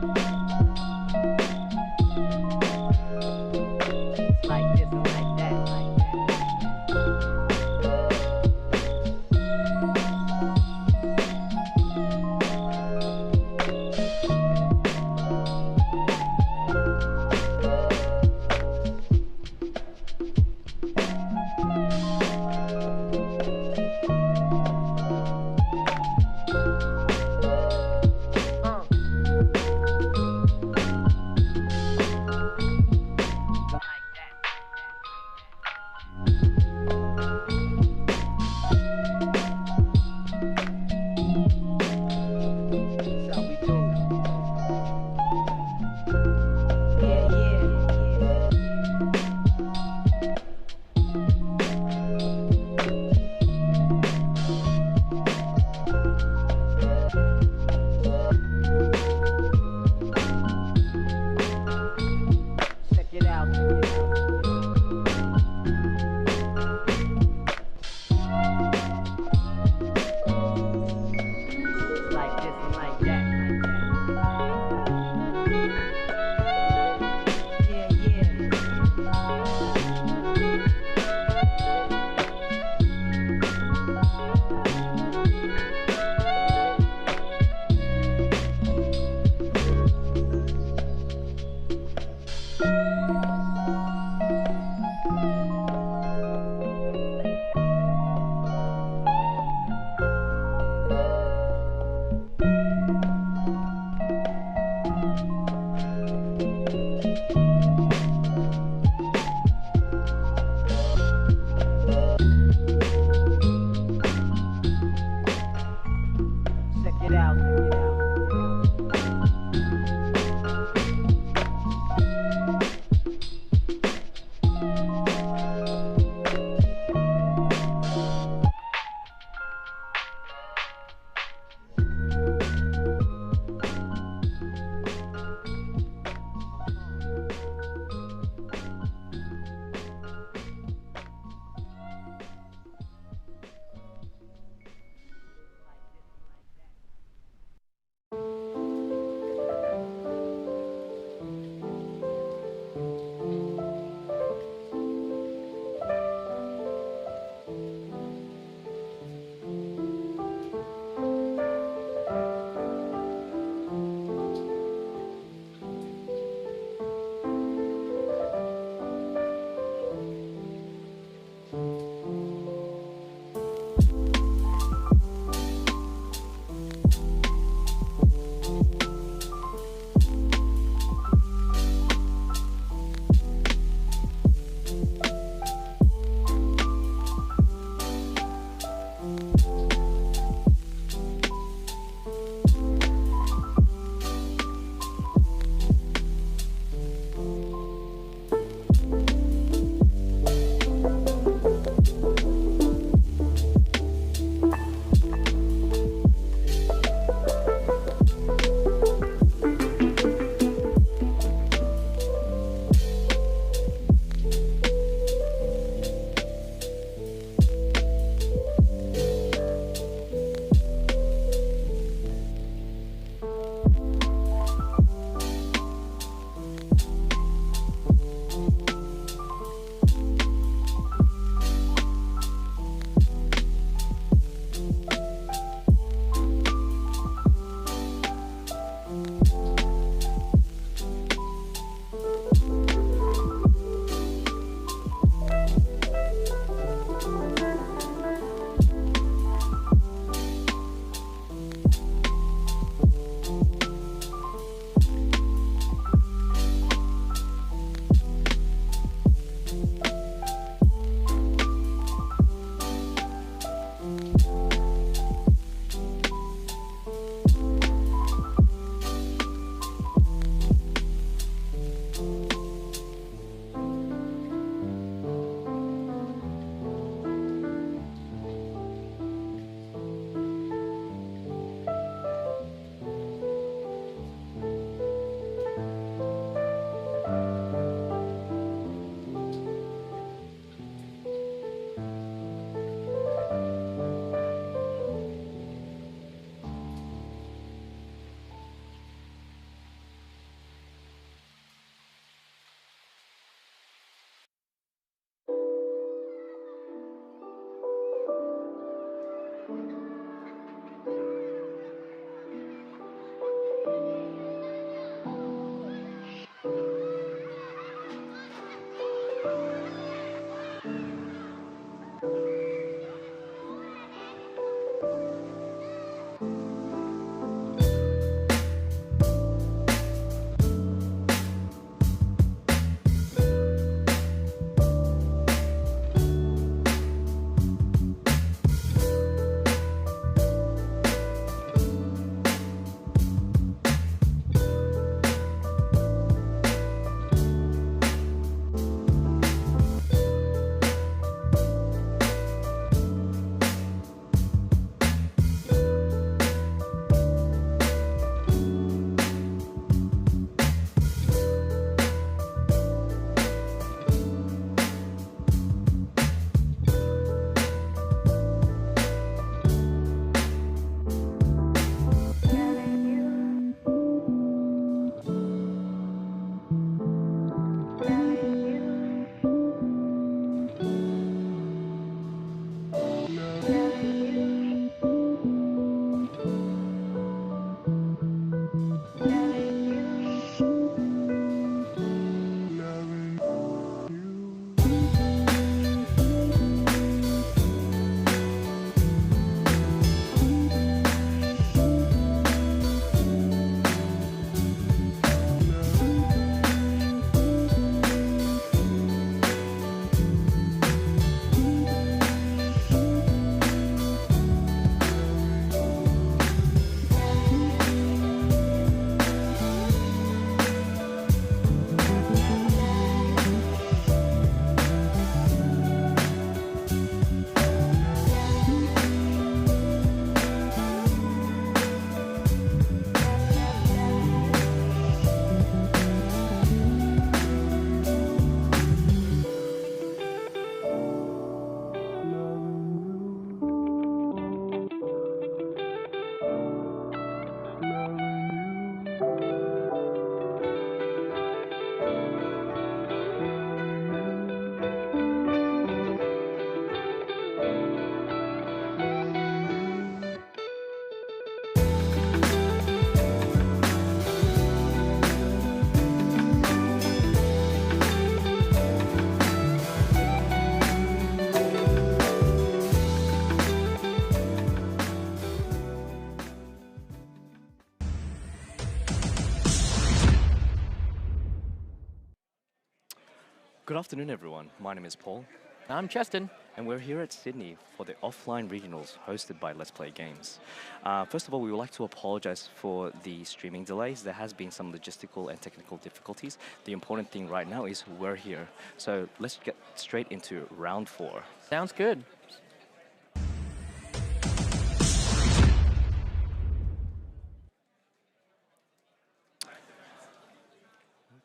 It's like this and like that, like that. Good afternoon, everyone. My name is Paul, I'm Cheston. and we're here at Sydney for the offline regionals hosted by Let's Play Games. First of all, we would like to apologize for the streaming delays. There has been some logistical and technical difficulties. The important thing right now is we're here. So let's get straight into round 4. Sounds good.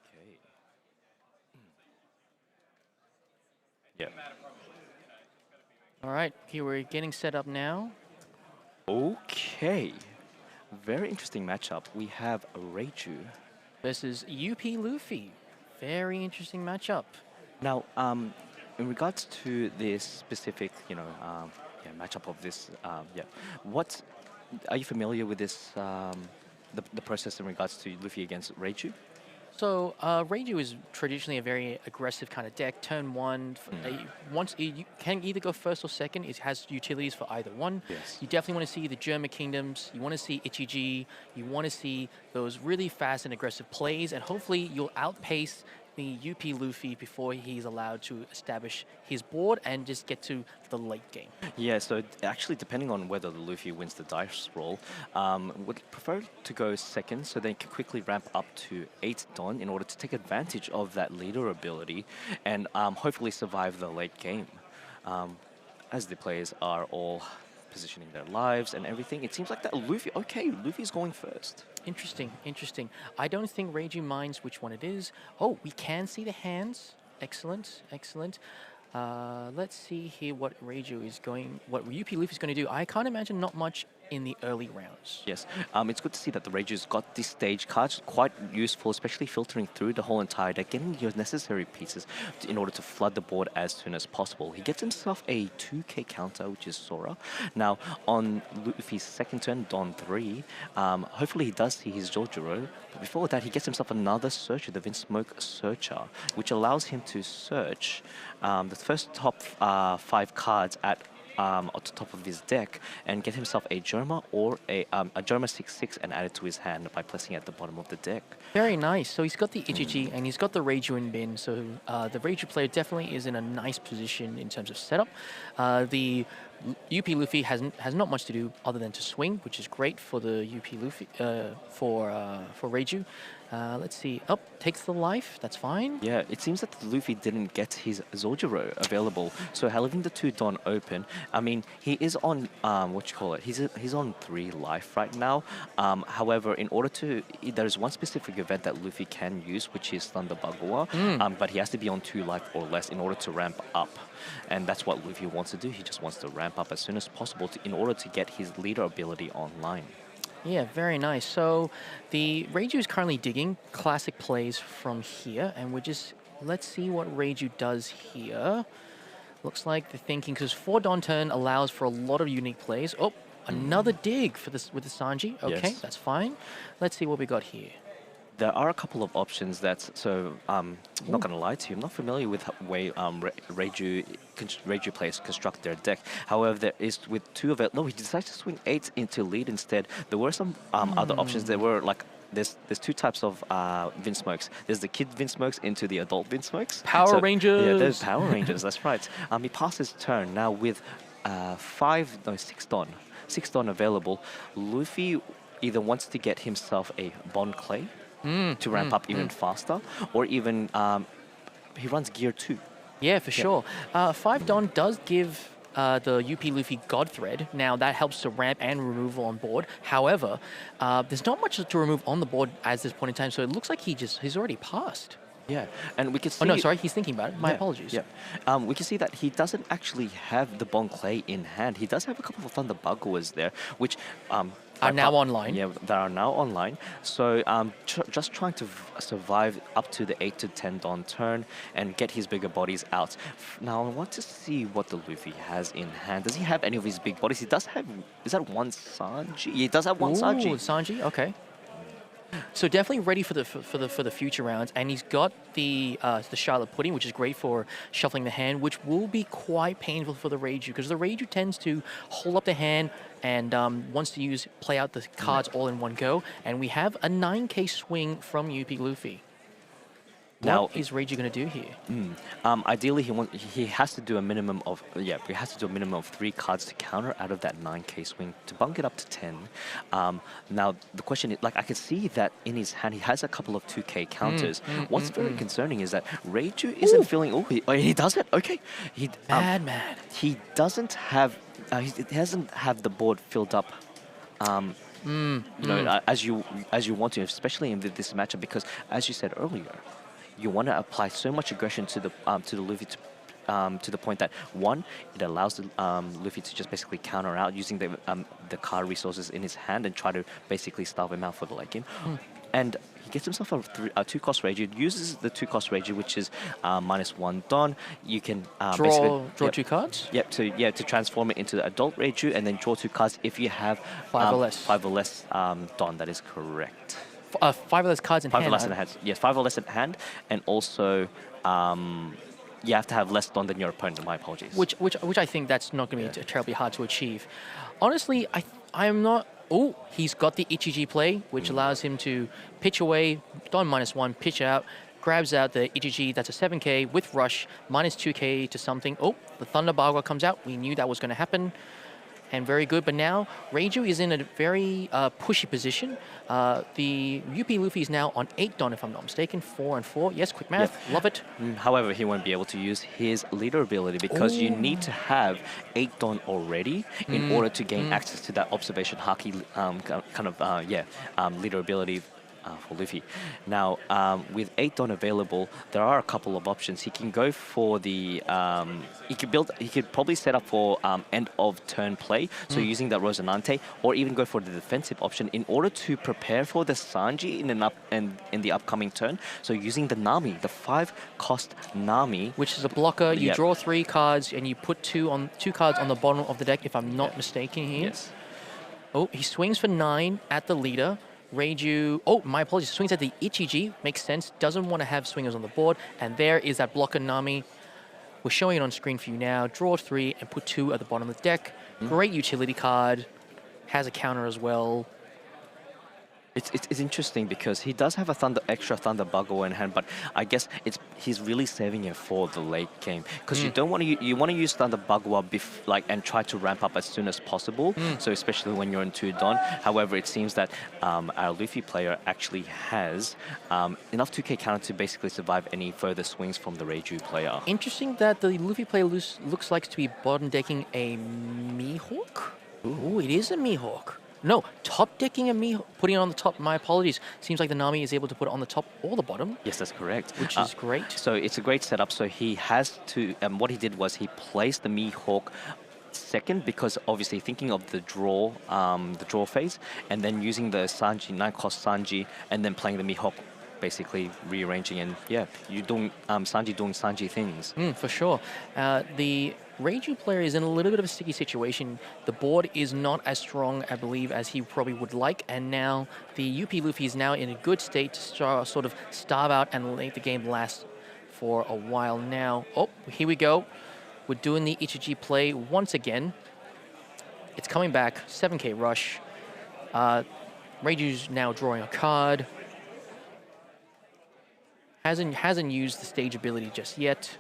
Okay. Yeah. All right, here we're getting set up now. Okay. Very interesting matchup. We have Reiju. Versus UP Luffy. Very interesting matchup. Now, in regards to this specific, matchup of this, what are you familiar with this, the process in regards to Luffy against Reiju? So Reiju is traditionally a very aggressive kind of deck. Turn one, you can either go first or second. It has utilities for either one. Yes. You definitely want to see the German Kingdoms. You want to see Ichiji. You want to see those really fast and aggressive plays, and hopefully you'll outpace the UP Luffy before he's allowed to establish his board and just get to the late game. Yeah, so actually, depending on whether the Luffy wins the dice roll, would prefer to go second so they can quickly ramp up to 8 Don in order to take advantage of that leader ability and hopefully survive the late game. As the players are all positioning their lives and everything, it seems like that Luffy's going first. Interesting, interesting. I don't think Reiju minds which one it is. Oh, we can see the hands. Excellent, excellent. Let's see here what Reiju is going, what UP Luffy is going to do. I can't imagine not much in the early rounds. Yes, it's good to see that the Rager's got these stage cards, quite useful, especially filtering through the whole entire deck, getting your necessary pieces in order to flood the board as soon as possible. He gets himself a 2k counter, which is Sora. Now, on Luffy's second turn, Don 3, hopefully he does see his Jojuro, but before that, he gets himself another Searcher, the Vinsmoke Searcher, which allows him to search the first top 5 cards at the top of his deck and get himself a Germa or a Germa 6/6 and add it to his hand by placing it at the bottom of the deck. Very nice. So he's got the Ichiji and he's got the Reiju in bin. So the Reiju player definitely is in a nice position in terms of setup. The UP Luffy has not much to do other than to swing, which is great for the UP Luffy for Reiju. Let's see. Takes the life. That's fine. Yeah, it seems that Luffy didn't get his Zojuro available, so leaving the 2 Don open. I mean, he is on he's on 3 life right now. However, in order to, there's one specific event that Luffy can use, which is Thunder Bagua, but he has to be on 2 life or less in order to ramp up. And that's what Luffy wants to do. He just wants to ramp up as soon as possible in order to get his leader ability online. Yeah, very nice. So the Reiju is currently digging classic plays from here, and let's see what Reiju does here. Looks like they're thinking, because 4 Don turn allows for a lot of unique plays. Oh, another dig for this with the Sanji. Okay, Yes. that's fine. Let's see what we got here. There are a couple of options I'm not going to lie to you, I'm not familiar with the way Reiju players construct their deck. However, there is with 2 of it. No, he decides to swing 8 into lead instead. There were some other options. There were like, there's 2 types of Vinsmokes. There's the kid Vinsmokes into the adult Vinsmokes. Power Rangers! Yeah, there's Power Rangers, that's right. He passes turn now with 6 Don. 6 Don available. Luffy either wants to get himself a Bon Clay, to ramp up even faster, or even he runs Gear 2. Yeah, for sure. 5 Don does give the UP Luffy God Thread. Now, that helps to ramp and removal on board. However, there's not much to remove on the board at this point in time, so it looks like he's already passed. Yeah, and we can see... Oh, no, sorry, he's thinking about it. My apologies. Yeah, we can see that he doesn't actually have the Bon Clay in hand. He does have a couple of Thunder Baguas there, which... are now online. Yeah, they are now online. So just trying to survive up to the 8 to 10 Don turn and get his bigger bodies out. Now, I want to see what the Luffy has in hand. Does he have any of his big bodies? He does have... Is that one Sanji? He does have one Sanji. Sanji, okay. So definitely ready for the future rounds, and he's got the Charlotte Pudding, which is great for shuffling the hand, which will be quite painful for the Reiju, because the Reiju tends to hold up the hand and wants to play out the cards all in one go. And we have a 9k swing from UP Luffy. Now, What is Reiju going to do here? ideally, he has to do a minimum of he has to do a minimum of 3 cards to counter out of that 9k swing to bump it up to 10. Now the question is, like I can see that in his hand he has a couple of 2k counters. What's very concerning is that Reiju isn't feeling. He does it. Okay, Man. he doesn't have he doesn't have the board filled up. You know, as you want to, especially in this matchup, because as you said earlier, you want to apply so much aggression to the Luffy to the point that one, it allows the Luffy to just basically counter out using the card resources in his hand and try to basically starve him out for the late game. And he gets himself a 2-cost Reiju, uses the 2-cost Reiju, which is -1 Don. You can Draw yep, 2 cards? Yep, to transform it into the adult Reiju and then draw 2 cards if you have 5 or less. 5 or less Don, that is correct. 5 or less cards in 5 hand. or less in hand. Yes, 5 or less in hand, and also you have to have less Don than your opponent. My apologies. Which I think that's not going to be terribly hard to achieve. Honestly, I'm not. Oh, he's got the Ichiji play, which allows him to pitch away, Don -1, pitch out, grabs out the Ichiji. That's a 7k with rush, -2k to something. Oh, the Thunder Bagua comes out. We knew that was going to happen. And very good, but now Reiju is in a very pushy position. The UP Luffy is now on 8 Don, if I'm not mistaken, 4 and 4. Yes, quick math, love it. However, he won't be able to use his leader ability because you need to have 8 Don already in order to gain access to that observation haki leader ability. For Luffy. Now, with 8 Don available, there are a couple of options. He can go for the he could probably set up for end of turn play, so using that Rosinante, or even go for the defensive option in order to prepare for the Sanji in the upcoming turn. So using the Nami, the 5-cost Nami, Which is a blocker. You draw 3 cards and you put 2 cards on the bottom of the deck, if I'm not mistaken here. Yes. Oh, he swings for 9 at the leader. Reiju, oh, my apologies, swings at the Ichiji, makes sense, doesn't want to have swingers on the board, and there is that blocker Nami. We're showing it on screen for you now. Draw 3 and put 2 at the bottom of the deck. Great utility card, has a counter as well. It's interesting because he does have a extra Thunder Bagua in hand, but I guess he's really saving it for the late game because you don't want to you want to use Thunder Bagua and try to ramp up as soon as possible. So especially when you're in 2 Don. However, it seems that our Luffy player actually has enough 2k counter to basically survive any further swings from the Reiju player. Interesting that the Luffy player looks like to be bottom decking a Mihawk. Ooh, it is a Mihawk. No, top decking a Mihawk, putting it on the top. My apologies. Seems like the Nami is able to put it on the top or the bottom. Yes, that's correct. Which is great. So it's a great setup. So he has to, what he did was he placed the Mihawk second because obviously thinking of the draw phase, and then using the Sanji, 9-cost Sanji, and then playing the Mihawk, basically rearranging, and you're doing Sanji doing Sanji things. For sure. The Reiju player is in a little bit of a sticky situation. The board is not as strong, I believe, as he probably would like, and now the UP Luffy is now in a good state to sort of starve out and make the game last for a while now. Oh, here we go. We're doing the Ichiji play once again. It's coming back, 7k rush. Reiju's now drawing a card. Hasn't used the stage ability just yet.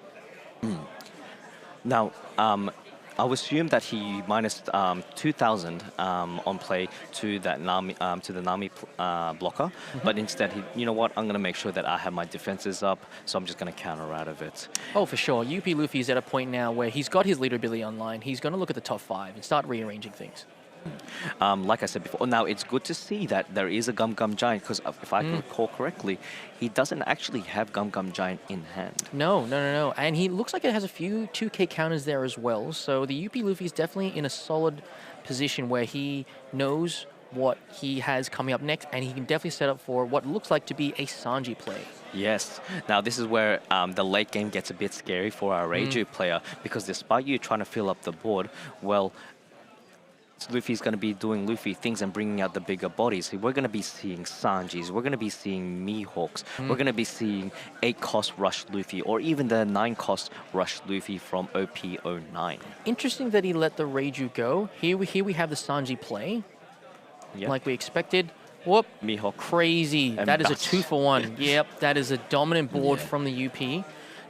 Now, I would assume that he minus 2,000 on play to that Nami, to the Nami blocker, but instead you know what? I'm going to make sure that I have my defenses up, so I'm just going to counter out of it. Oh, for sure. UP Luffy is at a point now where he's got his leader ability online. He's going to look at the top 5 and start rearranging things. Like I said before, now it's good to see that there is a Gum Gum Giant, because if I recall correctly, he doesn't actually have Gum Gum Giant in hand. No. And he looks like it has a few 2k counters there as well. So the UP Luffy is definitely in a solid position where he knows what he has coming up next, and he can definitely set up for what looks like to be a Sanji play. Yes. Now this is where the late game gets a bit scary for our Reiju player, because despite you trying to fill up the board, well, Luffy's going to be doing Luffy things and bringing out the bigger bodies. We're going to be seeing Sanjis, we're going to be seeing Mihawks, we're going to be seeing 8-cost Rush Luffy, or even the 9-cost Rush Luffy from OP09. Interesting that he let the Reiju go. Here we have the Sanji play, like we expected. Whoop. Mihawk. Crazy. And That is a that's- 2-for-1. Yep, that is a dominant board Yeah. from the UP.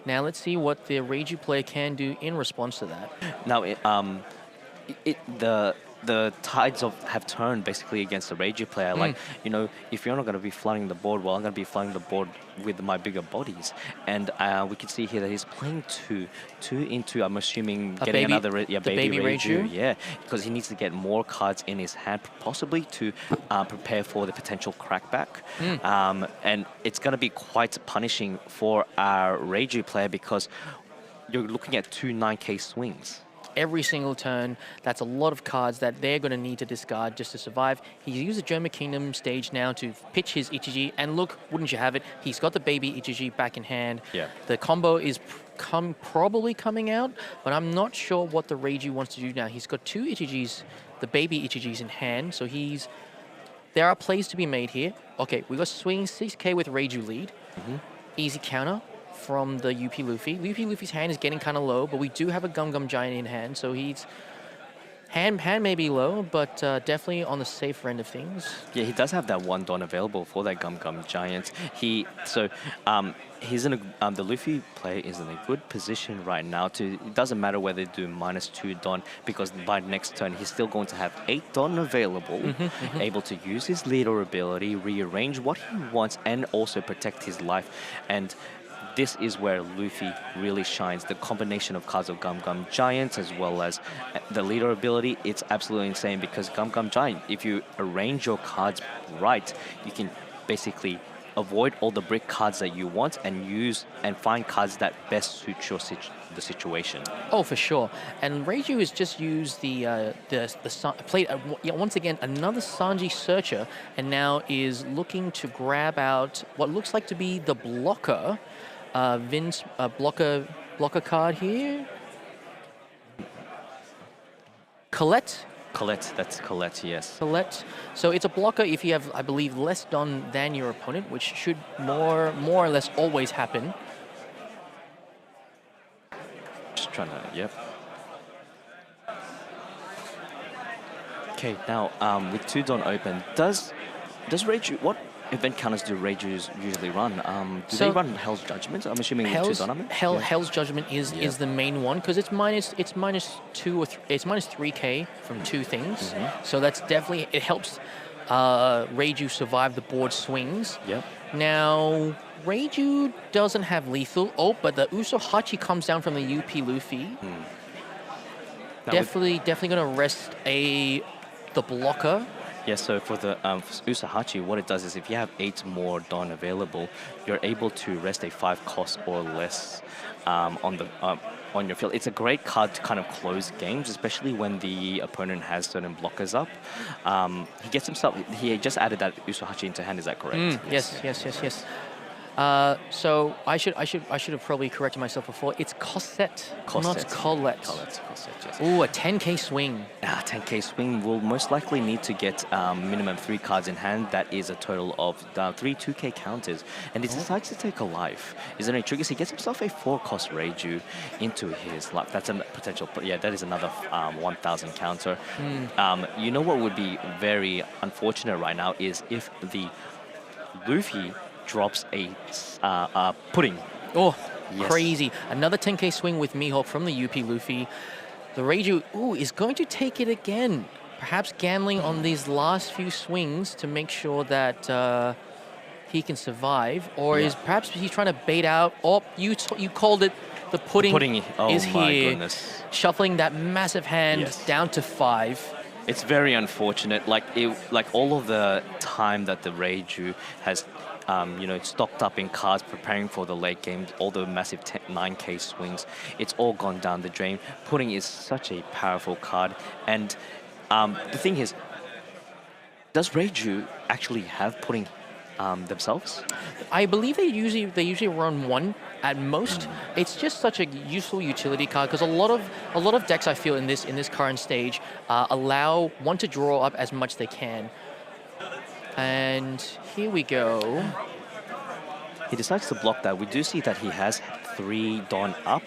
Now let's see what the Reiju player can do in response to that. Now, the tides have turned basically against the Reiju player. Like, you know, if you're not going to be flooding the board, well, I'm going to be flooding the board with my bigger bodies. And we can see here that he's playing two into, I'm assuming, getting baby- another the baby Reiju? Yeah, because he needs to get more cards in his hand, possibly to prepare for the potential crackback. And it's going to be quite punishing for our Reiju player because you're looking at two 9K swings. Every single turn, that's a lot of cards that they're going to need to discard just to survive. He's used the German Kingdom stage now to pitch his Ichiji, and look, wouldn't you have it, he's got the baby Ichiji back in hand. Yeah. The combo is probably coming out, but I'm not sure what the Reiju wants to do now. He's got two Ichijis, the baby Ichijis in hand, so there are plays to be made here. Okay, we got swing 6K with Reiju lead. Easy counter from the UP Luffy. UP Luffy's hand is getting kind of low, but we do have a Gum Gum Giant in hand, so he's hand may be low, but definitely on the safer end of things. Yeah, he does have that one Don available for that Gum Gum Giant. He's in the Luffy player is in a good position right now. It doesn't matter whether they do -2 Don, because by next turn he's still going to have 8 Don available, able to use his leader ability, rearrange what he wants, and also protect his life. And this is where Luffy really shines. The combination of cards of Gum Gum Giant as well as the leader ability, it's absolutely insane because Gum Gum Giant, if you arrange your cards right, you can basically avoid all the brick cards that you want and use and find cards that best suit the situation. Oh, for sure. And Reiju has just used played once again another Sanji Searcher, and now is looking to grab out what looks like to be the blocker. Vince blocker card here. Colette. That's Colette, yes. Colette. So it's a blocker if you have, I believe, less Don than your opponent, which should more or less always happen. Just trying to, yep. Okay, now with 2 Don open, does Reiju, what event counters do Reijus usually run? Do they run Hell's Judgment? I'm assuming with 2 Don. Hell's Judgment is the main one because it's minus 2 or it's minus 3K from 2 things. So that's definitely, it helps Reiju survive the board swings. Yep. Now Reiju doesn't have lethal. Oh, but the Usohachi comes down from the UP Luffy. Definitely gonna rest the blocker. Yeah, so for the Usohachi, what it does is if you have 8 more Don available, you're able to rest a 5 cost or less on your field. It's a great card to kind of close games, especially when the opponent has certain blockers up. He just added that Usohachi into hand. Is that correct? Yes. So I should have probably corrected myself before. It's Cosette, not Colette. Cosette, yes. Ooh, a 10K swing. 10K swing will most likely need to get minimum 3 cards in hand. That is a total of 3 2K counters. And he decides to take a life. Is there any triggers? He gets himself a 4-cost Reiju into his life. That's a potential, yeah, that is another 1,000 counter. You know what would be very unfortunate right now is if the Luffy drops a pudding. Oh, Yes. crazy. Another 10K swing with Mihawk from the UP Luffy. The Reiju, is going to take it again. Perhaps gambling on these last few swings to make sure that he can survive. Or perhaps he's trying to bait out. Oh, you called it. The pudding is my here. goodness. Shuffling that massive hand down to 5. It's very unfortunate. Like all of the time that the Reiju has stocked up in cards preparing for the late game, all the massive 9K swings, it's all gone down the drain. Pudding is such a powerful card. And the thing is, does Reiju actually have Pudding themselves? I believe they usually run 1 at most. It's just such a useful utility card because a lot of decks I feel in this current stage allow 1 to draw up as much they can. And here we go. He decides to block that. We do see that he has 3 Don up.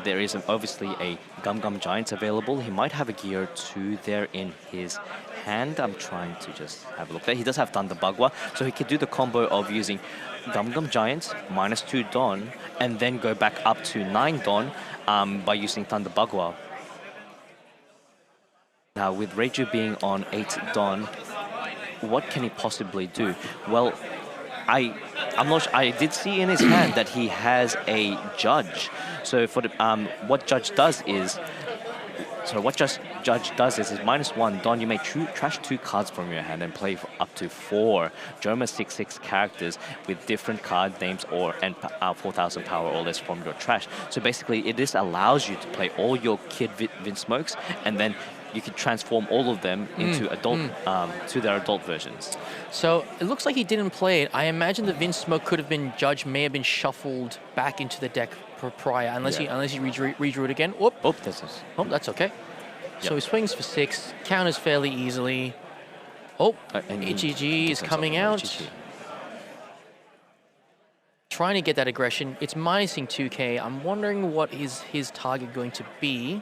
There is obviously a Gum Gum Giant available. He might have a Gear 2 there in his hand. I'm trying to just have a look there. He does have Thunder Bagua, so he could do the combo of using Gum Gum Giant, -2 Don, and then go back up to 9 Don by using Thunder Bagua. Now, with Reiju being on 8 Don, what can he possibly do? Well, I'm not sure. I did see in his hand that he has a Judge. So for the what Judge does is, Judge does is -1 Don. You may trash 2 cards from your hand and play for up to 4 Germa 6/6 characters with different card names and 4,000 power or less from your trash. So basically, this allows you to play all your Kid Vinsmokes, and then you can transform all of them into adult to their adult versions. So it looks like he didn't play it. I imagine the Vinsmoke could have been Judge, may have been shuffled back into the deck prior, unless he redrew it again. Whoop. Oh, That's okay. So he swings for 6, counters fairly easily. Oh, Ichiji is coming out. Ichiji. Trying to get that aggression. It's minusing 2k. I'm wondering what is his target going to be.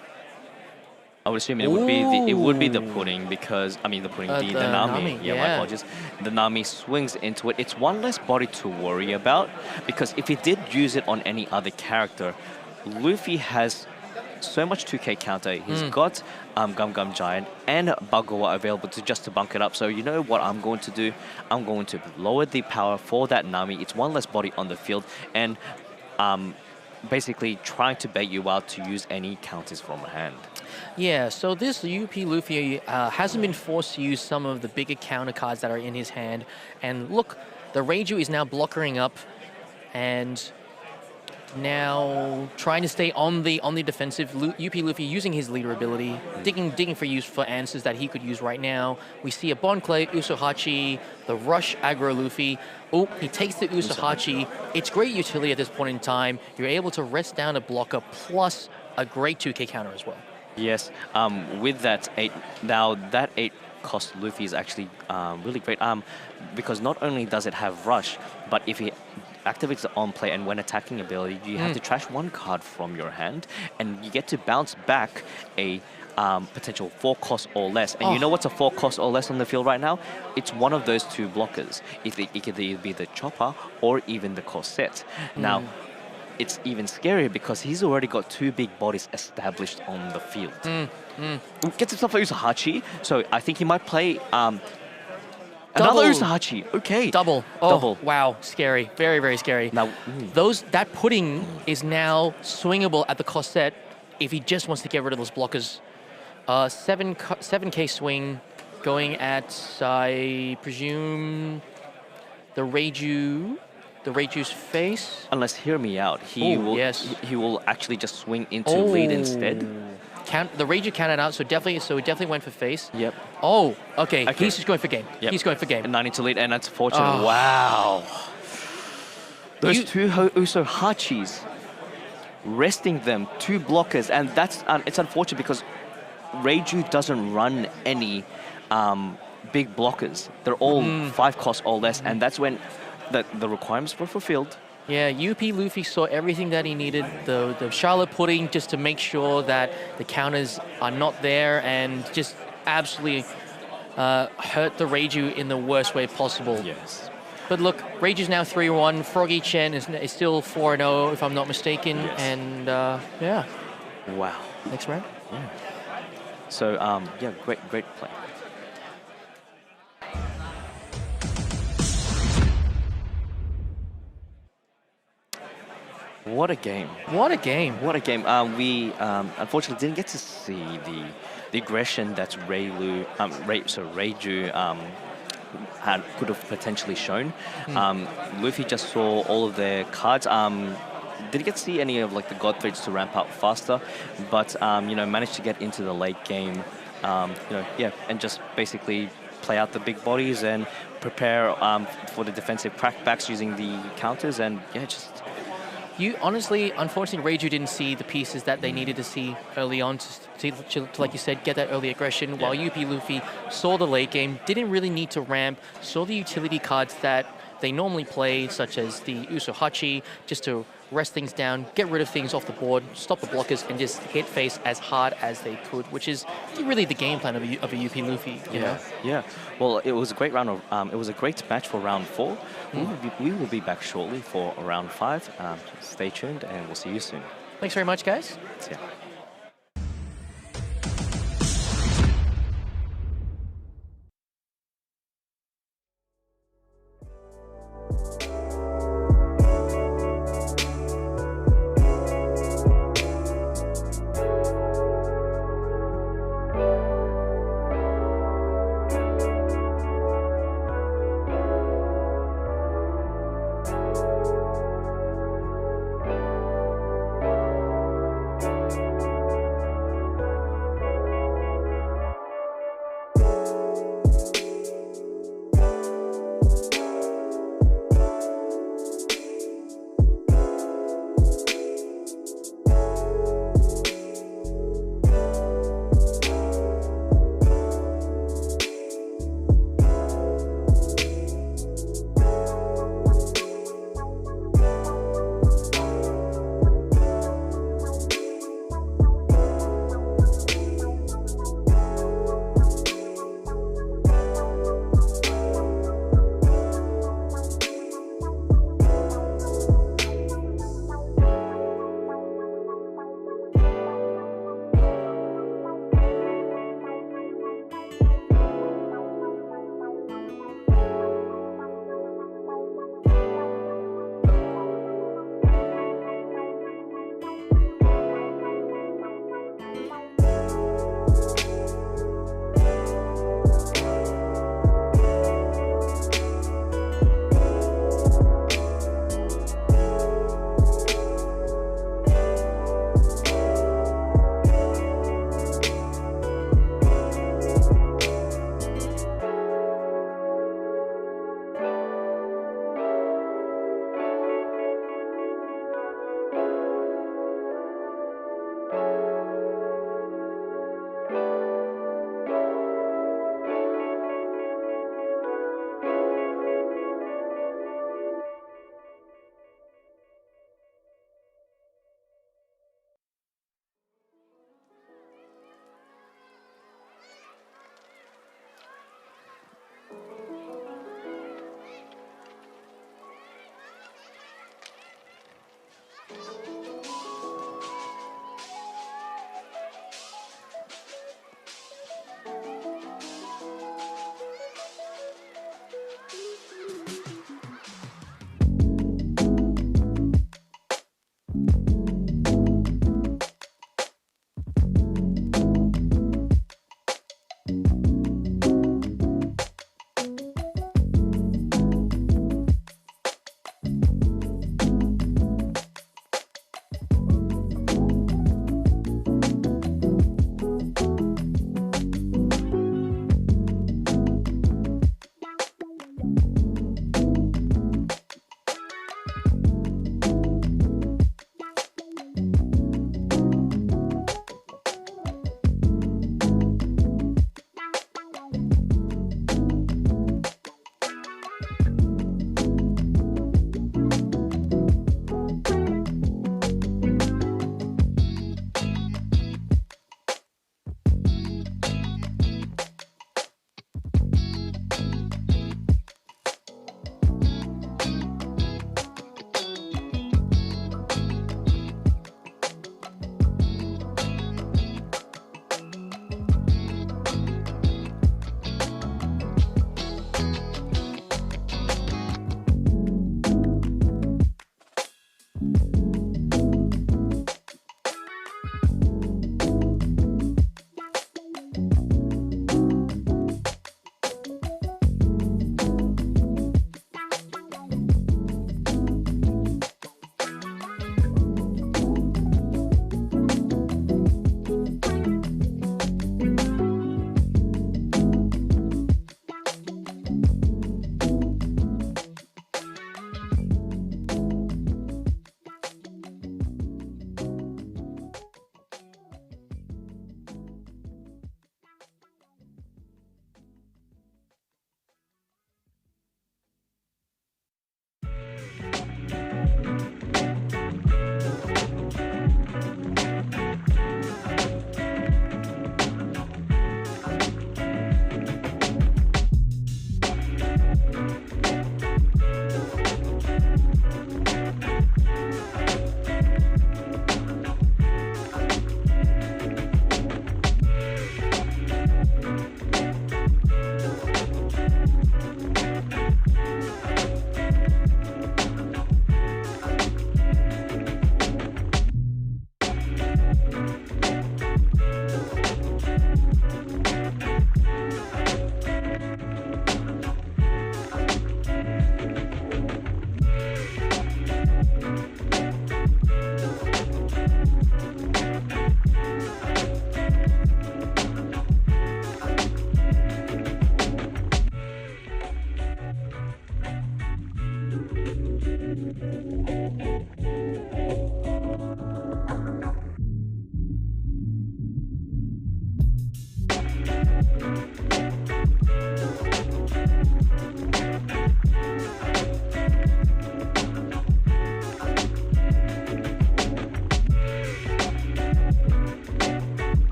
I would assume it would be the pudding because the Nami. Yeah, my apologies. The Nami swings into it. It's one less body to worry about because if he did use it on any other character, Luffy has so much 2k counter. He's got Gum Gum Giant and Bagua available to bunk it up. So you know what I'm going to do? I'm going to lower the power for that Nami. It's one less body on the field and basically trying to bait you out to use any counters from hand. Yeah, so this UP Luffy hasn't been forced to use some of the bigger counter cards that are in his hand. And look, the Reiju is now blockering up and now trying to stay on the defensive. UP Luffy using his leader ability, digging for answers that he could use right now. We see a Bon Clay, Usohachi, the Rush aggro Luffy. Oh, he takes the Usohachi. It's great utility at this point in time. You're able to rest down a blocker plus a great 2k counter as well. Yes, with that 8, now that 8 cost Luffy is actually really great because not only does it have Rush, but if he activates the on play and when attacking ability, you have to trash 1 card from your hand and you get to bounce back a potential 4 cost or less. And you know what's a 4 cost or less on the field right now? It's one of those 2 blockers. It could either be the Chopper or even the Corset. Now, it's even scarier because he's already got 2 big bodies established on the field. Gets himself a Usohachi, so I think he might play another Usohachi. Okay. Double. Oh, Double. Wow. Scary. Very, very scary. Now, that pudding is now swingable at the Corset if he just wants to get rid of those blockers. 7k swing going at, I presume, the Reiju's face. Unless, hear me out, he will actually just swing into lead instead. The Reiju counted out, so definitely went for face. Yep. Oh, okay. He's just going for game. Yep. He's going for game. And 9 into lead, and that's fortunate. Wow. Those 2 Usohachis, resting them, 2 blockers, and that's it's unfortunate because Reiju doesn't run any big blockers. They're all 5 cost or less, and that's when the requirements were fulfilled. Yeah, UP Luffy saw everything that he needed, the Charlotte pudding, just to make sure that the counters are not there and just absolutely hurt the Reiju in the worst way possible. Yes. But look, Reiju's now 3-1. Froggy Chen is still 4-0, if I'm not mistaken. Yes. And yeah. Wow. Next round? Yeah. So, great play. What a game. What a game. What a game. We unfortunately didn't get to see the aggression that Reiju could have potentially shown. Luffy just saw all of their cards. Didn't get to see any of the God Fates to ramp up faster, but managed to get into the late game. And just basically play out the big bodies and prepare for the defensive crackbacks using the counters, and just. Unfortunately, Reiju didn't see the pieces that they needed to see early on to like you said, get that early aggression, while UP Luffy saw the late game, didn't really need to ramp, saw the utility cards that they normally play, such as the Usohachi, just to rest things down, get rid of things off the board, stop the blockers, and just hit face as hard as they could, which is really the game plan of a UP Luffy. You know? Yeah. Well, it was a great round of. It was a great match for round 4. We will be back shortly for round 5. Stay tuned, and we'll see you soon. Thanks very much, guys. See ya.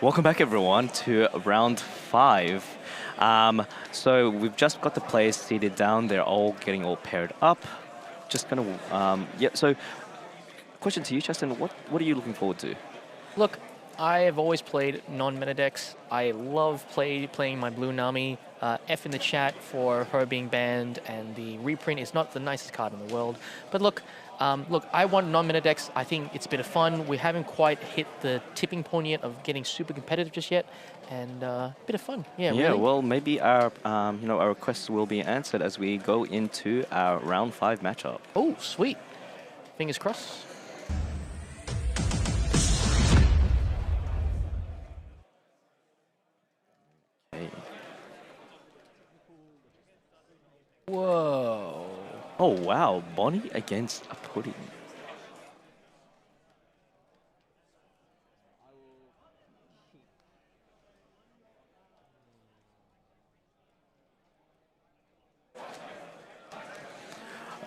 Welcome back, everyone, to round 5. So we've just got the players seated down. They're all getting all paired up. Just gonna, yeah. So, question to you, Justin. What are you looking forward to? Look, I have always played non-meta decks. I love playing my blue Nami. F in the chat for her being banned, and the reprint is not the nicest card in the world. But look, I want non-meta decks. I think it's a bit of fun. We haven't quite hit the tipping point yet of getting super competitive just yet, and a bit of fun. Yeah, Yeah. really. Well, maybe our our requests will be answered as we go into our round 5 matchup. Oh, sweet. Fingers crossed. Okay. Whoa. Oh wow, Bonnie against a Pudding.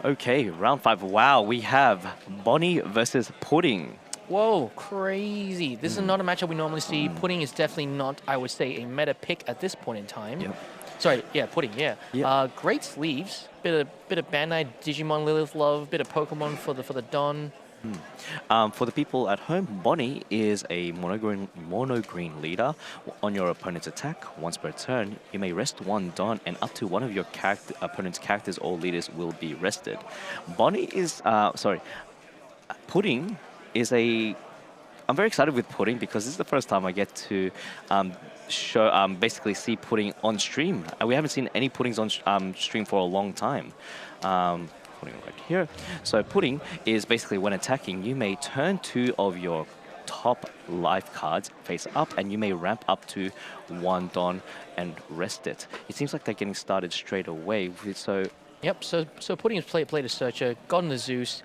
Okay, round 5. Wow, we have Bonnie versus Pudding. Whoa, crazy. This is not a matchup we normally see. Pudding is definitely not, I would say, a meta pick at this point in time. Yep. Sorry, yeah, Pudding, yeah. Yep. Great sleeves. Bit of Bandai Digimon Lilith love, bit of Pokemon for the Don. For the people at home, Bonnie is a mono green leader. On your opponent's attack, once per turn, you may rest one Don, and up to one of your opponent's characters or leaders will be rested. Bonnie is Pudding is a. I'm very excited with Pudding because this is the first time I get to basically see Pudding on stream. We haven't seen any Puddings on stream for a long time. Pudding right here. So Pudding is basically when attacking, you may turn 2 of your top life cards face up, and you may ramp up to 1 Don and rest it. It seems like they're getting started straight away. Yep, so Pudding has played a Searcher, gotten the Zeus.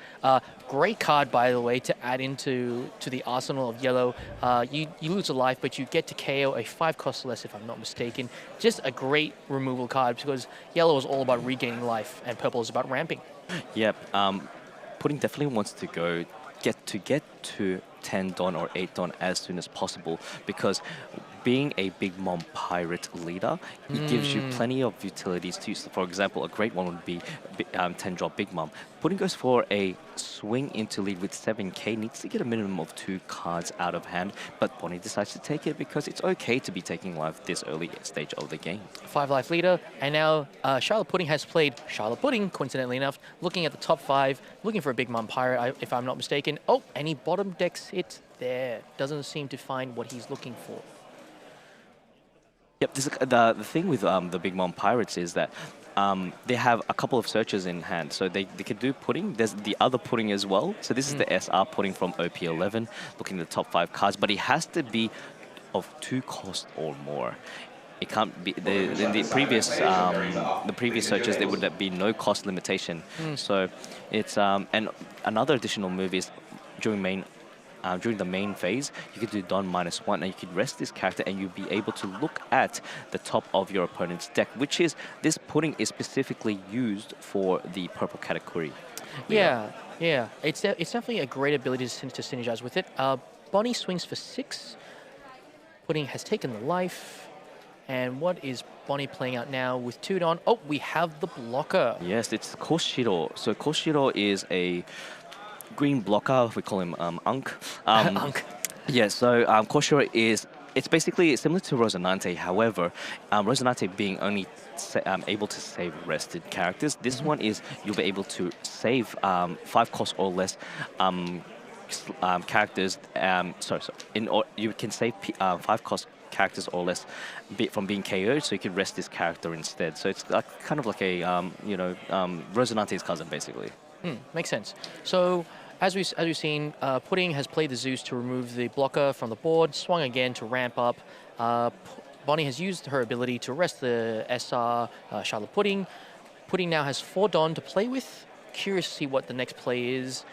Great card, by the way, to add to the arsenal of yellow. You lose a life, but you get to KO a 5 cost less, if I'm not mistaken. Just a great removal card because yellow is all about regaining life, and purple is about ramping. Yep, Pudding definitely wants to get to 10 Don or 8 Don as soon as possible, because being a Big Mom Pirate leader, it gives you plenty of utilities to use. For example, a great one would be 10 drop Big Mom. Pudding goes for a swing into lead with 7k, needs to get a minimum of 2 cards out of hand, but Bonnie decides to take it because it's okay to be taking life this early stage of the game. 5 life leader, and now Charlotte Pudding has played Charlotte Pudding, coincidentally enough, looking at the top 5, looking for a Big Mom Pirate, if I'm not mistaken. Oh, and he bottom decks it there. Doesn't seem to find what he's looking for. Yep, the thing with the Big Mom Pirates is that they have a couple of searches in hand, so they can do Pudding. There's the other Pudding as well. So this is the SR Pudding from OP11, looking at the top 5 cards, but it has to be of 2 cost or more. It can't be in the previous searches there would be no cost limitation. So it's and another additional move is during the main phase, you could do Don -1, and you could rest this character, and you'd be able to look at the top of your opponent's deck, which is, this Pudding is specifically used for the purple category. Yeah. It's definitely a great ability to synergize with it. Bonnie swings for 6. Pudding has taken the life. And what is Bonnie playing out now with 2 Don? Oh, we have the blocker. Yes, it's Koshiro. So Koshiro is a green blocker. We call him Unk. Unk. Yeah, so Koshiro is it's basically similar to Rosinante. However, Rosinante being only able to save rested characters, this one is you'll be able to save 5 cost or less characters. You can save 5 cost characters or less from being KO'd, so you can rest this character instead. So it's kind of like a Rosinante's cousin, basically. Makes sense. So, as we've seen, Pudding has played the Zeus to remove the blocker from the board, swung again to ramp up. Bonnie has used her ability to rest the SR Charlotte Pudding. Pudding now has 4 Don to play with. Curious to see what the next play is.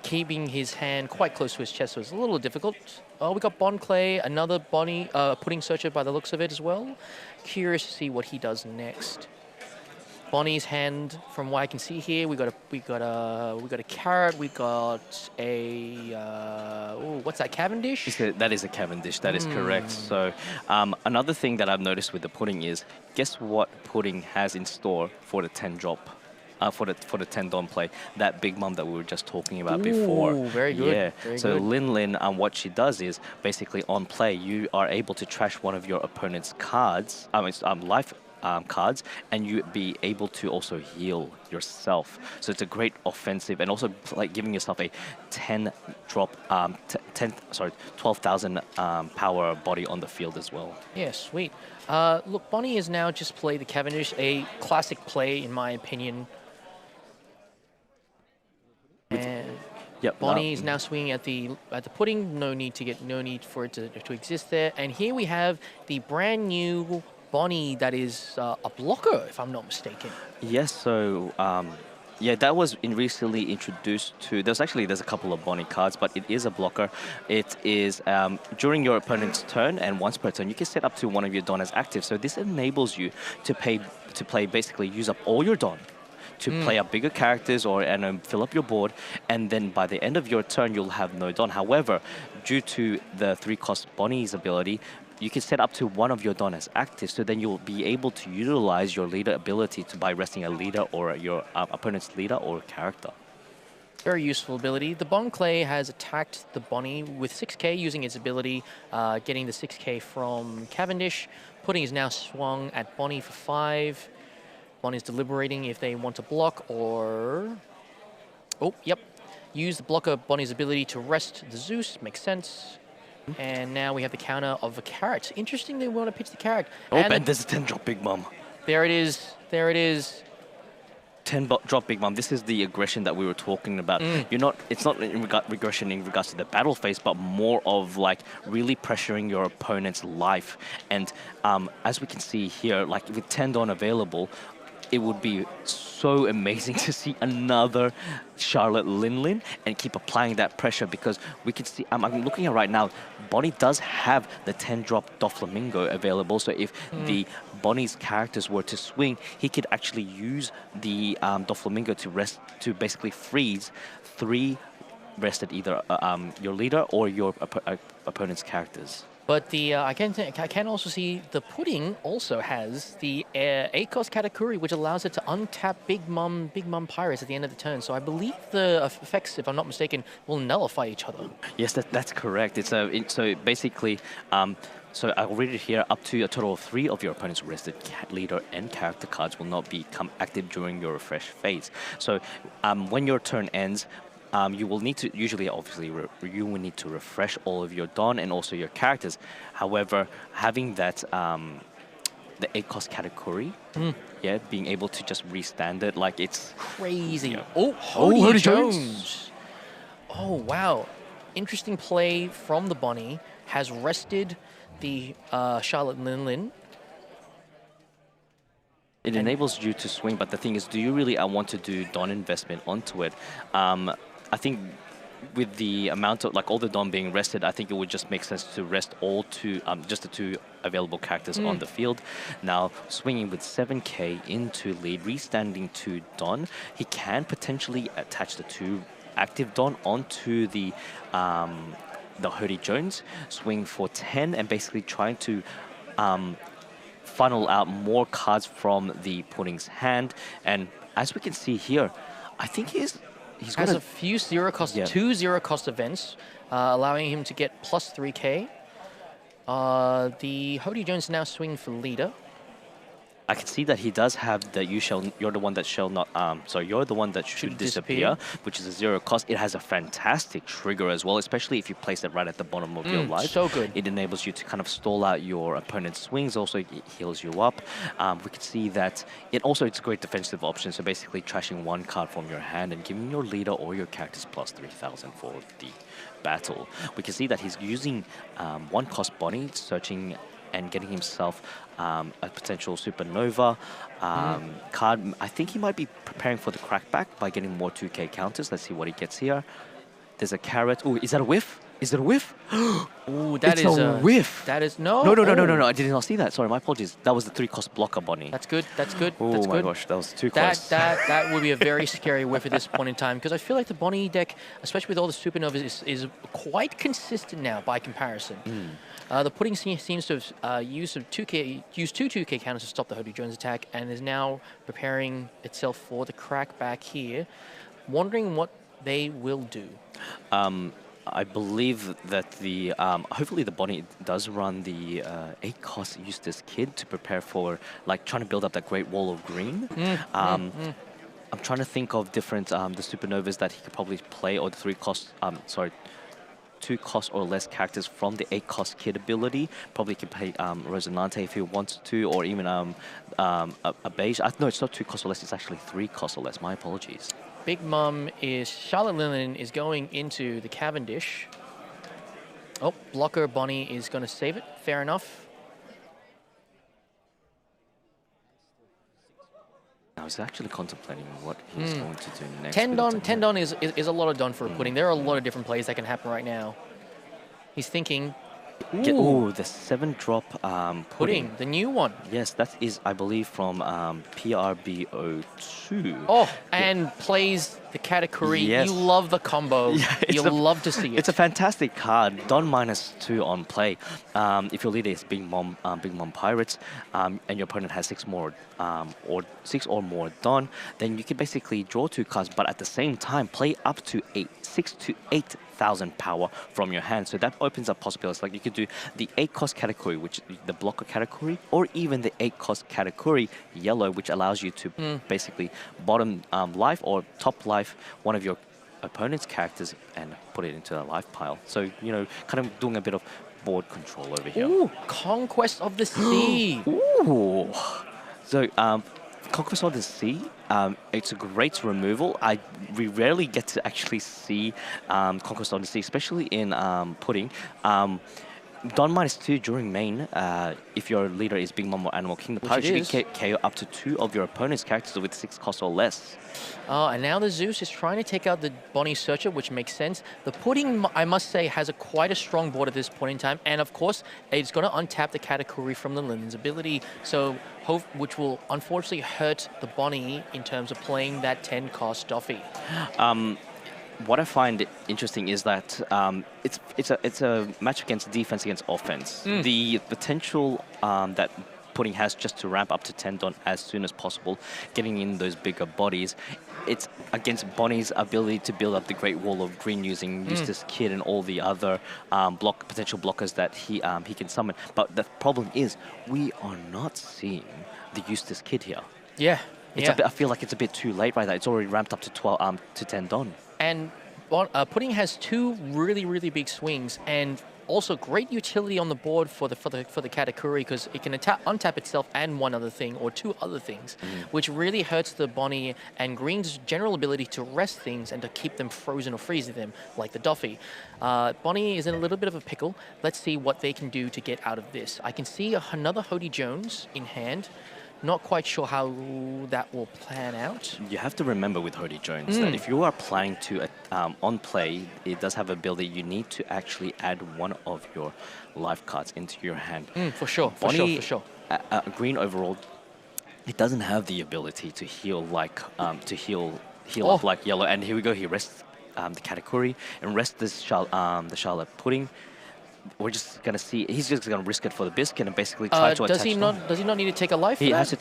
Keeping his hand quite close to his chest was a little difficult. Oh, we got Bon Clay, another Pudding Searcher by the looks of it as well. Curious to see what he does next. Bonnie's hand, from what I can see here, we got a carrot. We got a what's that? Cavendish. That is a Cavendish. That is correct. So another thing that I've noticed with the Pudding is, guess what Pudding has in store for the 10 drop. For the 10 Don play, that Big Mom that we were just talking about before. Very good. Yeah. Very so good. Lin, what she does is basically on play, you are able to trash one of your opponent's cards, life cards, and you be able to also heal yourself. So it's a great offensive, and also like giving yourself a 10 drop, 12,000 power body on the field as well. Yeah, sweet. Look, Bonnie is now just played the Cavendish, a classic play in my opinion. And Yep. Bonnie is now swinging at the Pudding. No need for it to exist there. And here we have the brand new Bonnie that is a blocker, if I'm not mistaken. Yes. So. Yeah, that was recently introduced to. There's a couple of Bonnie cards, but it is a blocker. It is during your opponent's turn, and once per turn, you can set up to one of your Don as active. So this enables you to play basically use up all your Don to play up bigger characters and fill up your board, and then by the end of your turn, you'll have no Don. However, due to the 3-cost Bonnie's ability, you can set up to one of your Don as active, so then you'll be able to utilize your leader ability by resting a leader or your opponent's leader or character. Very useful ability. The Bon Clay has attacked the Bonnie with 6k using its ability, getting the 6k from Cavendish. Pudding is now swung at Bonnie for 5. Bonnie's deliberating if they want to block or... Oh, yep. Use the blocker Bonnie's ability to rest the Zeus. Makes sense. And now we have the counter of a carrot. Interesting they want to pitch the carrot. Oh, and there's a 10 drop Big Mom. There it is. There it is. 10 drop Big Mom. This is the aggression that we were talking about. It's not regression in regards to the battle phase, but more of like really pressuring your opponent's life. And as we can see here, like with 10 Don available, it would be so amazing to see another Charlotte Lin and keep applying that pressure, because we can see, I'm looking at right now, Bonnie does have the 10 drop Doflamingo available, so if the Bonnie's characters were to swing, he could actually use the Doflamingo to basically freeze 3 rested either your leader or your opponent's characters. But I can also see the Pudding also has the ACOS Katakuri, which allows it to untap Big Mom Pirates at the end of the turn. So I believe the effects, if I'm not mistaken, will nullify each other. Yes, that's correct. So basically, so I'll read it here. Up to a total of 3 of your opponent's rested leader and character cards will not become active during your refresh phase. So when your turn ends, you will need to, you will need to refresh all of your Don and also your characters. However, having that, the 8-cost category, being able to just restand it, like it's... Crazy. Yeah. Oh, Hody Jones. Oh, wow. Interesting play from the Bonnie. Has rested the Charlotte Lin. It enables you to swing, but the thing is, do you really want to do Don investment onto it? I think with the amount of, like, all the Don being rested, I think it would just make sense to rest just the 2 available characters on the field. Now, swinging with 7k into lead, restanding 2 Don, he can potentially attach the 2 active Don onto the Hody Jones, swing for 10, and basically trying to funnel out more cards from the Pudding's hand. And as we can see here, I think he's got has a few 0-cost, 2 0-cost events, allowing him to get plus 3k. The Hody Jones now swinging for leader. I can see that he does have the you're the one that shall not sorry, you're the one that should disappear, which is a 0 cost. It has a fantastic trigger as well, especially if you place it right at the bottom of your life. So good. It enables you to kind of stall out your opponent's swings. Also, it heals you up. We can see that it's a great defensive option. So basically, trashing one card from your hand and giving your leader or your characters plus 3,000 for the battle. We can see that he's using 1 cost Bonnie, searching and getting himself a potential supernova card. I think he might be preparing for the crackback by getting more 2k counters. Let's see what he gets here. There's a carrot. Oh, is that a whiff? Is it a whiff? Ooh, that it's is a whiff. That is no. No. I did not see that. Sorry, my apologies. That was the 3 cost blocker, Bonnie. That's good. That's good. Oh that's my good. gosh, that was too close. That would be a very scary whiff at this point in time because I feel like the Bonnie deck, especially with all the supernovas, is quite consistent now by comparison. The pudding seems to have used two 2k counters to stop the Hody Jones attack and is now preparing itself for the crackback here. Wondering what they will do. I believe that the hopefully the Bonnie does run the 8 cost Eustace Kid to prepare for like trying to build up that great wall of green. I'm trying to think of different the supernovas that he could probably play, or the 3 cost 2 cost or less characters from the 8 cost Kid ability. Probably could play Rosinante if he wants to, or even a beige. No, it's not 2 cost or less. It's actually 3 cost or less. My apologies. Big Mum is Charlotte Linen is going into the Cavendish. Oh, blocker Bonnie is going to save it. Fair enough. I was actually contemplating what he's going to do next. 10 Don is a lot of Don for a pudding. There are a lot of different plays that can happen right now. He's thinking, ooh, the 7-drop pudding. The new one. Yes, that is, I believe, from PRBO2. Oh, and plays the category. Yes. You love the combo. Yeah, You'll love to see it. It's a fantastic card. Don -2 on play. If your leader is Big Mom Pirates, and your opponent has 6 more or 6 or more Don, then you can basically draw 2 cards, but at the same time play up to 6 to 8,000 power from your hand. So that opens up possibilities. Like you could do the 8 cost category, which is the blocker category, or even the 8 cost category yellow, which allows you to basically bottom life or top life one of your opponent's characters and put it into a life pile. So, you know, kind of doing a bit of board control over here. Ooh, Conquest of the Sea. Ooh. So, Conquest of the Sea, it's a great removal. We rarely get to actually see Conquest of the Sea, especially in Pudding. Don -2 during main, if your leader is Big Mom or Animal King, the pirate you can KO up to 2 of your opponent's characters with 6 cost or less. And now the Zeus is trying to take out the Bonnie Searcher, which makes sense. The Pudding, I must say, has quite a strong board at this point in time. And of course, it's going to untap the category from the Linen's ability, so which will unfortunately hurt the Bonnie in terms of playing that 10 cost Doffy. What I find interesting is that it's a match against defense against offense. The potential that Pudding has just to ramp up to 10 Don as soon as possible, getting in those bigger bodies. It's against Bonnie's ability to build up the Great Wall of Green using Eustace Kid and all the other potential blockers that he can summon. But the problem is we are not seeing the Eustace Kid here. Yeah. I feel like it's a bit too late right now. It's already ramped up to 10 Don. And Pudding has 2 really big swings, and also great utility on the board for the Katakuri, because it can untap itself and one other thing or 2 other things, which really hurts the Bonnie and Green's general ability to rest things and to keep them frozen or freezing them, like the Doffy. Bonnie is in a little bit of a pickle. Let's see what they can do to get out of this. I can see another Hody Jones in hand. Not quite sure how that will plan out. You have to remember with Hody Jones that if you are planning to, on play, it does have a ability, you need to actually add one of your life cards into your hand. For sure, Bonnie, for sure. Green overall, it doesn't have the ability to heal like, up like yellow. And here we go, he rests the Katakuri and rests this the Charlotte Pudding. We're just gonna see. He's just gonna risk it for the biscuit and basically try to attach. Does he not need to take a life? He has to.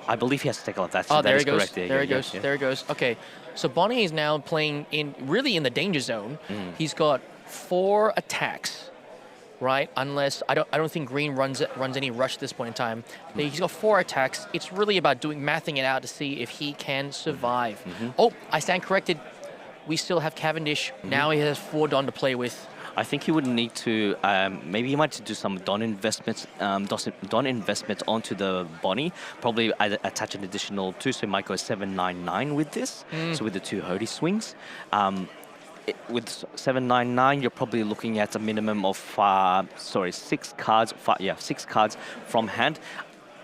I believe he has to take a life. There he goes. Correct. There he goes. Okay, so Bonnie is now playing in the danger zone. He's got 4 attacks. right? Unless I don't think Green runs any rush at this point in time. He's got 4 attacks. It's really about mathing it out to see if he can survive. Oh, I stand corrected. We still have Cavendish. Now he has 4 Don to play with. I think he would need to maybe he might do some Don investments, Don investments onto the Bonnie. Probably attach an additional 2, so he might go 799 with this. So with the 2 Hody swings. With 799, you're probably looking at a minimum of 6 cards. 6 cards from hand.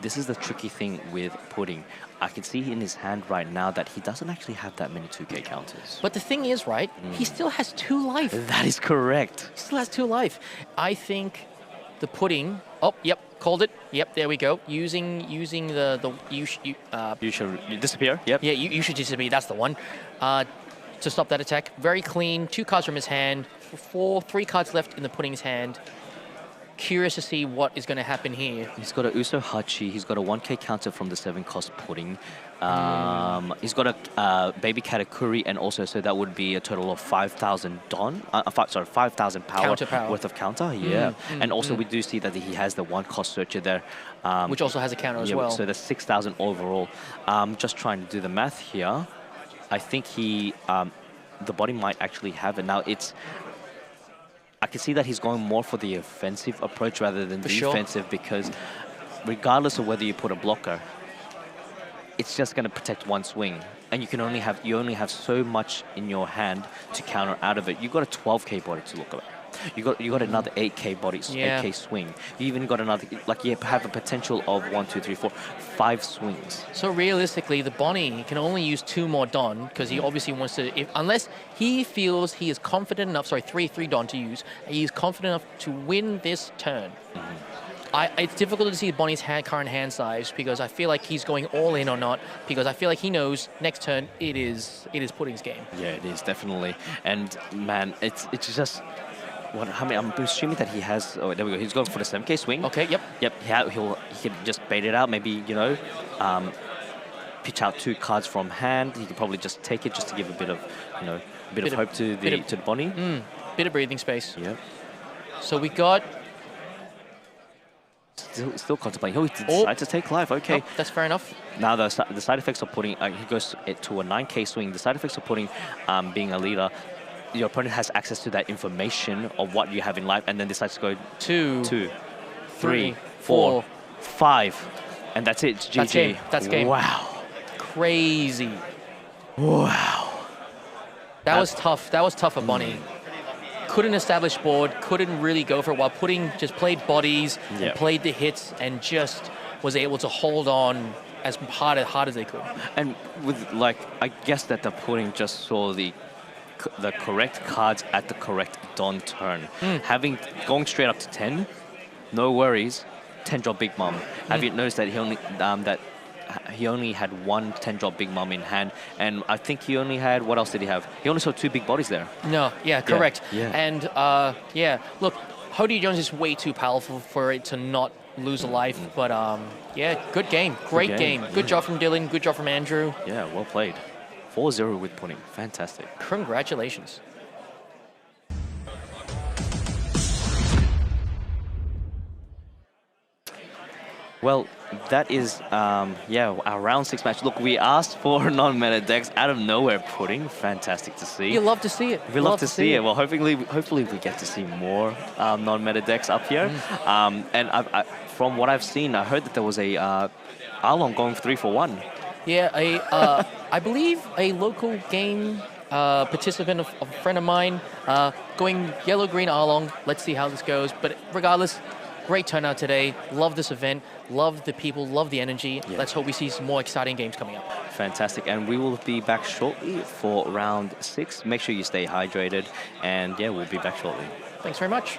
This is the tricky thing with Pudding. I can see in his hand right now that he doesn't actually have that many 2K counters. But the thing is, right, he still has 2 life. That is correct. He still has 2 life. I think the Pudding... Oh, yep, called it. Yep, there we go. Using the you should disappear. Yep. Yeah, you should disappear. That's the one. To stop that attack. Very clean. 2 cards from his hand. 3 cards left in the Pudding's hand. Curious to see what is going to happen here. He's got a Uso Hachi. He's got a 1K counter from the 7-cost Pudding. He's got a Baby Katakuri, and also so that would be a total of 5,000 Don. 5,000 power worth of counter. Yeah, and also we do see that he has the 1-cost Searcher there, which also has a counter as well. So there's 6,000 overall. Just trying to do the math here. I think the body might actually have it now. I can see that he's going more for the offensive approach rather than defensive, because regardless of whether you put a blocker, it's just going to protect one swing, and you only have so much in your hand to counter out of it. You got a 12K body to look at. You got another 8K body, 8K swing. You even got another, you have a potential of 1, 2, 3, 4, 5 swings. So realistically, the Bonnie can only use 2 more Don, because he obviously wants to, unless he feels he is confident enough, 3 Don to use, he is confident enough to win this turn. It's difficult to see Bonnie's current hand size, because I feel like he's going all in or not, because I feel like he knows next turn it is Pudding's game. Yeah, it is, definitely. And man, it's just... I'm assuming that he has... Oh, there we go. He's going for the 7K swing. Okay, yep. Yep, he can just bait it out. Maybe, pitch out 2 cards from hand. He could probably just take it just to give a bit of, hope to the Bonnie. Bit of breathing space. Yep. So we got... Still contemplating. Oh, he decided to take life. Okay. Oh, that's fair enough. Now the side effects of Pudding... he goes to a 9K swing. The side effects of Pudding being a leader... Your opponent has access to that information of what you have in life, and then decides to go 2, 3, 4, 5, and that's it. It's GG. That's game. Wow. Crazy. Wow. That was tough. That was tough for Bonnie. Couldn't establish board. Couldn't really go for it. While Pudding just played bodies, and played the hits, and just was able to hold on as hard as they could. And with I guess that the Pudding just saw the correct cards at the correct Don turn. Going straight up to 10, no worries. 10 drop Big Mom. Have you noticed that he only had 1 10 drop Big Mom in hand, and I think he only had, what else did he have? He only saw 2 big bodies there. No, yeah, correct. Yeah. And look, Hody Jones is way too powerful for it to not lose a life, but good game, great game. Good job from Dylan, good job from Andrew. Yeah, well played. 4-0 with Pudding. Fantastic. Congratulations. Well, that is, our round 6 match. Look, we asked for non-meta decks out of nowhere. Pudding. Fantastic to see. You love to see it. We love to see it. Well, hopefully we get to see more non-meta decks up here. And from what I've seen, I heard that there was a Arlong going 3 for 1. Yeah, I believe a local game participant, a friend of mine, going yellow-green Arlong. Let's see how this goes. But regardless, great turnout today. Love this event. Love the people. Love the energy. Yeah. Let's hope we see some more exciting games coming up. Fantastic. And we will be back shortly for round 6. Make sure you stay hydrated. And yeah, we'll be back shortly. Thanks very much.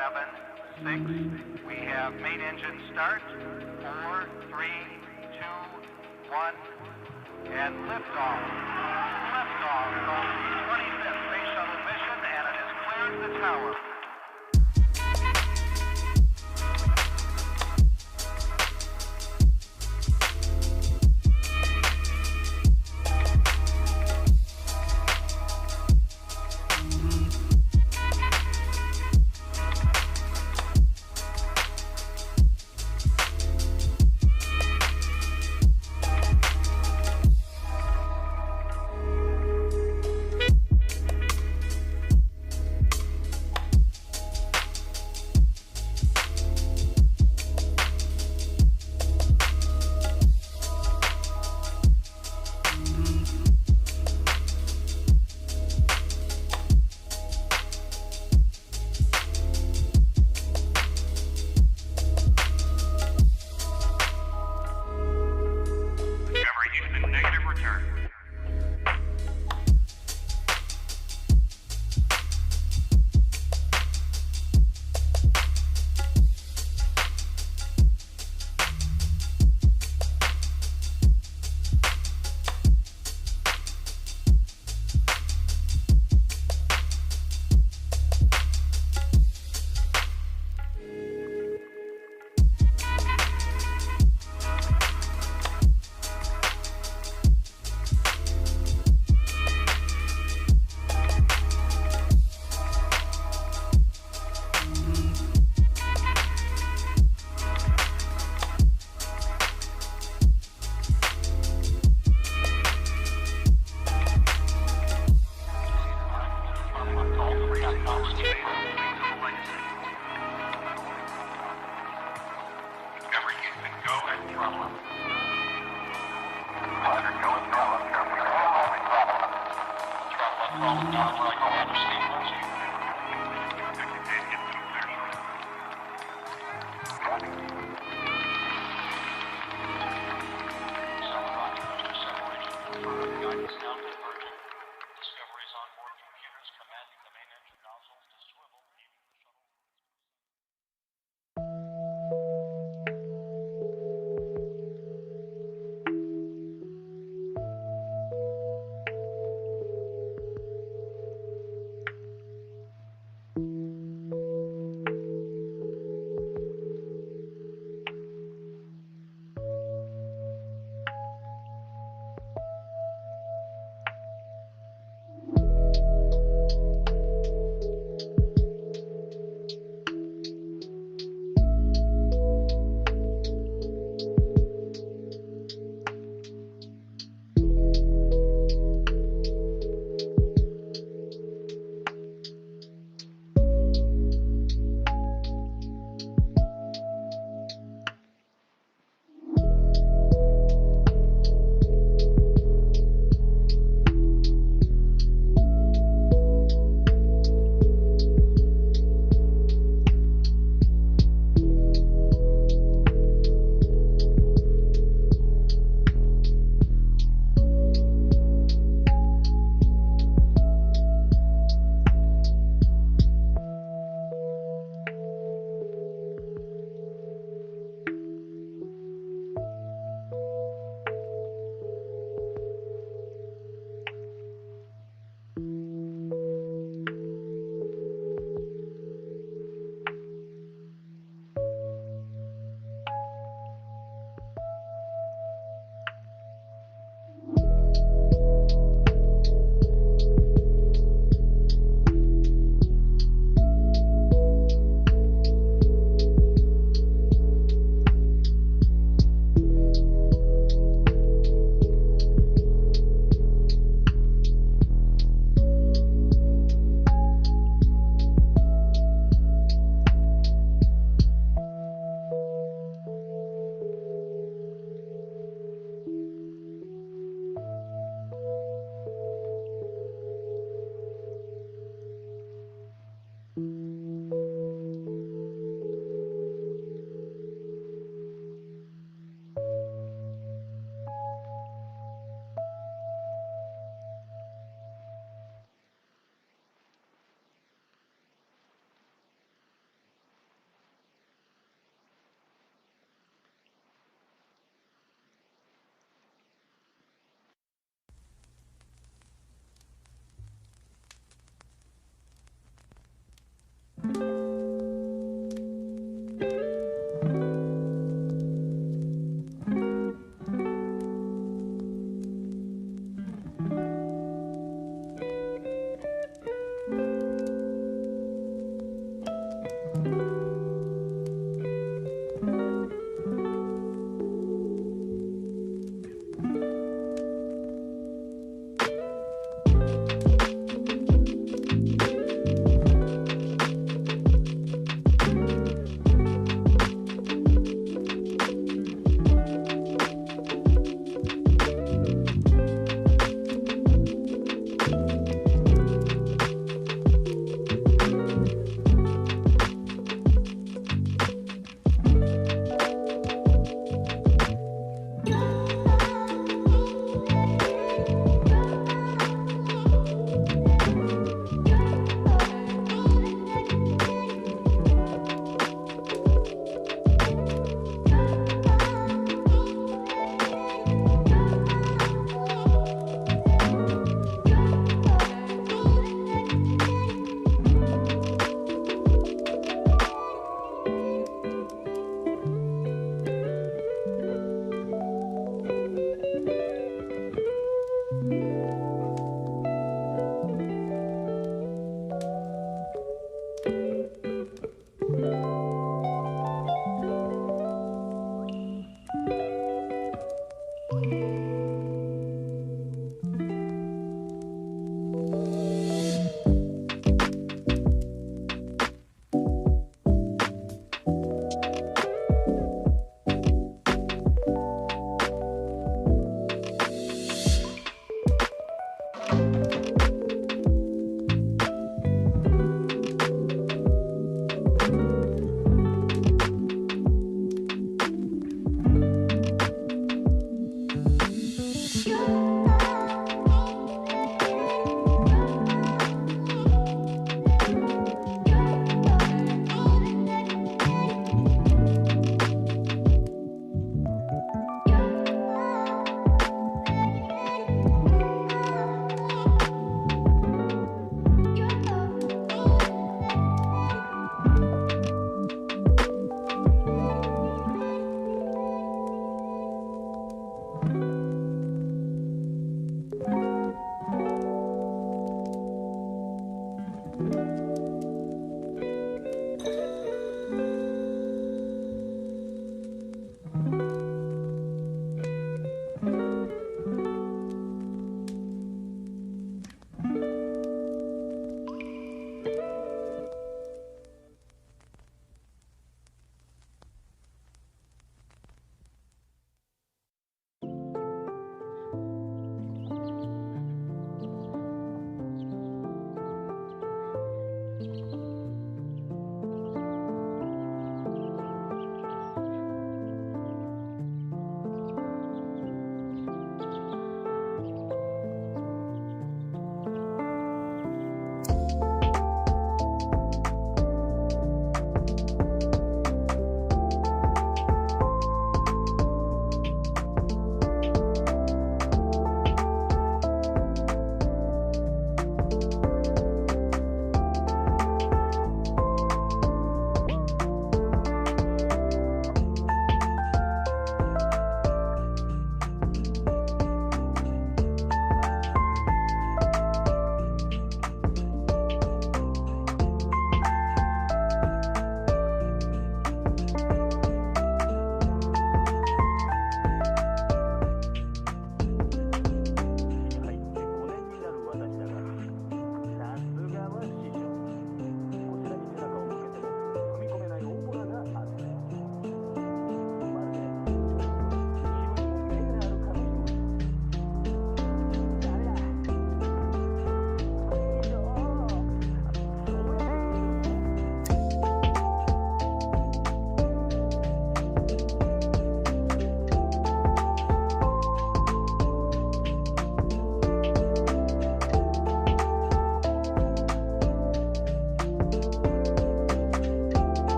7, 6. We have main engine start. 4, 3, 2, 1. And liftoff. Liftoff of the 25th Space Shuttle mission, and it has cleared the tower.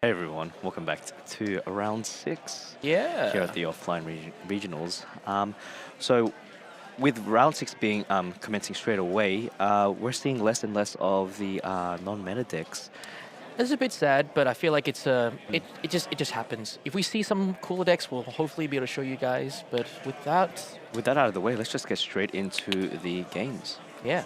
Hey everyone, welcome back to round 6 Yeah. here at the offline regionals. So with round 6 being commencing straight away, we're seeing less and less of the non-meta decks. It's a bit sad, but I feel like it's it just happens. If we see some cooler decks, we'll hopefully be able to show you guys. But with that, With that out of the way, let's just get straight into the games. yeah.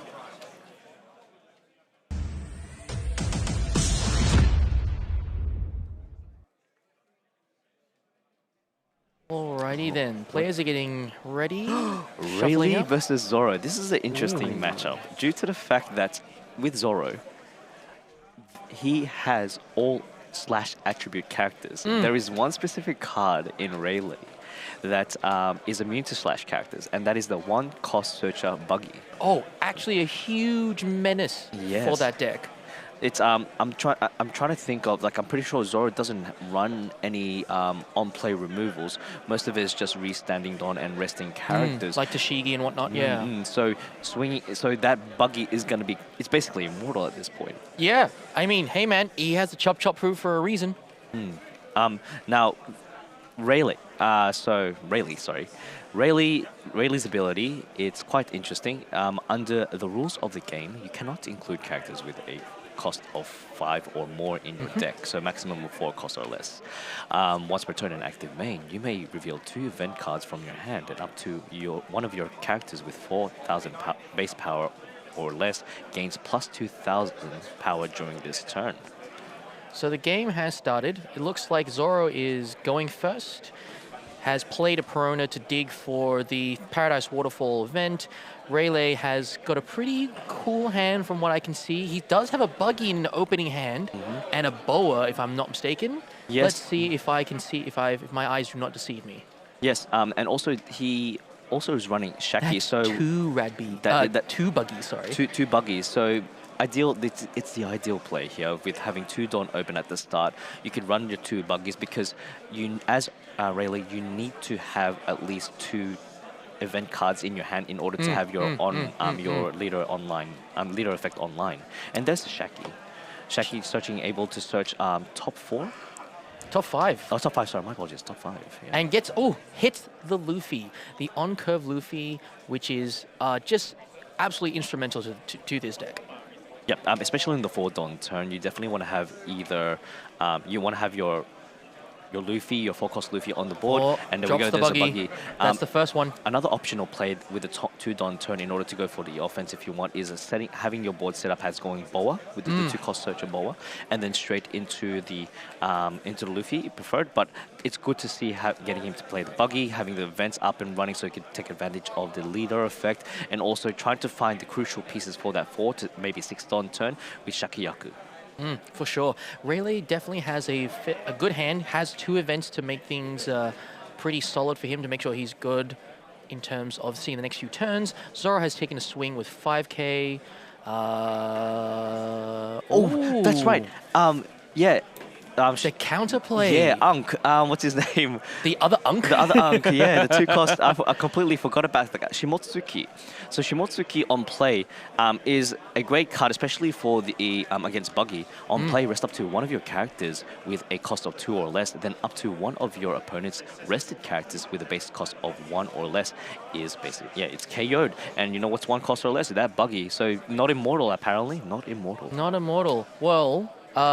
Alrighty then. Players are getting ready. Shuffling Rayleigh up. versus Zoro. This is an interesting matchup due to the fact that with Zoro, he has all slash attribute characters. There is one specific card in Rayleigh that is immune to slash characters, and that is the one cost searcher Buggy. Oh, actually a huge menace for Yes. that deck. It's I'm trying to think of, like, I'm pretty sure Zoro doesn't run any on play removals. Most of it is just restanding Dawn and resting characters. Like Tashigi and whatnot, yeah. So swinging, so that Buggy is gonna be, it's basically immortal at this point. Yeah, I mean, hey man, he has the chop chop proof for a reason. Now, Rayleigh. Rayleigh's ability, it's quite interesting. Under the rules of the game, you cannot include characters with a cost of 5 or more in your deck, so maximum of 4 costs or less. Once per turn in active main, you may reveal 2 event cards from your hand, and up to one of your characters with 4,000 base power or less gains plus 2,000 power during this turn. So the game has started. It looks like Zoro is going first. Has played a Perona to dig for the Paradise Waterfall event. Rayleigh has got a pretty cool hand from what I can see. He does have a Buggy in the opening hand and a Boa, if I'm not mistaken. Yes. Let's see if I can see if my eyes do not deceive me. Yes, and also he also is running Shaki, That's so 2 Radby. that- 2 Buggies, sorry. two buggies. So ideal. It's the ideal play here with having 2 Dawn open at the start. You can run your 2 buggies because you, as Rayleigh, you need to have at least 2 event cards in your hand in order to have your your leader online, leader effect online. And there's Shaki. Shaki searching, able to search top 4. Top 5. Oh, top 5. Sorry, my apologies. Top 5. Yeah. And hits the Luffy, the on-curve Luffy, which is just absolutely instrumental to this deck. Yep, especially in the 4 Dawn turn, you definitely want to have either you want to have your Luffy, your 4-cost Luffy on the board, Or and then we drops go, the there's a Buggy. Buggy. That's the first one. Another optional play with the top 2 Dawn turn in order to go for the offense if you want is having your board set up as going Boa with the 2-cost searcher Boa, and then straight into the Luffy preferred. But it's good to see getting him to play the Buggy, having the events up and running so he can take advantage of the leader effect, and also trying to find the crucial pieces for that 4 to maybe 6 Dawn turn with Shakiyaku. For sure. Rayleigh definitely has a good hand, has 2 events to make things pretty solid for him to make sure he's good in terms of seeing the next few turns. Zoro has taken a swing with 5k. Oh, that's right. Yeah. The counterplay. Yeah, Unk. What's his name? The other Unk. The other Unk, yeah, the 2 cost. I completely forgot about that guy. Shimotsuki. So Shimotsuki on play is a great card, especially for the against Buggy. On play, rest up to one of your characters with a cost of 2 or less. Then up to one of your opponent's rested characters with a base cost of 1 or less is basically, it's KO'd. And you know what's 1 cost or less? That Buggy. So not immortal, apparently. Not immortal. Not immortal. Well,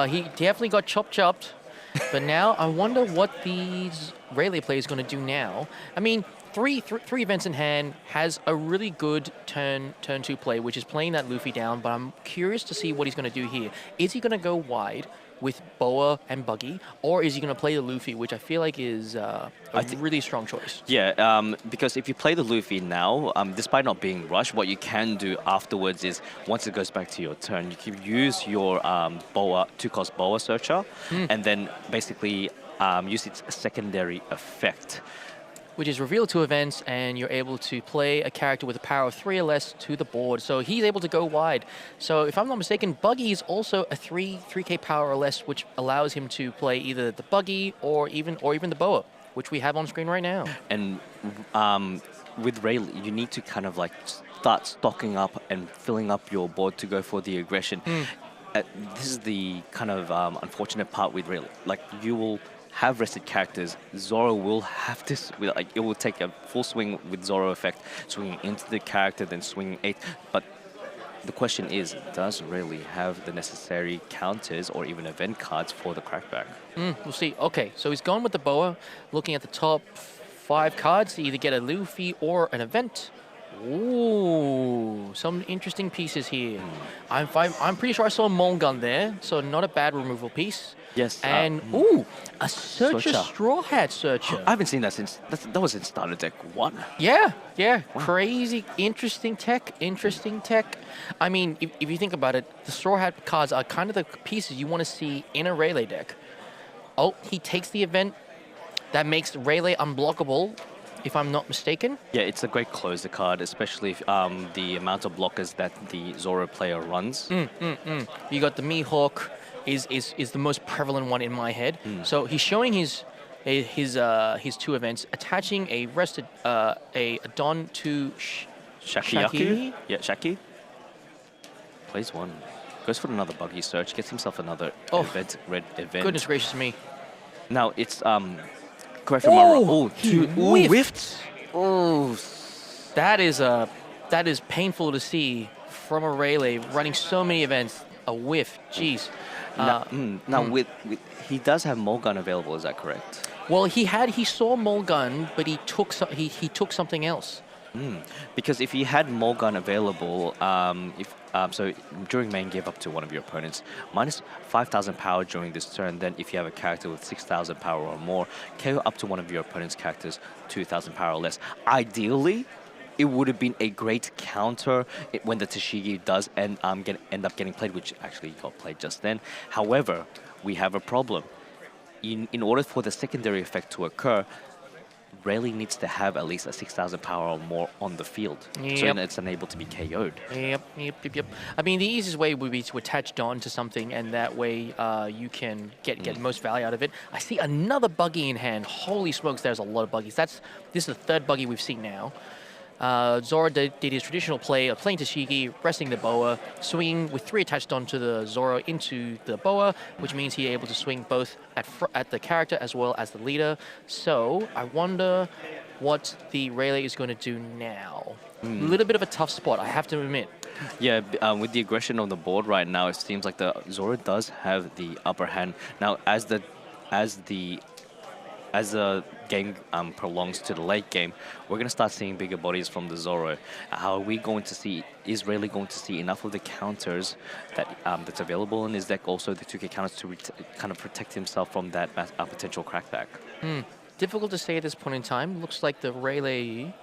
he definitely got chopped. But now I wonder what these Rayleigh play is going to do now. I mean, three events in hand, has a really good turn 2 play, which is playing that Luffy down. But I'm curious to see what he's going to do here. Is he going to go wide with Boa and Buggy, or is he going to play the Luffy, which I feel like is a really strong choice? Yeah, because if you play the Luffy now, despite not being rushed, what you can do afterwards is, once it goes back to your turn, you can use your Boa, 2-cost Boa searcher, and then basically use its secondary effect. Which is reveal 2 events, and you're able to play a character with a power of 3 or less to the board. So he's able to go wide. So if I'm not mistaken, Buggy is also a 3k power or less, which allows him to play either the Buggy or even the Boa, which we have on screen right now. And with Rayleigh, you need to kind of like start stocking up and filling up your board to go for the aggression. This is the kind of unfortunate part with Rayleigh. Like, you will have rested characters. Zoro will have to, it will take a full swing with Zoro effect, swinging into the character, then swinging 8. But the question is, does Rayleigh have the necessary counters or even event cards for the crackback? We'll see. Okay, so he's gone with the Boa, looking at the top 5 cards to either get a Luffy or an event. Ooh, some interesting pieces here. I'm pretty sure I saw a Molgun there, so not a bad removal piece. Yes. And ooh, a Searcher Searcher. Straw Hat Searcher. I haven't seen that since that was in Starter Deck 1. Yeah, crazy, interesting tech, I mean, if you think about it, the Straw Hat cards are kind of the pieces you want to see in a Rayleigh deck. Oh, he takes the event that makes Rayleigh unblockable, if I'm not mistaken. Yeah, it's a great closer card, especially if, the amount of blockers that the Zoro player runs. You got the Mihawk is the most prevalent one in my head. So he's showing his two events, attaching a rested a Don to Shakiyaku? Shaki? Yeah, Shaki. Plays one. Goes for another buggy search, gets himself another Oh. red event. Goodness gracious me. Now it's correct from my Oh, he whiffed. Oh, That is painful to see from a Rayleigh running so many events. A whiff, jeez. now with he does have Molgun available. Is that correct? Well, he saw Molgun, but he took something else. Because if he had Molgun available, so during main give up to one of your opponents, minus 5,000 power during this turn. Then if you have a character with 6,000 power or more, KO up to one of your opponent's characters 2,000 power or less. Ideally, it would have been a great counter when the Tashigi does end up getting played, which actually got played just then. However, we have a problem. In order for the secondary effect to occur, Rayleigh needs to have at least a 6,000 power or more on the field, so Yep. that it's unable to be KO'd. Yep. I mean, the easiest way would be to attach Dawn to something, and that way you can get the most value out of it. I see another buggy in hand. Holy smokes, there's a lot of buggies. This is the third buggy we've seen now. Zoro did his traditional play of playing Tashigi, resting the Boa, swinging with 3 attached onto the Zoro into the Boa, which means he's able to swing both at the character as well as the leader. So I wonder what the Rayleigh is going to do now. A little bit of a tough spot, I have to admit. Yeah, with the aggression on the board right now, it seems like the Zoro does have the upper hand. Now, as the game prolongs to the late game, we're going to start seeing bigger bodies from the Zoro. How are we going to see, is Rayleigh going to see enough of the counters that's available in his deck, also the 2K counters, to kind of protect himself from that potential crackback? Difficult to say at this point in time. Looks like the Rayleigh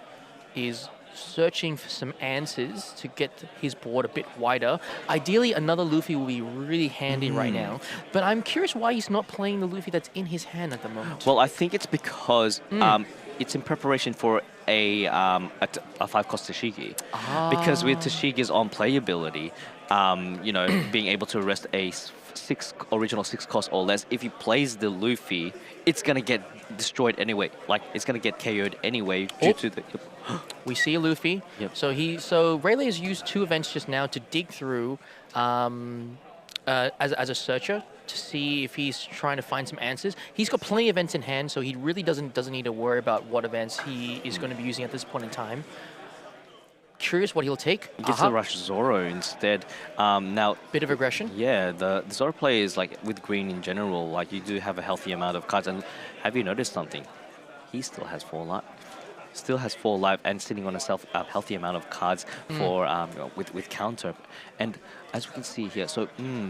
is searching for some answers to get his board a bit wider. Ideally, another Luffy will be really handy right now. But I'm curious why he's not playing the Luffy that's in his hand at the moment. Well, I think it's because it's in preparation for a 5-cost Tashigi. Because with Tashigi's on-play ability, being able to arrest a original 6-cost or less, if he plays the Luffy, it's going to get destroyed anyway. Like, it's going to get KO'd anyway due to the... We see a Luffy. Yep. So Rayleigh has used 2 events just now to dig through as a searcher to see if he's trying to find some answers. He's got plenty of events in hand, so he really doesn't need to worry about what events he is going to be using at this point in time. Curious what he'll take. He gets to rush Zoro instead. Now, Bit of aggression. yeah, the Zoro play is like with green in general. Like, you do have a healthy amount of cards, and have you noticed something? He still has 4 life. And sitting on a healthy amount of cards for with counter. And as we can see here, so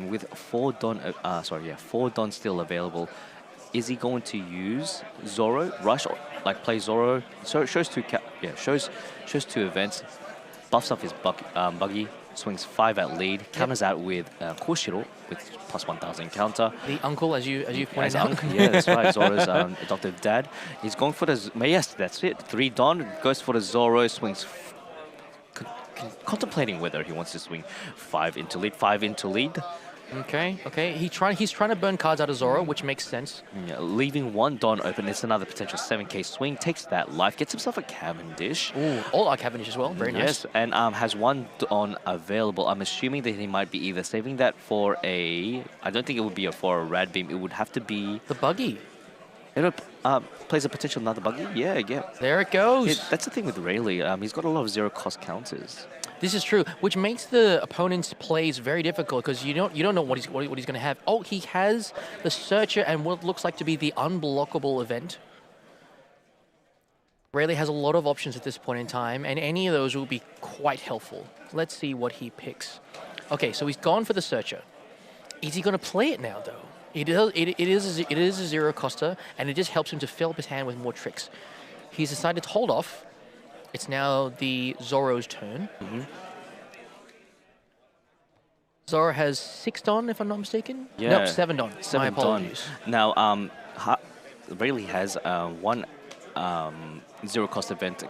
with 4 Don still available, is he going to use Zoro rush or like play Zoro? So it shows 2 events, buffs up his buggy, swings 5 at lead, counters out with Koshiro with plus 1,000 counter. The uncle, as you pointed out. Yeah, that's right. Zoro's adoptive dad. He's going for the... Yes, that's it. 3 Don goes for the Zoro, swings... Contemplating whether he wants to swing 5 into lead. Okay. He's trying to burn cards out of Zoro, which makes sense. Yeah, leaving 1 Don open. It's another potential 7k swing. Takes that life. Gets himself a Cavendish. Ooh, all our Cavendish as well. Very nice. Yes, and has 1 Don available. I'm assuming that he might be either saving that for a... I don't think it would be for a Rad Beam. It would have to be... The buggy. It plays a potential another buggy. Yeah. There it goes. That's the thing with Rayleigh. He's got a lot of 0-cost counters. This is true, which makes the opponent's plays very difficult because you don't know what he's going to have. Oh, he has the Searcher and what looks like to be the unblockable event. Rayleigh has a lot of options at this point in time, and any of those will be quite helpful. Let's see what he picks. Okay, so he's gone for the Searcher. Is he going to play it now, though? It is a zero coster, and it just helps him to fill up his hand with more tricks. He's decided to hold off. It's now the Zoro's turn. Zoro has 6 Don, if I'm not mistaken. Yeah. Nope, 7 Don. My 7 Don. apologies. Now, Rayleigh has one zero cost event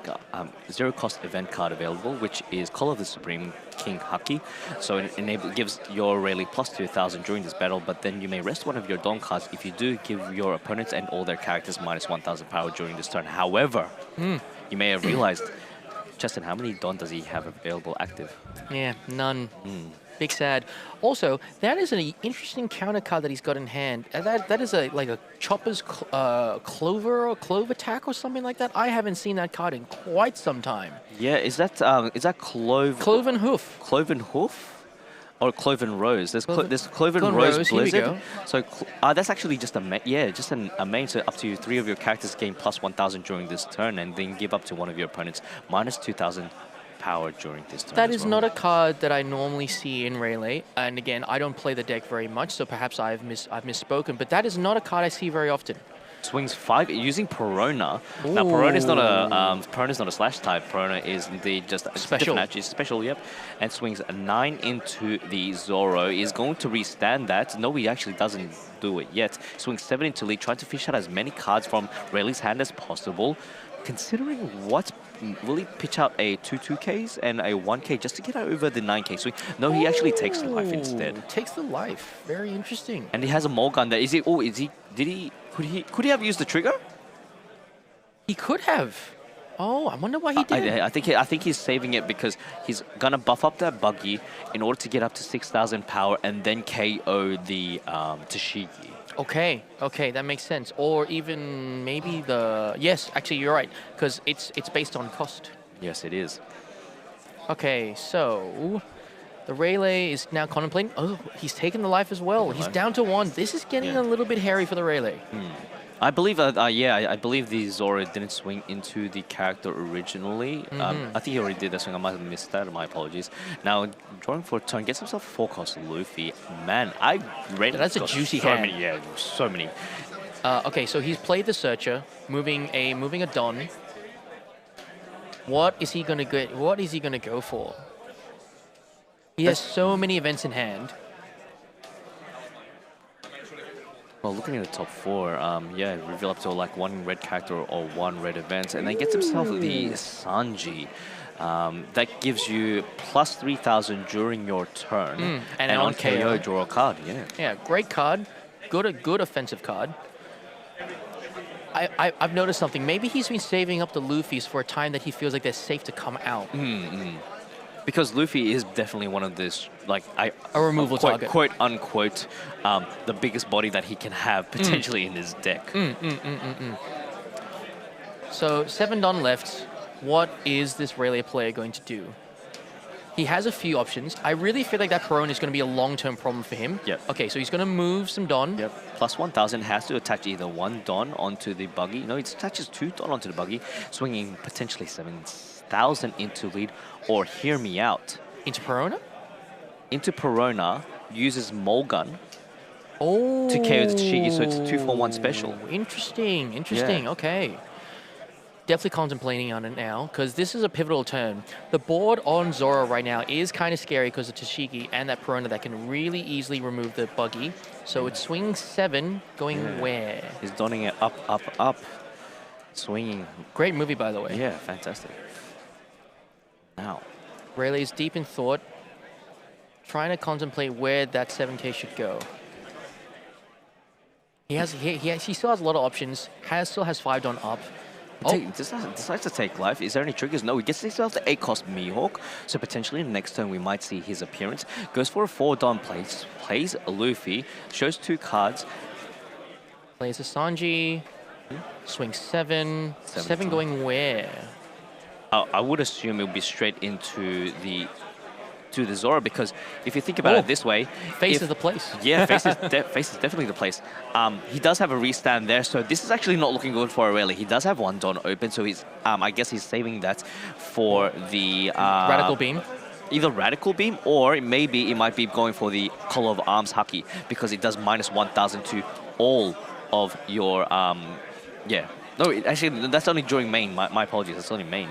card available, which is Call of the Supreme King Haki. So it gives your Rayleigh plus 2,000 during this battle, but then you may rest one of your Don cards. If you do, give your opponents and all their characters minus 1,000 power during this turn. However, you may have realized, Justin, how many Don does he have available active? Yeah, none. Big sad. Also, that is an interesting counter card that he's got in hand. That is like a Chopper's Clover or Clove Attack or something like that. I haven't seen that card in quite some time. Yeah, is that Clove? Cloven Hoof. Cloven Hoof? Or Cloven Rose. There's Cloven Cloven Rose Rose, here we Blizzard. go. So that's actually just a main. So up to 3 of your characters gain plus 1,000 during this turn, and then give up to one of your opponents minus 2,000 power during this turn. That as is well. not a card that I normally see in Rayleigh. And again, I don't play the deck very much, so perhaps I've misspoken. But that is not a card I see very often. Swings 5 using Perona. Ooh. Now Perona's not a slash type. Perona is indeed just a Special. Special, yep. And swings a 9 into the Zoro. Is going to restand that. No, he actually doesn't do it yet. Swings 7 into lead, trying to fish out as many cards from Rayleigh's hand as possible. Considering what, will he pitch out a 2-2Ks and a 1K just to get over the 9K swing? No, he actually takes the life instead. Takes the life. Very interesting. And he has a Mulgun there. Could he have used the trigger? He could have. Oh, I wonder why he did. I think he's saving it because he's gonna buff up that buggy in order to get up to 6,000 power and then KO the Tashigi. Okay, that makes sense. Or even maybe yes, actually you're right, because it's based on cost. Yes, it is. Okay, so the Rayleigh is now contemplating. Oh, he's taken the life as well. He's down to 1. This is getting a little bit hairy for the Rayleigh. I believe, I believe the Zoro didn't swing into the character originally. I think he already did that swing. I might have missed that. My apologies. Now, drawing for a turn, gets himself 4-cost Luffy. Man, I read That's a juicy so hand. many, so many. Okay, so he's played the Searcher, moving a Don. What is he gonna get? What is he gonna go for? He has so many events in hand. Well, looking at the top 4, reveal up to like 1 red character or 1 red event, and then gets himself the Sanji. That gives you plus 3,000 during your turn, and on on KO KO. draw a card. Yeah, great card. Good offensive card. I've noticed something. Maybe he's been saving up the Luffys for a time that he feels like they're safe to come out. Because Luffy is definitely one of this, like, A removal target. quote unquote, the biggest body that he can have potentially in his deck. So 7 Don left. What is this Rayleigh player going to do? He has a few options. I really feel like that Perona is going to be a long-term problem for him. Yep. Okay, so he's going to move some Don. Yep. Plus 1,000 has to attach either 1 Don onto the buggy. No, it attaches 2 Don onto the buggy, swinging potentially 7,000 into lead, or hear me out. Into Perona? Into Perona, uses Mulgun Oh. to KO the Tashigi, so it's a 2-for-1 special. Interesting. Yeah. Okay. Definitely contemplating on it now, because this is a pivotal turn. The board on Zoro right now is kind of scary because of Tashigi and that Perona that can really easily remove the buggy. So it's swing 7, going where? He's donning it up. Swinging. Great movie, by the way. Yeah, fantastic. Now. Rayleigh's deep in thought, trying to contemplate where that 7K should go. He still has a lot of options. Still has 5 Don up. Decides to take life. Is there any triggers? No, he gets himself the 8-cost Mihawk, so potentially in the next turn we might see his appearance. Goes for a 4 Don, plays a Luffy, shows 2 cards. Plays a Sanji, swings 7. 7 going where? I would assume it would be straight into the to the Zora, because if you think about Oh. it this way, Face if- is the place. yeah, face is definitely the place. He does have a restand there, so this is actually not looking good for Aurelia. He does have one Dawn open, so he's I guess he's saving that for the Radical beam. either Radical Beam, or maybe it might be going for the Collar of Arms Haki, because it does minus 1,000 to all of your yeah. No, actually that's only during main. My apologies, that's only main.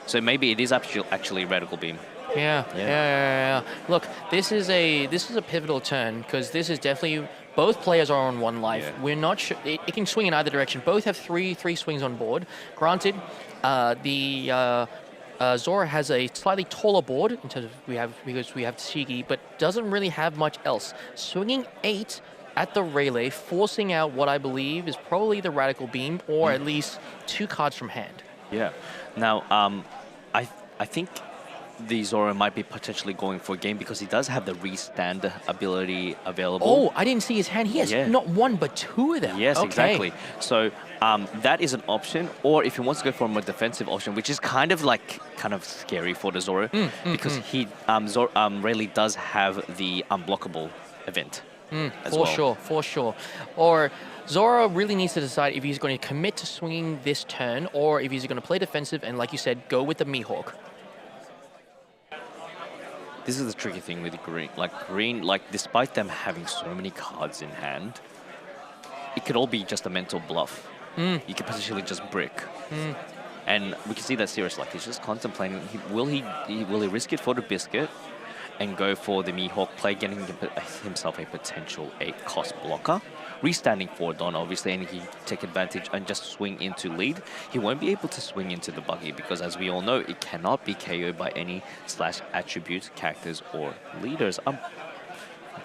So maybe it is actually Radical Beam. Yeah. Look, this is a pivotal turn because this is definitely both players are on 1 life. Yeah. We're not sure it can swing in either direction. Both have three swings on board. Granted, the Zora has a slightly taller board in terms of because we have Shigi, but doesn't really have much else. Swinging 8 at the Rayleigh, forcing out what I believe is probably the Radical Beam, or at least 2 cards from hand. Yeah. Now, I think the Zora might be potentially going for a game because he does have the restand ability available. Oh, I didn't see his hand. He has Yeah. not 1 but 2 of them. Yes, Okay. exactly. So that is an option, or if he wants to go for a more defensive option, which is kind of scary for the Zora, because he Rayleigh does have the unblockable event. As For well. sure. Or Zora really needs to decide if he's going to commit to swinging this turn, or if he's going to play defensive and, like you said, go with the Mihawk. This is the tricky thing with green. Like despite them having so many cards in hand, it could all be just a mental bluff. You could potentially just brick. And we can see that Sirius, like, he's just contemplating, will he risk it for the biscuit and go for the Mihawk play, getting himself a potential 8-cost blocker, restanding for Dawn, obviously, and he take advantage and just swing into lead. He won't be able to swing into the buggy because, as we all know, it cannot be KO'd by any / attributes, characters, or leaders. I'll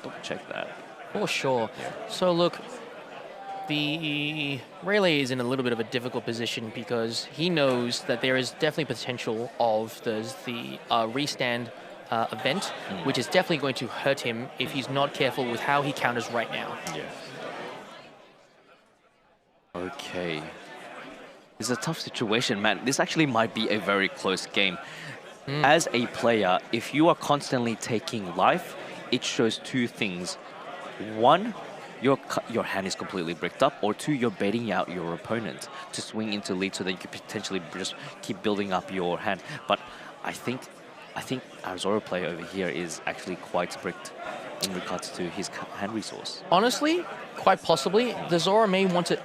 double check that. For sure. So, look, the Rayleigh is in a little bit of a difficult position because he knows that there is definitely potential of the restand event, which is definitely going to hurt him if he's not careful with how he counters right now. Yeah. Okay. This is a tough situation, man. This actually might be a very close game. As a player, if you are constantly taking life, it shows 2 things. 1, your hand is completely bricked up, or 2, you're baiting out your opponent to swing into lead so that you could potentially just keep building up your hand. But I think our Zora player over here is actually quite bricked in regards to his hand resource. Honestly, quite possibly, the Zora may want to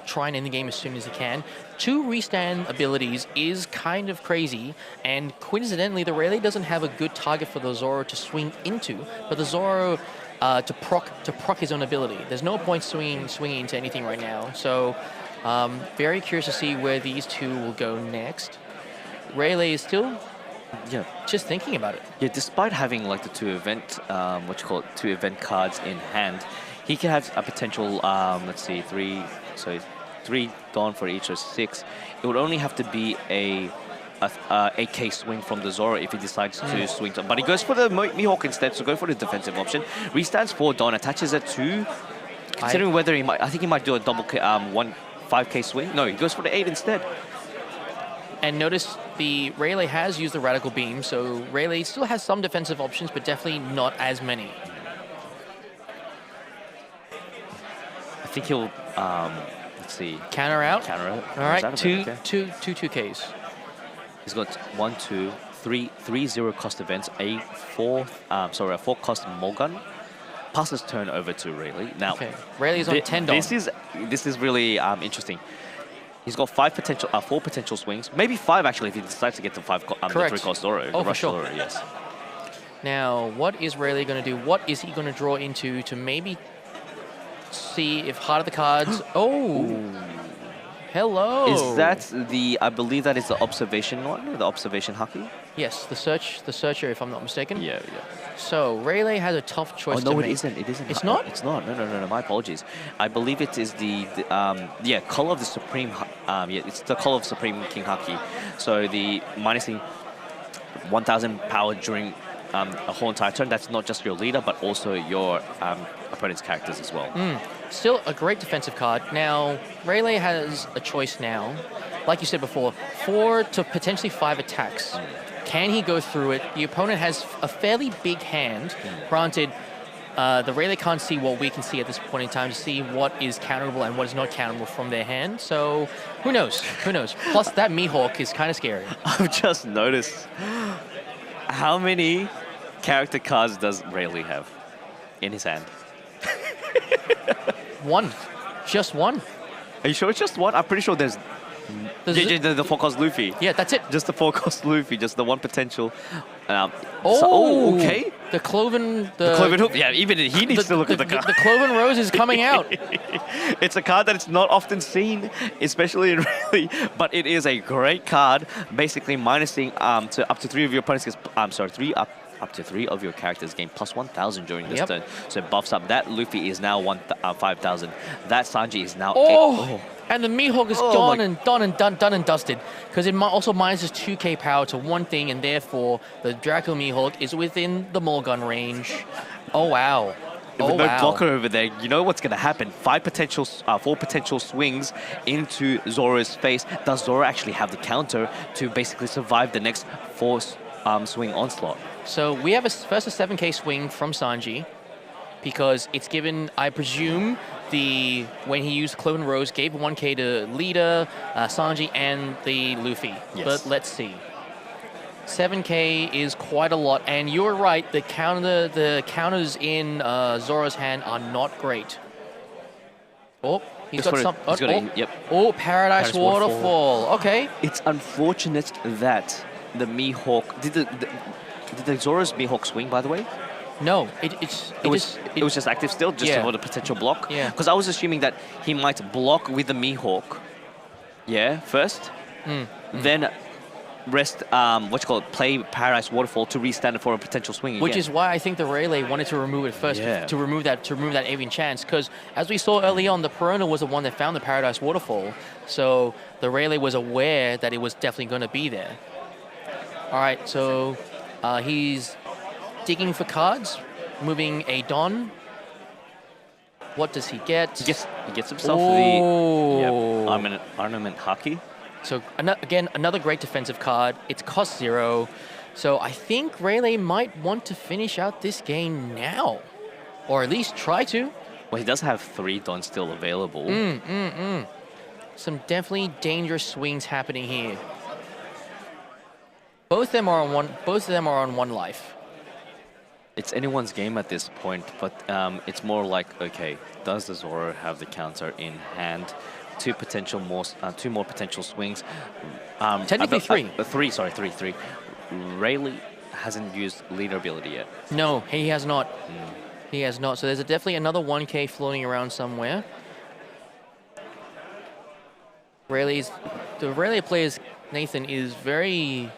try and end the game as soon as he can. 2 restand abilities is kind of crazy, and coincidentally, the Rayleigh doesn't have a good target for the Zora to swing into, but the Zora to proc his own ability. There's no point swinging into anything right now, so very curious to see where these 2 will go next. Rayleigh is still just thinking about it. Yeah, despite having like the 2 event, 2 event cards in hand, he can have a potential, let's see, 3 Dawn for each, or 6. It would only have to be a 8k swing from the Zora if he decides to swing. But he goes for the Mihawk instead, so go for the defensive option. Restands for Dawn, attaches it to, considering whether he might, I think he might do a double 5k swing. No, he goes for the 8 instead. And notice the Rayleigh has used the Radical Beam, so Rayleigh still has some defensive options, but definitely not as many. I think he'll, let's see, Counter out. counter it. All right, Comes out of two it, okay. 2Ks. He's got 1, 2, 3 0-cost events, a 4-cost Mulgun. Passes turn over to Rayleigh. Now, Okay, Rayleigh's on 10 Dawn. This is really interesting. He's got 4 potential swings, maybe 5 actually if he decides to get to 5 the Correct. 3-cost Zora. Oh, the for Rush sure. Zora, yes. Now, what is Rayleigh going to do? What is he going to draw into to maybe see if Heart of the Cards... Oh! Hello! Is that I believe that is the observation one, or the observation Haki? Yes, the searcher, if I'm not mistaken. Yeah. So, Rayleigh has a tough choice Oh, no, to it make. isn't. It isn't. It's not? It's not. No. My apologies. I believe it is the Call of the Supreme. It's the Call of Supreme King Haki. So the minusing 1,000 power during a whole entire turn. That's not just your leader, but also your opponent's characters as well. Still a great defensive card. Now, Rayleigh has a choice now. Like you said before, 4 to potentially 5 attacks. Can he go through it? The opponent has a fairly big hand. Granted, the Rayleigh can't see what we can see at this point in time to see what is counterable and what is not counterable from their hand. So who knows? Who knows? Plus, that Mihawk is kind of scary. I've just noticed how many character cards does Rayleigh have in his hand? One. Just one. Are you sure it's just one? I'm pretty sure there's the 4-cost Luffy. Yeah, that's it. Just the 4-cost Luffy, just the one potential. Okay. The Cloven... The Cloven Hoof. Yeah, even he needs to look at the card. The Cloven Rose is coming out. It's a card that it's not often seen, especially in Rayleigh, but it is a great card, basically minusing to up to 3 of your opponents. Up to 3 of your characters gain plus 1,000 during this turn. So it buffs up. That Luffy is now 5,000. That Sanji is now 8. And the Mihawk is done and dusted. Because it also minuses 2k power to one thing, and therefore the Draco Mihawk is within the Mulgun range. Oh, wow. With no blocker over there, you know what's going to happen. 4 potential swings into Zoro's face. Does Zoro actually have the counter to basically survive the next 4 swing onslaught? So we have first a 7k swing from Sanji, because it's given, I presume, when he used Cloven Rose, gave 1k to Lita, Sanji, and the Luffy. Yes. But let's see. 7k is quite a lot, and you're right, the counters in Zoro's hand are not great. Oh, he's got some... Yep. Oh, Paradise Waterfall. Okay. It's unfortunate that the Mihawk... Did the Zoro's Mihawk swing, by the way? No, it was just active still, just for the potential block? Yeah. Because I was assuming that he might block with the Mihawk, first, then rest, play Paradise Waterfall to restand for a potential swing Which again. is why I think the Rayleigh wanted to remove it first, to remove that avian chance, because as we saw early on, the Perona was the one that found the Paradise Waterfall, so the Rayleigh was aware that it was definitely going to be there. All right, so he's digging for cards, moving a Don. What does he get? He gets himself the Armament Haki. So again, another great defensive card. It's cost 0. So I think Rayleigh might want to finish out this game now. Or at least try to. Well, he does have 3 Dons still available. Some definitely dangerous swings happening here. Both of them are on 1 life. It's anyone's game at this point, but it's more like, okay, does the Zoro have the counter in hand? 2 more potential swings. Technically 3. 3. Rayleigh hasn't used leader ability yet. No, he has not. He has not. So there's definitely another 1k floating around somewhere. The Rayleigh players, Nathan, is very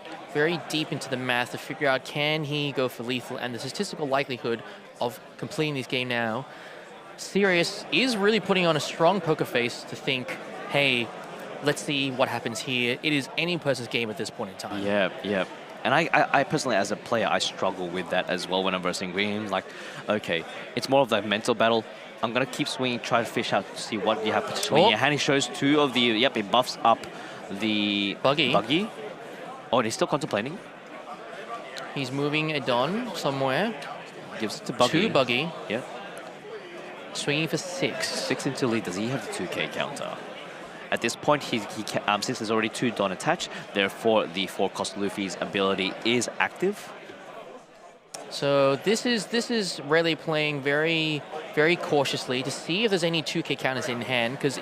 deep into the math to figure out, can he go for lethal, and the statistical likelihood of completing this game now. Sirius is really putting on a strong poker face to think, hey, let's see what happens here. It is any person's game at this point in time. Yeah. And I personally, as a player, I struggle with that as well when I'm versing games. Like, okay, it's more of the mental battle. I'm going to keep swinging, try to fish out to see what you have to swing. And he shows 2 of the, it buffs up the buggy. Oh, and he's still contemplating. He's moving a Don somewhere. Gives it to Buggy. 2 Buggy. Yeah. Swinging for 6. 6 into lead. Does he have the 2k counter? At this point, since there's already 2 Don attached, therefore the 4-cost Luffy's ability is active. So this is Rayleigh playing very, very cautiously to see if there's any 2k counters in hand, because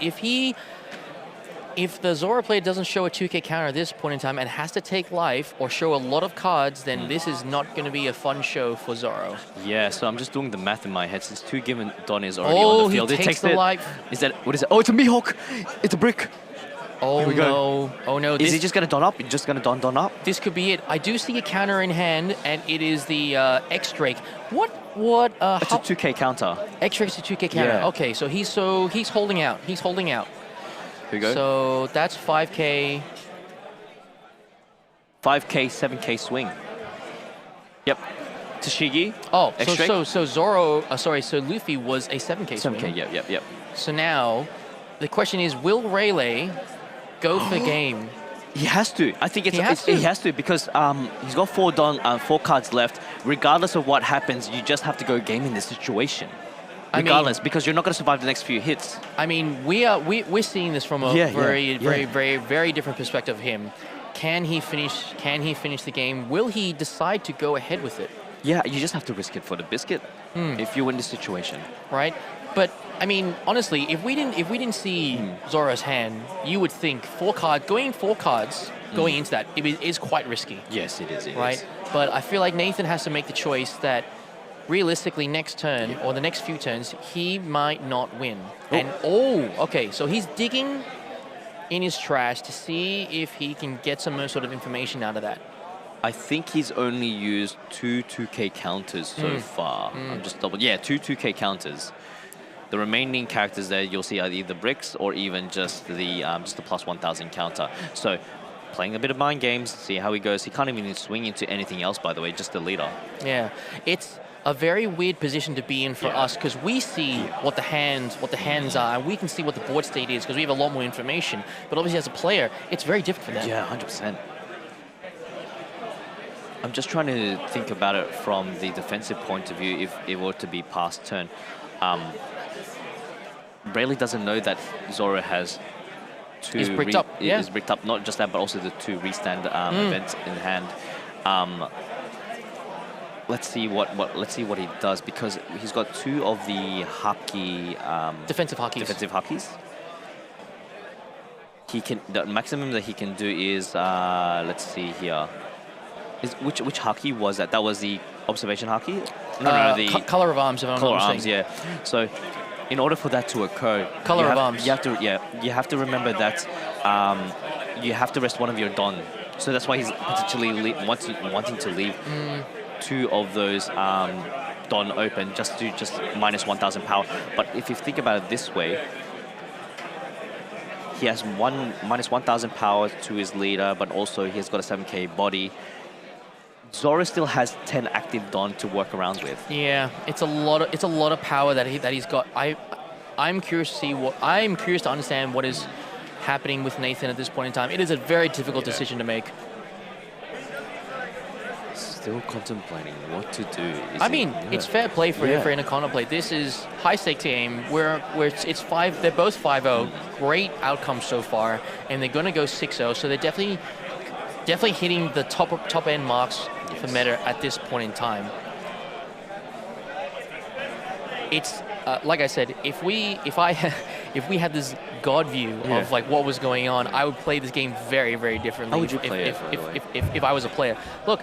if the Zoro player doesn't show a 2k counter at this point in time and has to take life or show a lot of cards, then this is not going to be a fun show for Zoro. Yeah, so I'm just doing the math in my head. Since 2 given Don is already on the field, he takes the life. What is it? Oh, it's a Mihawk! It's a brick! Oh no. Is he just going to Don up? He's just going to Don up? This could be it. I do see a counter in hand, and it is the X-Drake. What? It's a 2k counter. X-Drake's a 2k counter. Yeah. Okay, so he's holding out. He's holding out. Here we go. So that's 5k. 5k, 7k swing. Yep. Tashigi. Oh, so Zoro, so Luffy was a 7k swing. 7k, yep. So now, the question is, will Rayleigh go for game? He has to. I think He has to. because he's got 4 cards left. Regardless of what happens, you just have to go game in this situation. I mean- Regardless, because you're not going to survive the next few hits. I mean, we're seeing this from a very different perspective of him. Can he finish the game? Will he decide to go ahead with it? Yeah, you just have to risk it for the biscuit if you win this situation. Right? But I mean, honestly, if we didn't see Zoro's hand, you would think 4 cards going into that it is quite risky, Yes, it is. right? But I feel like Nathan has to make the choice that realistically next turn or the next few turns he might not win. And okay, so he's digging in his trash to see if he can get some sort of information out of that. I think he's only used 2 2K counters so far. I'm just double. Yeah, 2 2K counters. The remaining characters there you'll see are either bricks or even just the plus 1000 counter. So playing a bit of mind games, see how he goes. He can't even swing into anything else, by the way, just the leader. Yeah, it's a very weird position to be in for us because we see what the hands are, and we can see what the board state is because we have a lot more information. But obviously, as a player, it's very different for them. Yeah, 100%. I'm just trying to think about it from the defensive point of view. If it were to be past turn, Rayleigh doesn't know that Zoro has 2 He's bricked up, yeah. Is bricked up. Not just that, but also the 2 restand events in hand. Let's see what he does because he's got 2 of the haki Defensive hakis. The maximum that he can do is let's see here. Which haki was that? That was the observation haki? No, the color of arms. If I'm color not arms. mistaken. Yeah. So, in order for that to occur, Color of arms. you have to remember that you have to rest one of your don. So that's why he's potentially wanting to leave 2 of those don open just to minus 1000 power. But if you think about it this way, he has minus 1000 power to his leader, but also he's got a 7k body. Zoro still has 10 active Don to work around with. Yeah, it's a lot of power that he's got. I'm curious to understand what is happening with Nathan at this point in time. It is a very difficult decision to make. Still contemplating what to do. It's fair play for him to contemplate. This is high stakes game where it's 5. They're both 5-0. Great outcome so far, and they're going to go 6-0. So they're definitely hitting the top end marks for meta at this point in time. It's like I said, if we had this God view of like what was going on, I would play this game very, very differently. How would you play it? If I was a player? Look,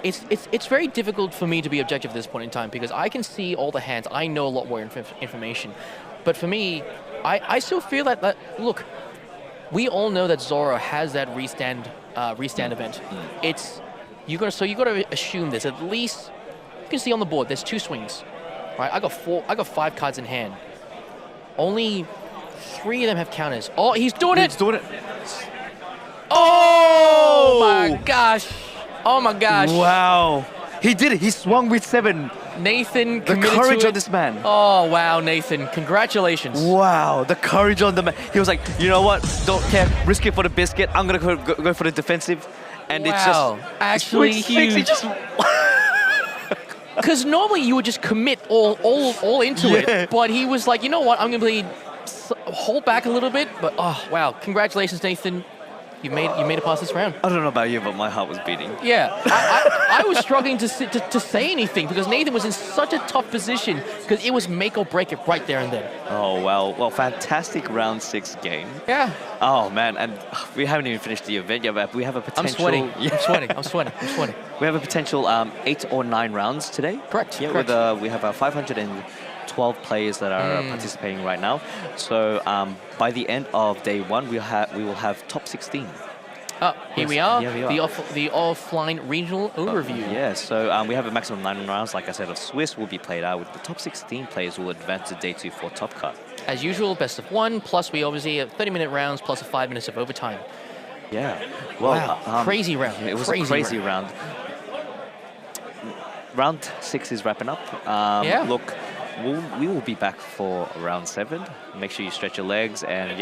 it's very difficult for me to be objective at this point in time because I can see all the hands. I know a lot more information, but for me, I still feel that look, we all know that Zoro has that restand event. You got to assume there's at least, you can see on the board there's 2 swings. Right, I got 5 cards in hand. Only 3 of them have counters. Oh, he's doing it! He's doing it. Oh my gosh! Oh my gosh! Wow. He did it. He swung with 7. Nathan The committed courage to it. of this man. Oh wow, Nathan! Congratulations. Wow, the courage on the man. He was like, you know what? Don't care. Risk it for the biscuit. I'm gonna go for the defensive, and it's Wow. just Actually swing, huge. he just Because normally you would just commit all into it, but he was like, you know what? I'm gonna hold back a little bit. But oh wow, congratulations, Nathan! You made it past this round. I don't know about you, but my heart was beating. Yeah, I was struggling to say anything because Nathan was in such a tough position because it was make or break it right there and then. Oh, well, fantastic round 6 game. Yeah. Oh, man, and we haven't even finished the event yet, but we have a potential... I'm sweating. Yeah. I'm sweating. We have a potential 8 or 9 rounds today. Correct. Yeah, correct. We have 512 players that are participating right now. So by the end of day 1, we will have top 16. Oh, here we are. Yeah, we are. The offline regional overview. Yeah, so we have a maximum 9 rounds. Like I said, of Swiss will be played out with the top 16 players will advance to day 2 for Top Cut. As usual, best of 1, plus we obviously have 30-minute rounds plus 5 minutes of overtime. Yeah. Well, wow. Crazy round. It was a crazy round. Round 6 is wrapping up. Yeah. Look, we will be back for round 7. Make sure you stretch your legs and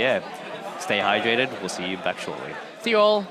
Stay hydrated. We'll see you back shortly. See you all.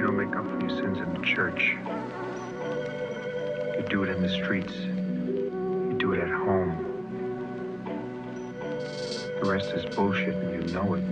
Make up for your sins in the church. You do it in the streets. You do it at home. The rest is bullshit and you know it.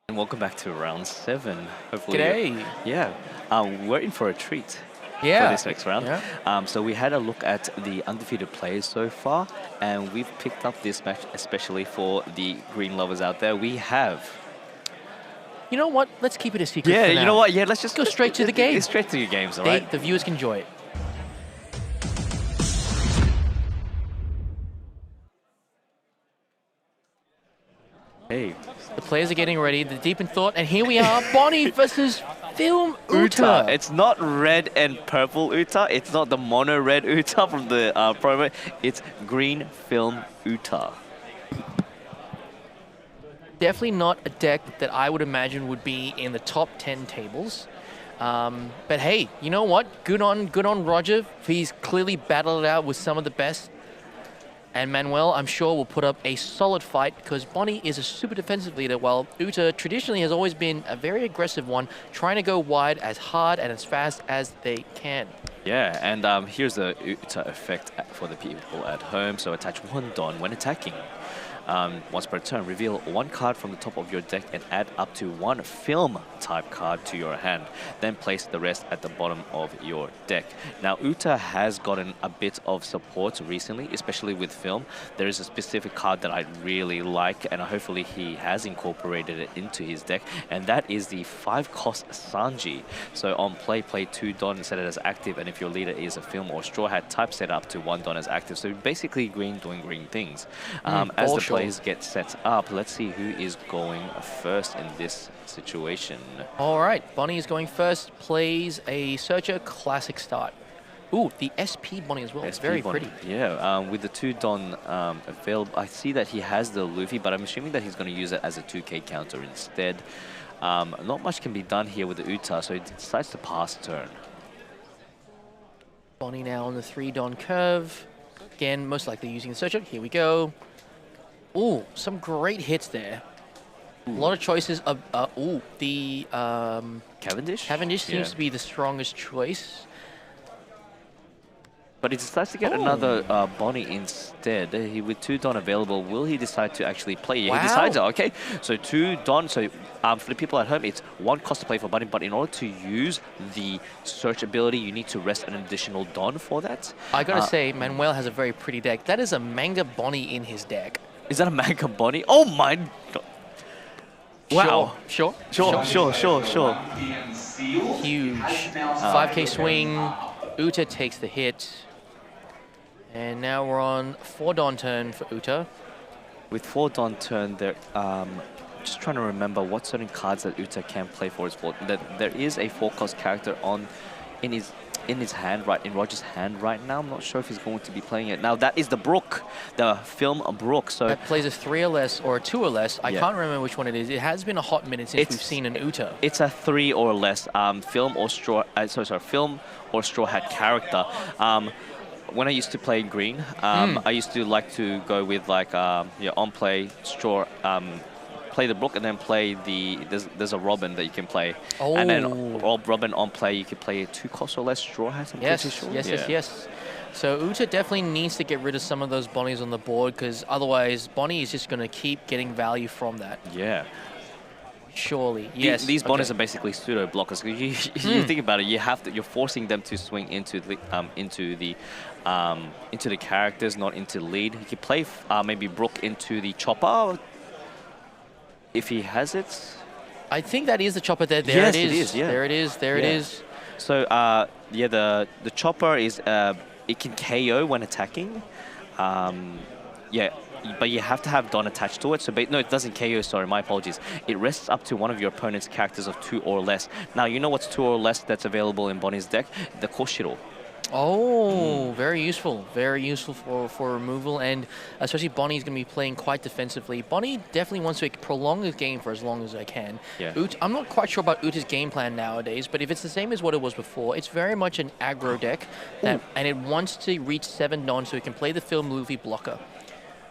And welcome back to round 7. Hopefully, G'day. yeah, we're in for a treat. Yeah. For this next round. Yeah. So we had a look at the undefeated players so far, and we've picked up this match especially for the green lovers out there. We have... You know what? Let's keep it a secret. Yeah, for you now. know what? Yeah, let's just Go straight to the game. Straight to your games, all They, right? the viewers can enjoy it. Hey, The players are getting ready. They're deep in thought, and here we are, Bonnie versus Film Uta. It's not red and purple Uta. It's not the mono red Uta from the promo. It's green film Uta. Definitely not a deck that I would imagine would be in the top 10 tables. But hey, you know what? Good on Roger. He's clearly battled it out with some of the best. And Manuel, I'm sure, will put up a solid fight because Bonnie is a super defensive leader, while Uta traditionally has always been a very aggressive one, trying to go wide as hard and as fast as they can. Yeah, and here's the Uta effect for the people at home. So attach 1 Don when attacking. Once per turn, reveal 1 card from the top of your deck and add up to 1 film type card to your hand. Then place the rest at the bottom of your deck. Now, Uta has gotten a bit of support recently, especially with film. There is a specific card that I really like, and hopefully he has incorporated it into his deck, and that is the 5-cost Sanji. So on play 2 Don and set it as active, and if your leader is a film or straw hat type, set up to 1 Don as active. So basically green doing green things. As the players get set up, let's see who is going first in this situation. All right, Bonnie is going first, plays a Searcher classic start. Ooh, the SP Bonnie as well. It's very SP Bonnie. pretty. Yeah, with the 2 Don available, I see that he has the Luffy, but I'm assuming that he's going to use it as a 2k counter instead. Not much can be done here with the Uta, so he decides to pass turn. Bonnie now on the 3 Don curve. Again, most likely using the Searcher. Here we go. Ooh, some great hits there. A lot of choices. The Cavendish? Cavendish seems Yeah. to be the strongest choice. But he decides to get another Bonnie instead. With 2 Don available, will he decide to actually play? Yeah, Wow. he decides, okay. So 2 Don, so for the people at home, it's 1 cost to play for Bonnie, but in order to use the search ability, you need to rest an additional Don for that. I gotta say, Manuel has a very pretty deck. That is a Manga Bonnie in his deck. Is that a Manga Bonnie? Oh my god. Wow. Sure. Sure. Huge. 5k swing. Uta takes the hit. And now we're on 4 Don turn for Uta. With 4 Don turn, there, just trying to remember what certain cards that Uta can play for his 4. There is a 4-cost character in his hand, right, in Roger's hand right now. I'm not sure if he's going to be playing it. Now, that is the Brook, the film Brook. So That plays a 3 or less or a 2 or less. I Yeah. can't remember which one it is. It has been a hot minute since It's- we've seen an Uta. it's a 3 or less film or straw. Film or straw hat character. When I used to play green, I used to like to go with like on play straw. Play the Brook and then play the there's a Robin that you can play, and then Oh. Robin on play you can play a 2 cost or less straw hat. I'm Yes, pretty sure. yes. So Uta definitely needs to get rid of some of those Bonnies on the board because otherwise Bonnie is just going to keep getting value from that. Yeah. Surely, yes. These Bonnies okay. are basically pseudo blockers. You think about it, you're forcing them to swing into the characters, not into the lead. He could play maybe Brook into the chopper if he has it. I think that is the chopper there. There Yes, it is. it is, yeah. There it is. There it Yeah. is. So yeah, the chopper is it can KO when attacking. Yeah, but you have to have Don attached to it. So no, it doesn't KO. Sorry, my apologies. It rests up to one of your opponent's characters of 2 or less. Now you know what's 2 or less that's available in Bonnie's deck? The Koshiro. Oh, very useful. Very useful for removal, and especially Bonnie's going to be playing quite defensively. Bonnie definitely wants to prolong the game for as long as I can. Yeah. I'm not quite sure about Uta's game plan nowadays, but if it's the same as what it was before, it's very much an aggro deck, and it wants to reach 7 Don so it can play the Film Luffy blocker.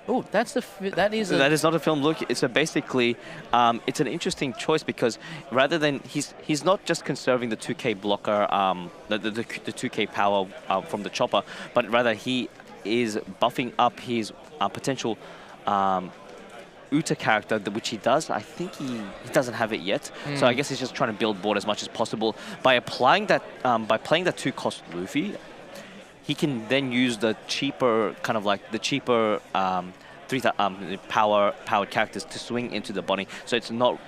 Oh, that is not a film look. It's basically, it's an interesting choice because rather than he's not just conserving the 2K blocker, the 2K power from the chopper, but rather he is buffing up his potential Uta character, which he does. I think he doesn't have it yet. So I guess he's just trying to build board as much as possible by applying that by playing that 2-cost Luffy. He can then use the cheaper, kind of like the cheaper powered characters to swing into the Bonnie. So it's not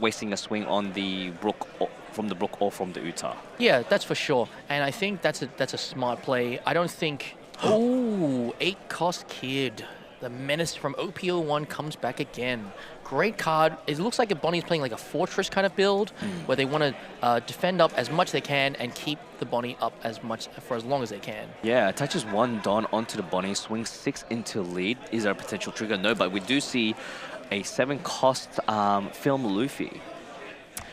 wasting a swing on the Brook from the Brook or from the Uta. Yeah, that's for sure. And I think that's a smart play. I don't think. Oh, 8-cost Kid. The menace from OPO1 comes back again. Great card. It looks like Bonnie's playing like a fortress kind of build where they want to defend up as much as they can and keep the Bonnie up for as long as they can. Yeah, attaches 1 Don onto the Bonnie, swings 6 into lead. Is there a potential trigger? No, but we do see a 7-cost Film Luffy.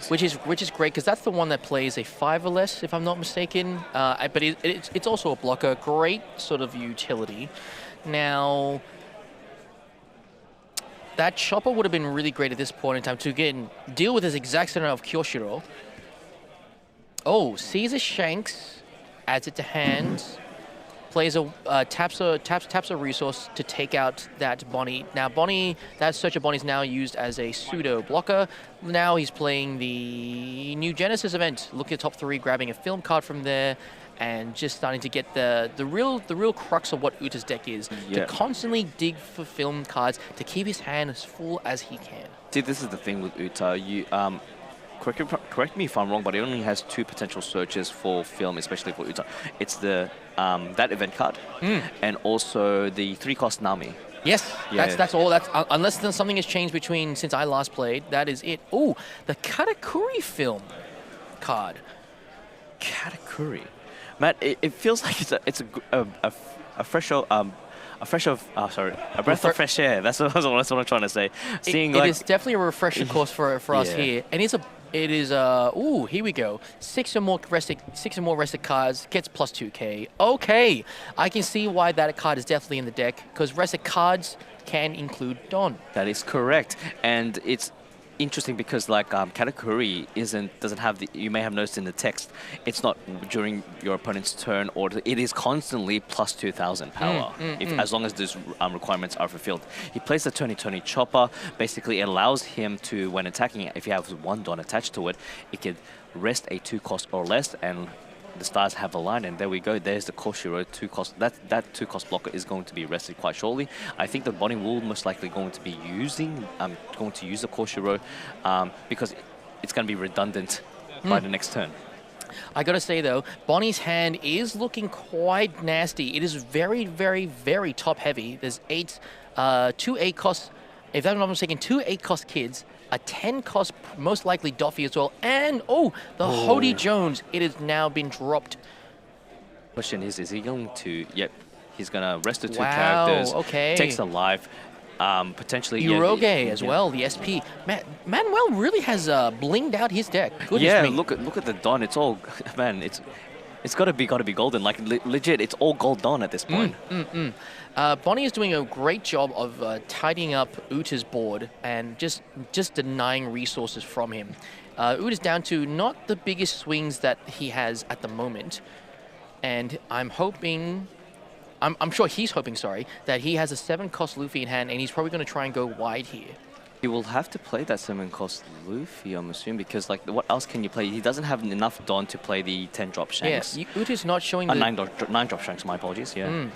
Which is great because that's the one that plays a 5 or less, if I'm not mistaken. But it's also a blocker. Great sort of utility. Now, that chopper would have been really great at this point in time to deal with this exact center of Kyoshiro. Oh, Caesar Shanks adds it to hand. Plays taps a resource to take out that Bonnie. Now that Searcher Bonnie is now used as a pseudo blocker. Now he's playing the New Genesis event. Look at top 3, grabbing a film card from there, and just starting to get the real crux of what Uta's deck is. Yeah. To constantly dig for film cards to keep his hand as full as he can. See, this is the thing with Uta. You correct me if I'm wrong, but it only has 2 potential searches for film, especially for Uta. It's the that event card and also the 3-cost Nami. Yes, Yeah. that's all. That's unless something has changed since I last played. That is it. Oh, the Katakuri film card. Katakuri. Matt, it feels like it's a fresh a breath of fresh air. That's what I'm trying to say. It is definitely a refresher course for us Yeah. here, and here we go. 6 or more rested cards gets plus 2K. Okay, I can see why that card is definitely in the deck because rested cards can include Don. That is correct, and it's interesting because like Katakuri doesn't have the, you may have noticed in the text, it's not during your opponent's turn, or it is constantly plus 2,000 power as long as those requirements are fulfilled. He plays the Tony chopper. Basically it allows him to, when attacking, if he has 1 Don attached to it, it could rest a 2-cost or less, and the stars have aligned, and there we go. There's the Koshiro 2-cost. That 2-cost blocker is going to be rested quite shortly. I think the Bonnie will most likely going to be use the Koshiro because it's going to be redundant by the next turn. I gotta say though, Bonnie's hand is looking quite nasty. It is very, very, very top heavy. There's 2 8-cost, if I'm not mistaken, 2 8-cost kids, a 10-cost, most likely Doffy as well, and the Hody Jones. It has now been dropped. Question is he going to? Yep, he's gonna rest the 2 Wow, characters. okay. Takes a life. Potentially. Uroge as well, the SP. Manuel really has blinged out his deck. Goodness me. Look at the Don. It's all, man. It's gotta be golden. Like legit, it's all gold Don at this point. Bonnie is doing a great job of tidying up Uta's board and just denying resources from him. Uta's down to not the biggest swings that he has at the moment, and I'm hoping I'm sure he's hoping, sorry, that he has a 7-cost Luffy in hand, and he's probably going to try and go wide here. He will have to play that 7-cost Luffy, I'm assuming, because like what else can you play? He doesn't have enough Don to play the 10-drop Shanks. Yeah, Uta's not showing the 9-drop Shanks, my apologies, yeah.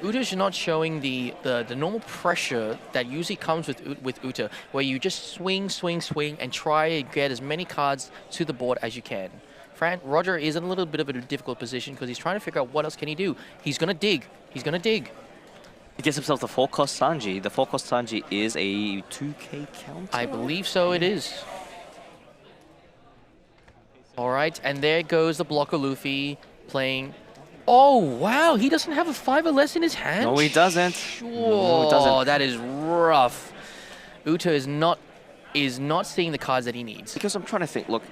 Uta's not showing the normal pressure that usually comes with Uta, where you just swing, and try and get as many cards to the board as you can. Roger is in a little bit of a difficult position because he's trying to figure out what else can he do. He's going to dig. He gets himself the 4-cost Sanji. The 4-cost Sanji is a 2k counter? I believe so it is. All right, and there goes the blocker Luffy playing. Oh, wow, he doesn't have a 5 or less in his hand? No, he doesn't. Oh, he doesn't. That is rough. Uta is not seeing the cards that he needs. Because I'm trying to think, look,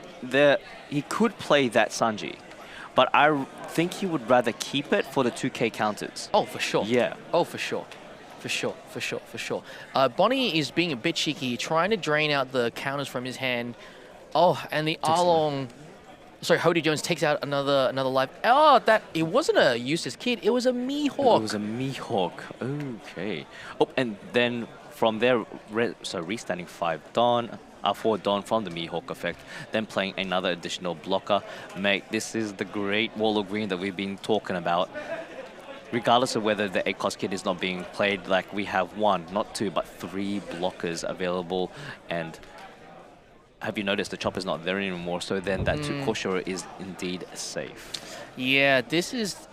he could play that Sanji, but I think he would rather keep it for the 2k counters. Oh, for sure. Yeah. Oh, for sure. Bonnie is being a bit cheeky, trying to drain out the counters from his hand. Oh, and the Arlong... Sorry, Hody Jones takes out another life. Oh, it wasn't a Eustace Kid. It was a Mihawk. It was a Mihawk. Okay. Oh, and then from there, restanding 5 Dawn, 4 Dawn from the Mihawk effect, then playing another additional blocker. Mate, this is the great Wall of Green that we've been talking about. Regardless of whether the 8-cost kid is not being played, like we have 1, not 2, but 3 blockers available. And have you noticed the chopper's not there anymore? So then that Koshiro is indeed safe. Yeah, this is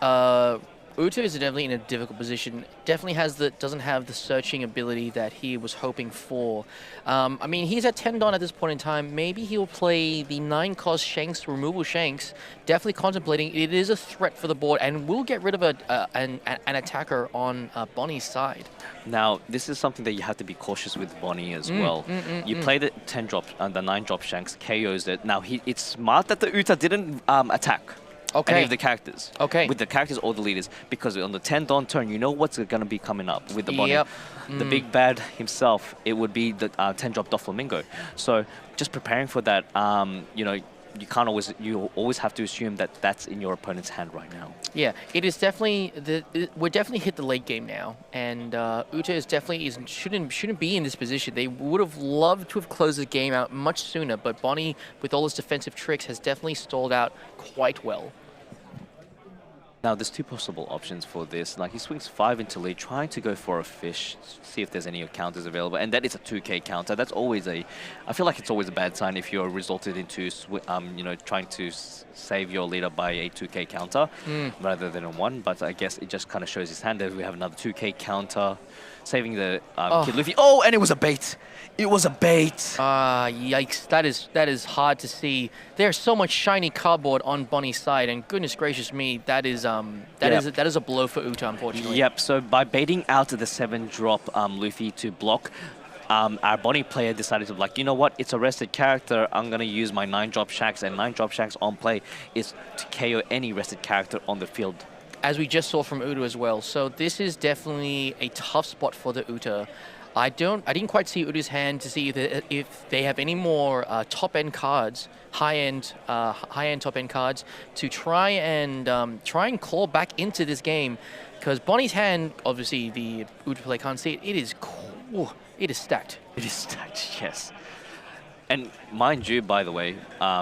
Uta is definitely in a difficult position. Definitely doesn't have the searching ability that he was hoping for. I mean, he's at 10 Don at this point in time. Maybe he'll play the 9-cost Shanks, removal Shanks. Definitely contemplating. It is a threat for the board, and will get rid of an attacker on Bonnie's side. Now, this is something that you have to be cautious with Bonnie as well. You play the 10-drop and the 9-drop Shanks, KOs it. Now, it's smart that the Uta didn't attack any of the characters. With the characters or the leaders, because on the 10 Dawn turn, you know what's going to be coming up with the Bonnie. The big bad himself, it would be the 10-drop Doflamingo. So just preparing for that, you know, you always have to assume that that's in your opponent's hand right now. Yeah, it is definitely we're definitely hit the late game now, and Uta shouldn't be in this position. They would have loved to have closed the game out much sooner, but Bonnie, with all his defensive tricks, has definitely stalled out quite well. Now, there's 2 possible options for this. Like, he swings 5 into lead, trying to go for a fish, see if there's any counters available. And that is a 2k counter. That's always I feel like it's always a bad sign if you're resulted into, you know, trying to save your leader by a 2k counter rather than a 1. But I guess it just kind of shows his hand that we have another 2k counter, saving the Kid Luffy. Oh, and it was a bait. It was a bait. Yikes. That is hard to see. There's so much shiny cardboard on Bonnie's side, and goodness gracious me, that is a blow for Uta, unfortunately. Yep. So by baiting out the 7-drop Luffy to block, our Bonnie player decided to, like, you know what? It's a rested character. I'm gonna use my 9-drop Shanks, and 9-drop Shanks on play is to KO any rested character on the field. As we just saw from Uta as well. So this is definitely a tough spot for the Uta. I didn't quite see Uta's hand to see if they have any more top-end cards, high-end top-end cards to try and claw back into this game, because Bonnie's hand, obviously the Uta player can't see it. It is stacked. It is stacked, yes. And mind you, by the way,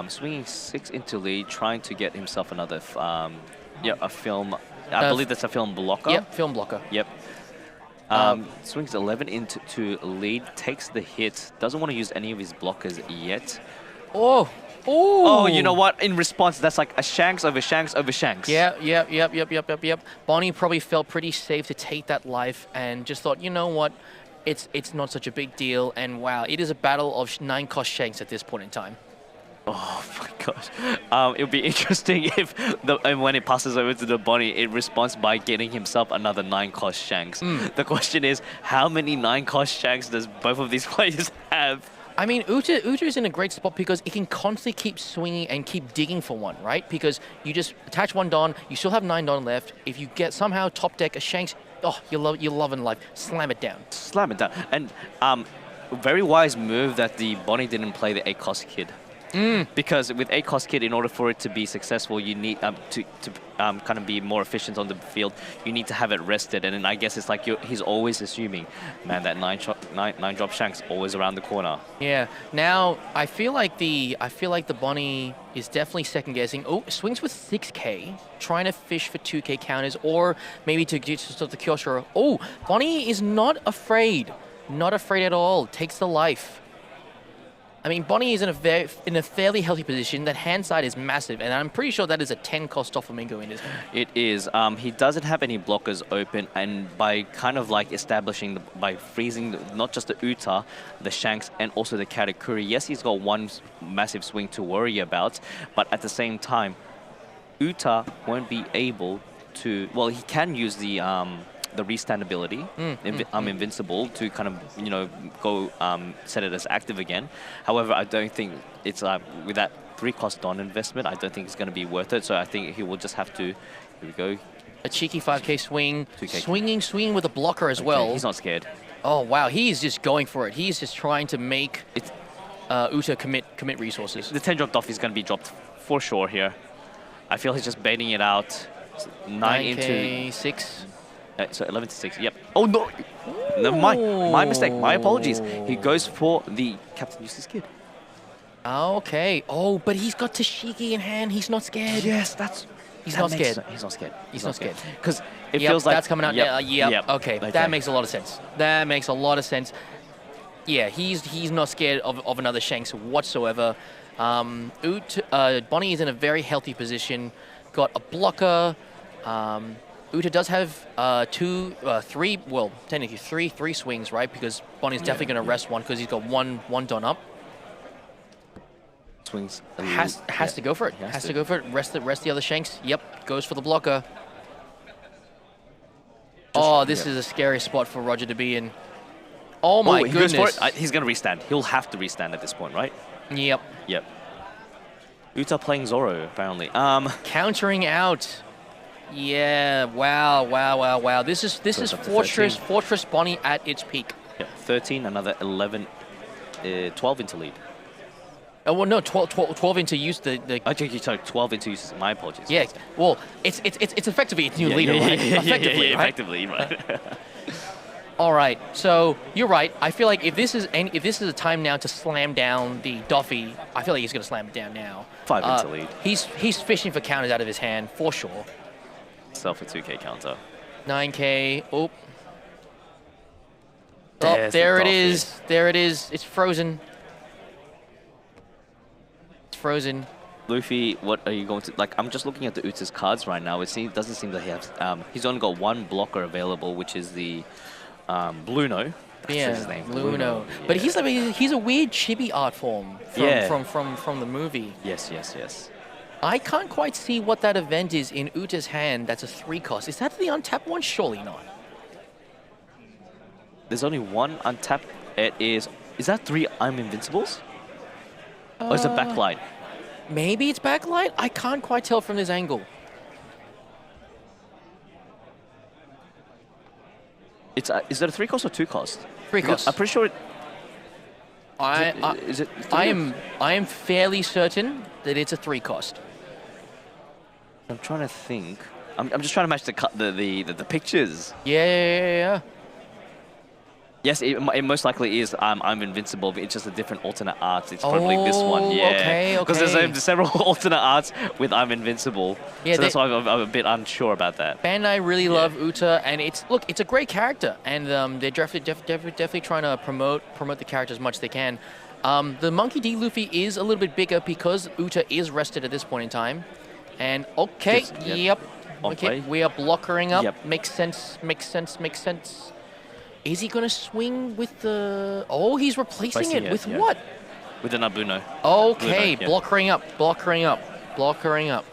swinging 6 into lead, trying to get himself another, a film. I believe that's a film blocker. Yep, film blocker. Yep. Swings 11 into lead, takes the hit, doesn't want to use any of his blockers yet. Oh, you know what? In response, that's like a Shanks over Shanks over Shanks. Yep. Bonnie probably felt pretty safe to take that life and just thought, you know what? It's not such a big deal. And wow, it is a battle of 9-cost Shanks at this point in time. Oh my gosh. It'll be interesting if when it passes over to the Bonnie, it responds by getting himself another 9-cost Shanks. The question is, how many 9-cost Shanks does both of these players have? I mean, Uta is in a great spot because it can constantly keep swinging and keep digging for one, right? Because you just attach 1 Don, you still have 9 Don left. If you get somehow top deck a Shanks, you're loving life. Slam it down. Slam it down. And very wise move that the Bonnie didn't play the 8-cost kid. Because with a cost kit, in order for it to be successful, you need to kind of be more efficient on the field. You need to have it rested, and then I guess it's like he's always assuming, man, that nine drop Shanks always around the corner. Yeah. Now I feel like the Bonnie is definitely second guessing. Oh, swings with 6K, trying to fish for 2K counters, or maybe to get to the Kyosho. Oh, Bonnie is not afraid at all. Takes the life. I mean, Bonnie is in a fairly healthy position. That hand side is massive, and I'm pretty sure that is a 10 cost Doflamingo in his hand. It is. He doesn't have any blockers open, and by kind of like establishing, by freezing not just the Uta, the Shanks, and also the Katakuri, yes, he's got one massive swing to worry about, but at the same time, Uta won't be able to, well, he can use the restand ability, invincible, to kind of, go set it as active again. However, I don't think it's with that 3-cost Don investment, I don't think it's going to be worth it. So I think he will just have to, here we go. A cheeky 5K swing, 2K. swinging with a blocker as well. He's not scared. Oh wow, he's just going for it. He's just trying to make Uta commit resources. The 10-drop Doff is going to be dropped for sure here. I feel he's just baiting it out. 9 into 6. So 11 to 6. Yep. Oh no! No, my mistake. My apologies. He goes for the Captain Eustace Kid. Okay. Oh, but he's got Tashigi in hand. He's not scared. Yes, that's. He's not scared. He's not scared. He's not scared. Because it feels like that's coming out. Yep. Okay. That makes a lot of sense. That makes a lot of sense. Yeah, he's not scared of another Shanks whatsoever. Bonnie is in a very healthy position. Got a blocker. Uta does have three swings, right? Because Bonnie's definitely going to rest one because he's got one Don up. Swings. Has to go for it. Has to go for it. Rest the other Shanks. Yep, goes for the blocker. This is a scary spot for Roger to be in. Oh my goodness. He goes for it. He's going to restand. He'll have to restand at this point, right? Yep. Uta playing Zoro, apparently. Countering out. Yeah, wow. This is Fortress Bonnie at its peak. Yeah, 13, another 11, 12 into lead. Oh, well, no, 12 into use the... Sorry, 12 into use. My apologies. Yeah, well, it's effectively its new leader, right? Effectively, right? Effectively, right. All right, so you're right. I feel like if this is a time now to slam down the Doffy, I feel like he's going to slam it down now. 5 into lead. He's fishing for counters out of his hand, for sure. Self a 2K counter. 9K. Oh. There it is. There it is. It's frozen. It's frozen. Luffy, what are you going to... Like, I'm just looking at the Uta's cards right now. It doesn't seem that he has... he's only got one blocker available, which is the Bluno. Yeah, his name. Bluno. Yeah. But he's a weird chibi art form from the movie. Yes. I can't quite see what that event is in Uta's hand. That's a 3-cost. Is that the untapped one? Surely not. There's only one untapped. It is... Is that 3 I'm Invincibles? Or is it backlight? Maybe it's backlight? I can't quite tell from this angle. It's is it a 3-cost or 2-cost? 3-cost. I'm pretty sure it... I am fairly certain that it's a 3-cost. I'm trying to think. I'm just trying to match the pictures. Yeah. Yes, it most likely is I'm Invincible, but it's just a different alternate art. It's probably this one, yeah. Okay. Because there's several alternate arts with I'm Invincible. Yeah, so that's why I'm a bit unsure about that. Bandai really love Uta, and it's a great character, and they're definitely trying to promote the character as much as they can. The Monkey D. Luffy is a little bit bigger because Uta is rested at this point in time. And okay, yep. Okay, we are blockering up. Yep. Makes sense. Is he going to swing with the... Oh, he's replacing it with what? With an Abuno. Okay, blockering up.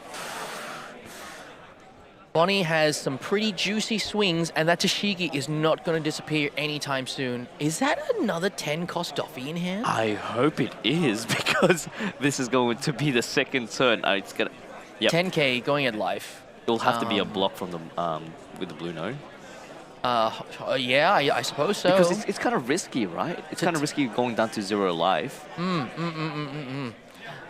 Bonnie has some pretty juicy swings, and that Tashigi is not going to disappear anytime soon. Is that another 10-cost Doffy in hand? I hope it is, because this is going to be the second turn. It's gonna... Yep. 10K going at life. It'll have to be a block from the with the Bluno. Yeah, I suppose so. Because it's kind of risky, right? It's kind of risky going down to 0 life.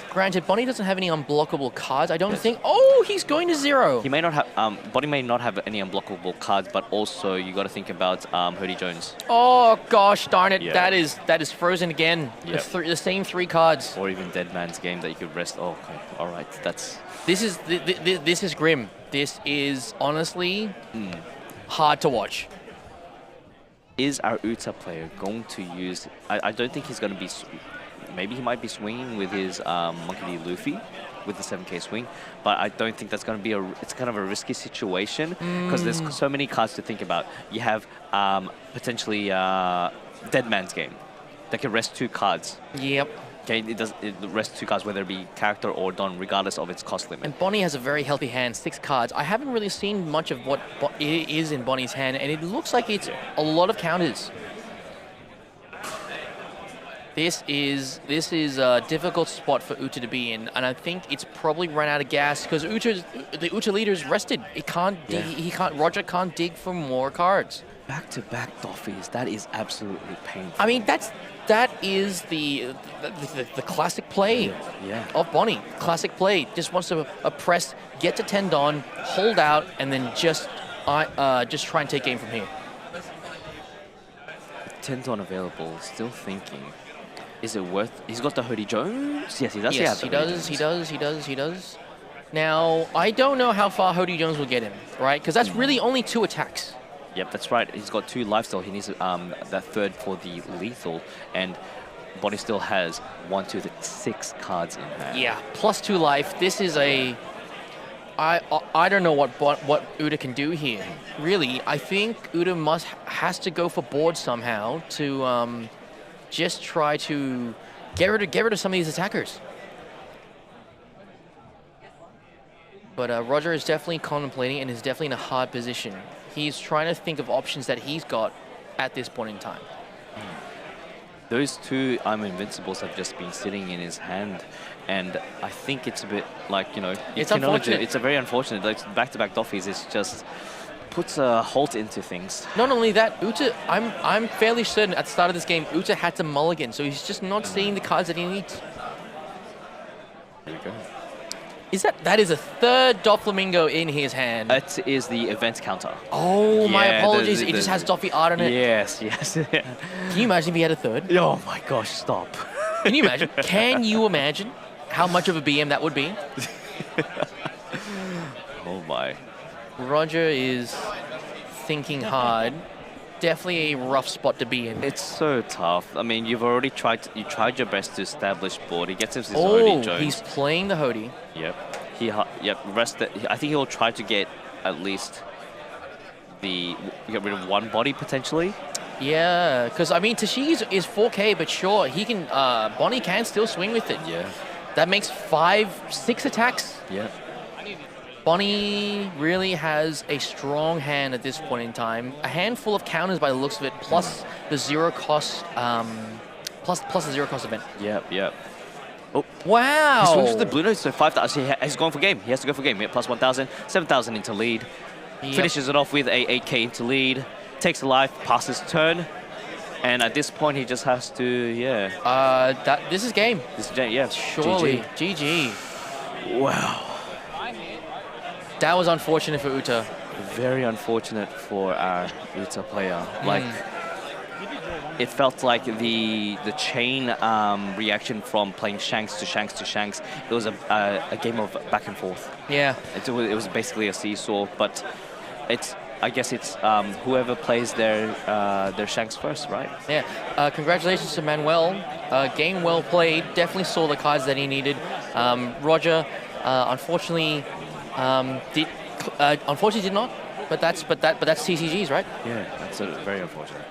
Granted, Bonnie doesn't have any unblockable cards. I don't think. Oh, he's going to 0. He may not have, Bonnie may not have any unblockable cards, but also you got to think about Hody Jones. Oh gosh, darn it! Yeah. That is frozen again. Yep. The same 3 cards. Or even Dead Man's Game that you could rest. Oh, okay. All right. That's This is grim. This is honestly hard to watch. is our Uta player going to use? I don't think he's going to be. Maybe he might be swinging with his Monkey D. Luffy with the 7k swing, but I don't think that's going to be it's kind of a risky situation because there's so many cards to think about. You have potentially Dead Man's Game that can rest 2 cards. Yep. Okay, it rests 2 cards, whether it be character or Don, regardless of its cost limit. And Bonnie has a very healthy hand, 6 cards. I haven't really seen much of what is in Bonnie's hand, and it looks like it's a lot of counters. This is a difficult spot for Uta to be in, and I think it's probably run out of gas because the Uta leader is rested. It can't dig. Yeah. Roger can't dig for more cards. Back-to-back Doffies, that is absolutely painful. I mean, that is the classic play Yeah. of Bonnie. Classic play. Just wants to press, get to 10 Don, hold out, and then just try and take game from here. 10 Don available, still thinking. Is it worth? He's got the Hody Jones? Yes, he does. Yes, he does. Now, I don't know how far Hody Jones will get him, right? Because that's really only 2 attacks. Yep, that's right. He's got 2 lifesteal. He needs that 3rd for the lethal, and Bonnie still has 1, 2, 3, 6 cards in hand. Yeah, plus 2 life. This is a. I don't know what Uta can do here. Really, I think Uta has to go for board somehow to just try to get rid of some of these attackers. But Roger is definitely contemplating and is definitely in a hard position. He's trying to think of options that he's got at this point in time. Those 2 I'm Invincibles have just been sitting in his hand, and I think it's a bit like, you know, It's unfortunate. It's a very unfortunate. Like back-to-back Doffies is just puts a halt into things. Not only that, Uta, I'm fairly certain at the start of this game, Uta had to mulligan, so he's just not seeing the cards that he needs. There you go. That is a 3rd Doflamingo in his hand. That is the event counter. Oh, my Yeah, apologies. It just has Doffy art on it. Yes. Can you imagine if he had a 3rd? Oh my gosh, stop. Can you imagine? Can you imagine how much of a BM that would be? Oh my. Roger is thinking hard. Definitely a rough spot to be in. It's so tough. I mean, you've already tried your best to establish board. He gets his Hody Jones. He's playing the Hody. Yep. I think he'll try to get at least get rid of 1 body potentially. Yeah, because I mean, Tashigi is 4K, but sure, he can. Bonnie can still swing with it. Yeah. That makes 6 attacks. Yeah. Bonnie really has a strong hand at this point in time. A handful of counters by the looks of it, plus the 0 cost, plus the 0 cost event. Yep. Oh, Wow! he swings with the blue note, so 5,000. He's going for game. He has to go for game. Yeah, plus 1,000, 7,000 into lead. Yep. Finishes it off with a 8k into lead. Takes a life, passes turn, and at this point he just has to, This is game. This is, yeah. Surely. GG. Wow. That was unfortunate for Uta. Very unfortunate for our Uta player. Like, it felt like the chain reaction from playing Shanks to Shanks to Shanks. It was a game of back and forth. Yeah. It was basically a seesaw, but I guess it's whoever plays their Shanks first, right? Yeah. Congratulations to Manuel. Game well played. Definitely saw the cards that he needed. Roger, unfortunately, did not. But that's TCGs, right? Yeah, that's very unfortunate.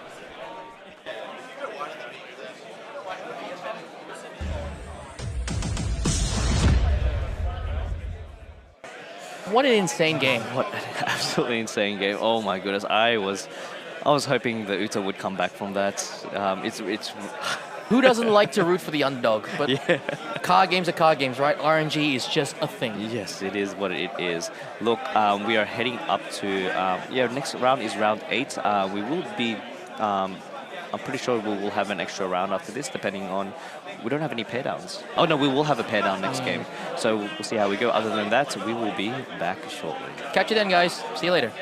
What an insane game. What an absolutely insane game! Oh my goodness, I was hoping the Uta would come back from that. It's Who doesn't like to root for the underdog? But yeah. card games are card games, right? RNG is just a thing. Yes, it is what it is. Look, we are heading up to next round is round 8. We will be I'm pretty sure we will have an extra round after this, depending on. We don't have any pair downs. Oh no, we will have a pair down next game. So we'll see how we go. Other than that, we will be back shortly. Catch you then, guys. See you later.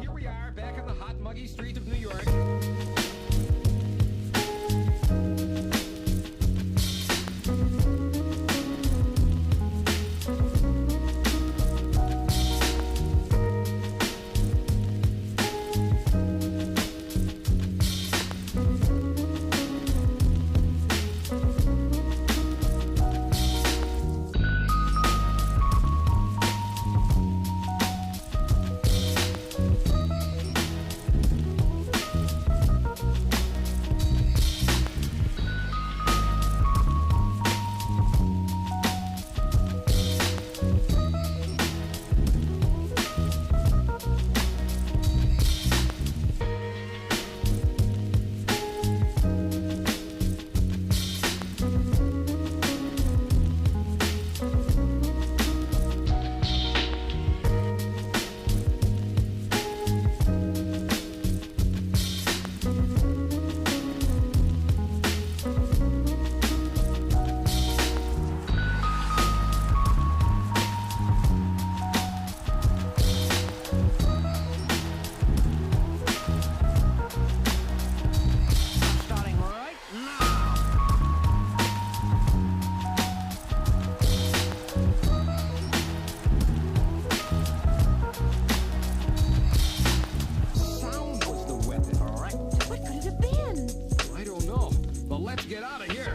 Here we are, back on the hot, muggy street of New York. Starting right now. Sound was the weapon, all right? What could it have been? I don't know, but let's get out of here.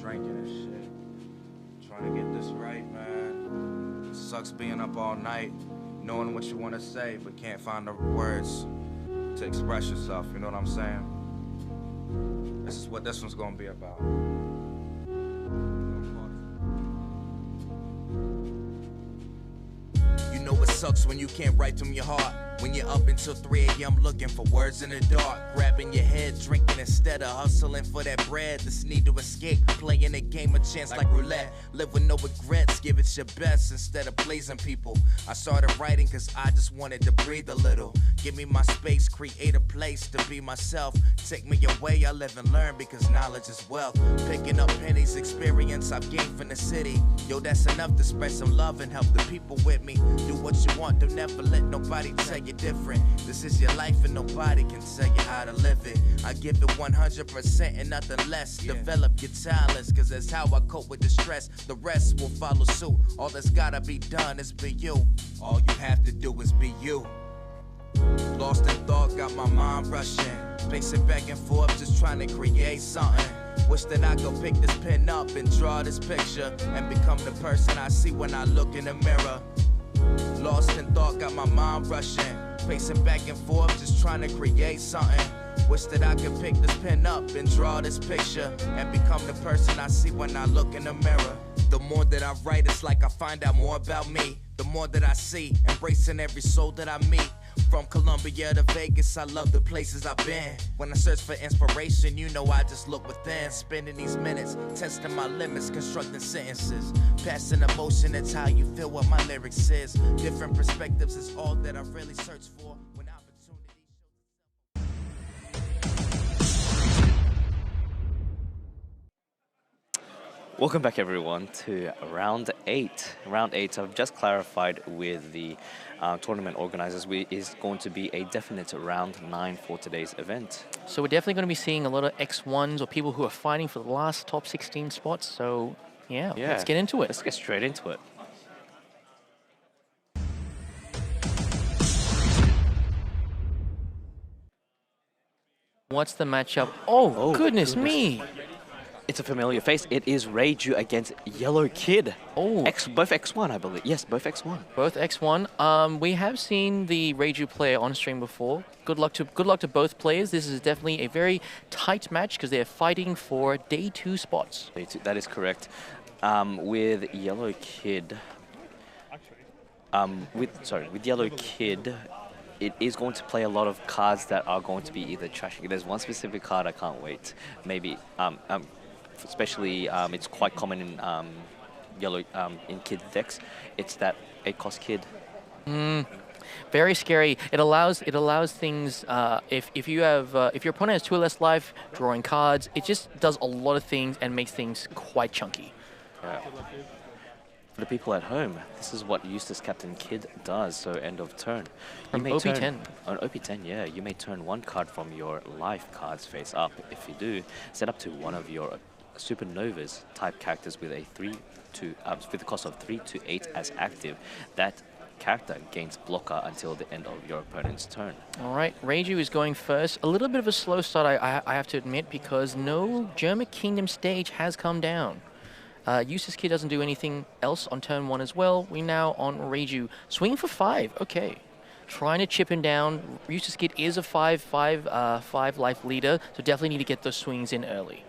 drinking and shit. Trying to get this right, man. It sucks being up all night, knowing what you want to say, but can't find the words to express yourself, you know what I'm saying? This is what this one's gonna be about. You know it sucks when you can't write from your heart. When you're up until 3 a.m. looking for words in the dark, grabbing your head, drinking instead of hustling for that bread. This need to escape, playing a game of chance like roulette. Live with no regrets, give it your best instead of pleasing people. I started writing cause I just wanted to breathe a little. Give me my space, create a place to be myself. Take me away, I live and learn because knowledge is wealth. Picking up pennies, experience I've gained from the city. Yo, that's enough to spread some love and help the people with me. Do what you want, don't never let nobody tell you different. This is your life and nobody can tell you how to live it. I give it 100% and nothing less. Develop your talents, cause that's how I cope with the stress. The rest will follow suit. All that's gotta be done is be you. All you have to do is be you. Lost in thought, got my mind rushing. Pacing back and forth, just trying to create something. Wish that I could pick this pen up and draw this picture and become the person I see when I look in the mirror. Lost in thought, got my mind rushing. Pacing back and forth, just trying to create something. Wish that I could pick this pen up and draw this picture and become the person I see when I look in the mirror. The more that I write, it's like I find out more about me. The more that I see, embracing every soul that I meet. From Colombia to Vegas, I love the places I've been. When I search for inspiration, you know I just look within. Spending these minutes, testing my limits, constructing sentences. Passing emotion, that's how you feel what my lyrics is. Different perspectives is all that I really search for. When opportunity Welcome back, everyone, to round 8. Round 8, I've just clarified with the tournament organizers, is going to be a definite round 9 for today's event. So we're definitely going to be seeing a lot of X1s or people who are fighting for the last top 16 spots. So yeah, let's get into it. Let's get straight into it. What's the matchup? Oh, goodness me. It's a familiar face. It is Reiju against Yellow Kid. Oh. Both X1, I believe. Yes, both X1. Both X1. We have seen the Reiju player on stream before. Good luck to both players. This is definitely a very tight match because they're fighting for day 2 spots. That is correct. With Yellow Kid, with Yellow Kid, it is going to play a lot of cards that are going to be either trashing. There's one specific card I can't wait. Maybe especially it's quite common in yellow in Kid decks. It's that 8-cost Kid. Very scary. It allows things. If your opponent has 2 or less life, drawing cards. It just does a lot of things and makes things quite chunky. Yeah. For the people at home, this is what Eustace Captain Kid does. So end of turn. From OP10. On OP10, yeah, you may turn 1 card from your life cards face up. If you do, set up to one of your Supernovas type characters with a with the cost of 3 to 8 as active. That character gains blocker until the end of your opponent's turn. All right, Reiju is going first. A little bit of a slow start, I have to admit, because no German Kingdom stage has come down. Eustace Kid doesn't do anything else on turn 1 as well. We now on Reiju. Swing for 5. Okay. Trying to chip him down. Eustace Kid is a 5 life leader, so definitely need to get those swings in early.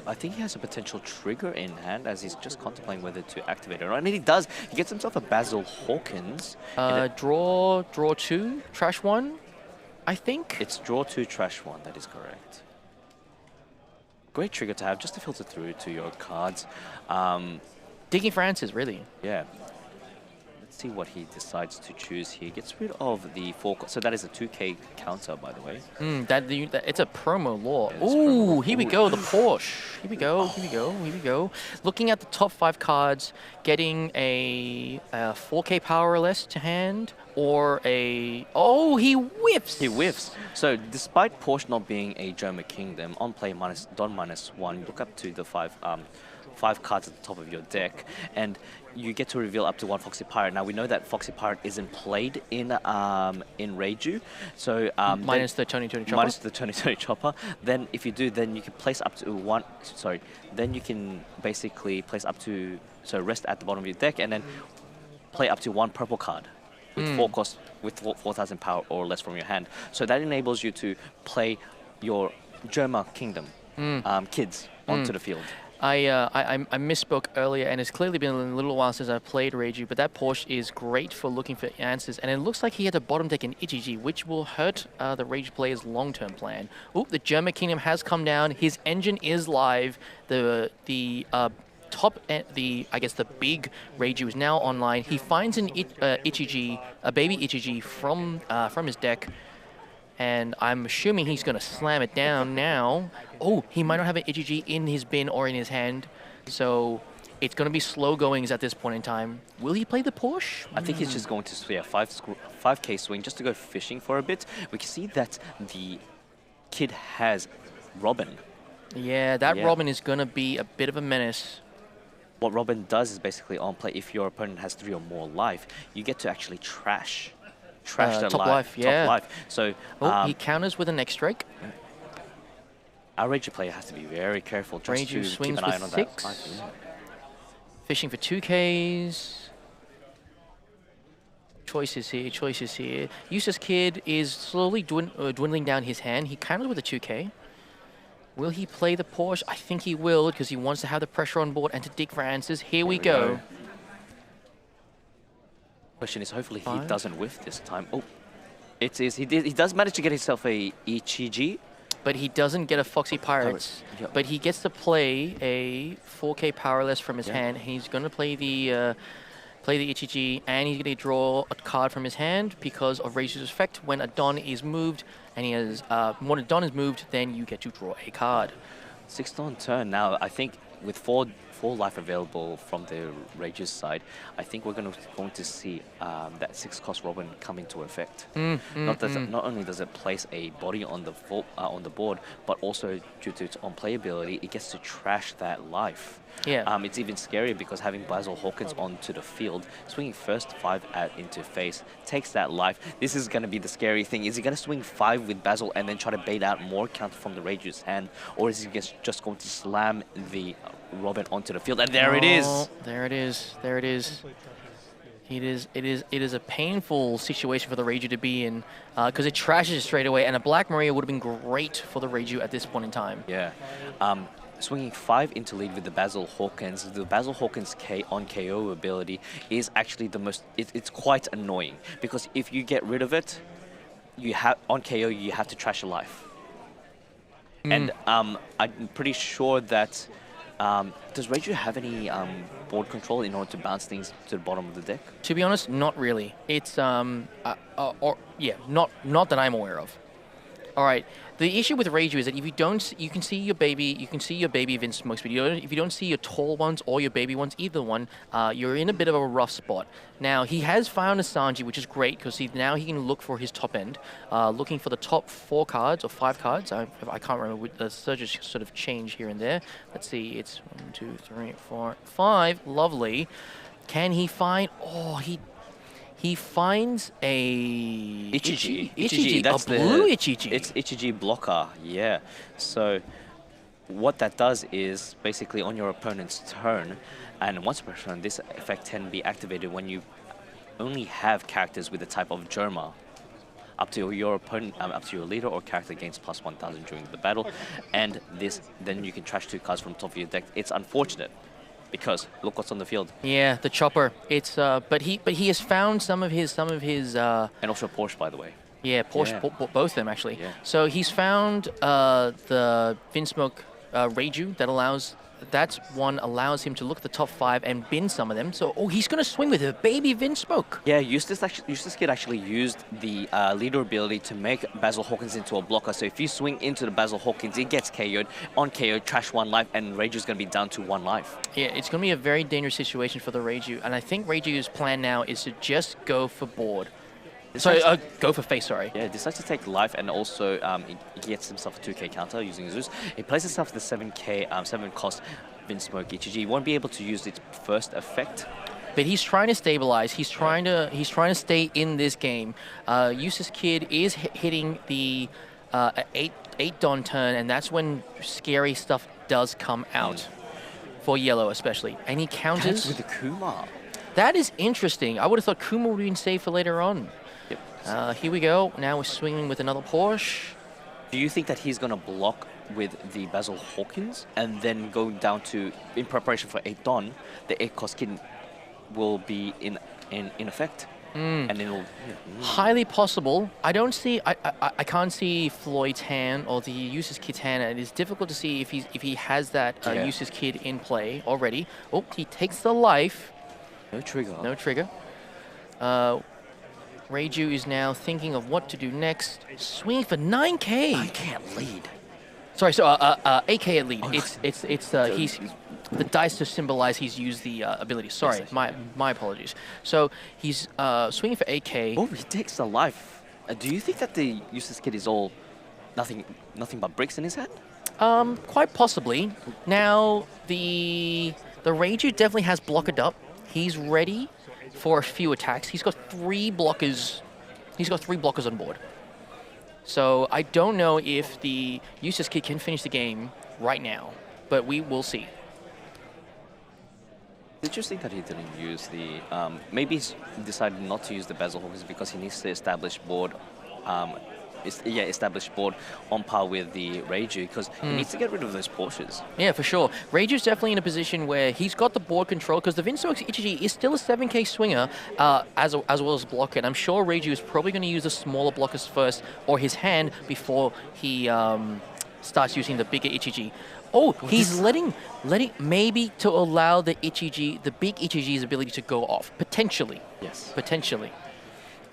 I think he has a potential trigger in hand as he's just contemplating whether to activate it or not. And he does. He gets himself a Basil Hawkins. Draw 2, trash 1, I think. It's draw 2, trash 1. That is correct. Great trigger to have just to filter through to your cards. Digging for answers, really. Yeah. Let's see what he decides to choose here. Gets rid of the 4. So that is a 2k counter, by the way. It's a promo law. Yeah, Ooh, here we go, the Porsche. Here we go. Looking at the top 5 cards, getting a 4k power or less to hand, or a... Oh, he whiffs! He whiffs. So despite Porsche not being a German Kingdom, on play Don -1, look up to the 5 5 cards at the top of your deck, and you get to reveal up to 1 Foxy Pirate. Now we know that Foxy Pirate isn't played in Reiju, so minus the Tony Chopper. minus the Tony Chopper. Then if you do, then you can place up to 1. Sorry, then you can basically place up to rest at the bottom of your deck, and then play up to 1 purple card with 4 cost with 4,000 power or less from your hand. So that enables you to play your Germa Kingdom kids onto the field. I misspoke earlier, and it's clearly been a little while since I've played Reiju, but that Porsche is great for looking for answers, and it looks like he had a bottom deck in Ichiji, which will hurt the Reiju player's long-term plan. Oop, the Germa Kingdom has come down. His engine is live. The top, I guess the big Reiju is now online. He finds an Ichiji, a baby Ichiji from his deck, and I'm assuming he's going to slam it down now. Oh, he might not have an Ichiji in his bin or in his hand, so it's going to be slow goings at this point in time. Will he play the Porsche? I think he's just going to 5k swing just to go fishing for a bit. We can see that the kid has Robin. Yeah, that Robin is going to be a bit of a menace. What Robin does is basically on play, if your opponent has 3 or more life, you get to actually trash their top life, yeah. Top life. So he counters with an X-Drake. Our Reiju player has to be very careful just Reiju to swings keep an eye with on 6. that. Yeah. Fishing for 2Ks. Choices here. Eustace Kid is slowly dwindling down his hand. He counters with a 2K. Will he play the Porsche? I think he will, because he wants to have the pressure on board and to dig for answers. Here we go. Question is, hopefully 5. he doesn't whiff this time. Oh, it is. He does manage to get himself a Ichiji. But he doesn't get a Foxy Pirates. Yep. But he gets to play a 4K powerless from his hand. He's going to play the Ichiji, and he's going to draw a card from his hand because of Reiju's effect. When a Don is moved, and he has when a Don is moved, then you get to draw a card. 6th Don turn now. I think with 4 life available from the Reiju's side, I think we're going to see that 6 cost Robin come into effect. Not only does it place a body on the board, but also due to its unplayability, it gets to trash that life. Yeah. It's even scarier because having Basil Hawkins onto the field, swinging first 5 into face, takes that life. This is going to be the scary thing. Is he going to swing 5 with Basil and then try to bait out more counter from the Reiju's hand, or is he just going to slam the Robin onto the field? And there it is. There it is. There it is. It is a painful situation for the Reiju to be in because it trashes straight away, and a Black Maria would have been great for the Reiju at this point in time. Yeah. Swinging 5 into lead with the Basil Hawkins. The Basil Hawkins on KO ability is actually the most. It's quite annoying because if you get rid of it, on KO you have to trash a life. And I'm pretty sure that does Reiju have any board control in order to bounce things to the bottom of the deck? To be honest, not really. It's not that I'm aware of. All right. The issue with Reiju is that if you don't, you can see your baby Vince Smokes, but if you don't see your tall ones or your baby ones, either one, you're in a bit of a rough spot. Now, he has found a Sanji, which is great because now he can look for his top end, looking for the top 4 cards or 5 cards. I can't remember. The surges sort of change here and there. Let's see. It's 1, 2, 3, 4, 5. Lovely. Can he find? Oh, he finds a Ichiji. That's a blue Ichiji. It's Ichiji blocker, yeah. So what that does is basically on your opponent's turn, and once per turn, this effect can be activated when you only have characters with the type of Germa. Up to your opponent, up to your leader or character gains plus 1,000 during the battle, and then you can trash 2 cards from the top of your deck. It's unfortunate. Because look what's on the field. Yeah, the chopper. It's but he has found some of his and also Porsche, by the way. Yeah, Porsche, Yeah. both of them actually. Yeah. So he's found the Vinsmoke Reiju that allows him to look at the top 5 and bin some of them. So he's going to swing with a baby Vinsmoke. Yeah, Eustace Kid actually used the leader ability to make Basil Hawkins into a blocker. So if you swing into the Basil Hawkins, it gets KO'd. On KO, trash 1 life, and Reiju's going to be down to 1 life. Yeah, it's going to be a very dangerous situation for the Reiju. And I think Reiju's plan now is to just go for board. Sorry, go for face, sorry. Yeah, decides to take life, and also he gets himself a 2k counter using Zeus. He plays himself the 7k, 7 cost Vinsmoke Ichiji. Won't be able to use its first effect. But he's trying to stabilize. He's trying to stay in this game. Eustace Kid is hitting the eight Don turn, and that's when scary stuff does come out for yellow, especially. And he counters With the Kuma. That is interesting. I would have thought Kuma would have been safe for later on. Yep. Here we go. Now we're swinging with another Porsche. Do you think that he's going to block with the Basil Hawkins and then going down to, in preparation for 8 Don, the 8 cost kid will be in effect? And it'll... Highly possible. I don't see. I can't see Floyd's hand or the Eustace Kid's hand. And it's difficult to see if he has that Eustace Kid in play already. Oh, he takes the life. No trigger. No trigger. Reiju is now thinking of what to do next. Swing for 9K. I can't lead. Sorry, so 8K at lead. He's the dice to symbolize he's used the ability. Sorry, my apologies. So he's swinging for 8K. Oh, he takes the life. Do you think that the Eustace Kid is all nothing but bricks in his hand? Quite possibly. Now the Reiju definitely has blocked up. He's ready for a few attacks. He's got 3 blockers. He's got 3 blockers on board. So I don't know if the Eustace Kid can finish the game right now, but we will see. Interesting that he didn't use the... maybe he's decided not to use the Basil Hawkins because he needs to establish board... establish board on par with the Reiju because he needs to get rid of those Porsches. Yeah, for sure. Reiju's definitely in a position where he's got the board control because the Vinsmoke Ichiji is still a 7K swinger as well as blocker. And I'm sure Reiju is probably going to use the smaller blockers first or his hand before he starts using the bigger Ichiji. Oh, he's letting maybe to allow the Ichiji, the big Ichiji's ability to go off potentially. Yes. Potentially.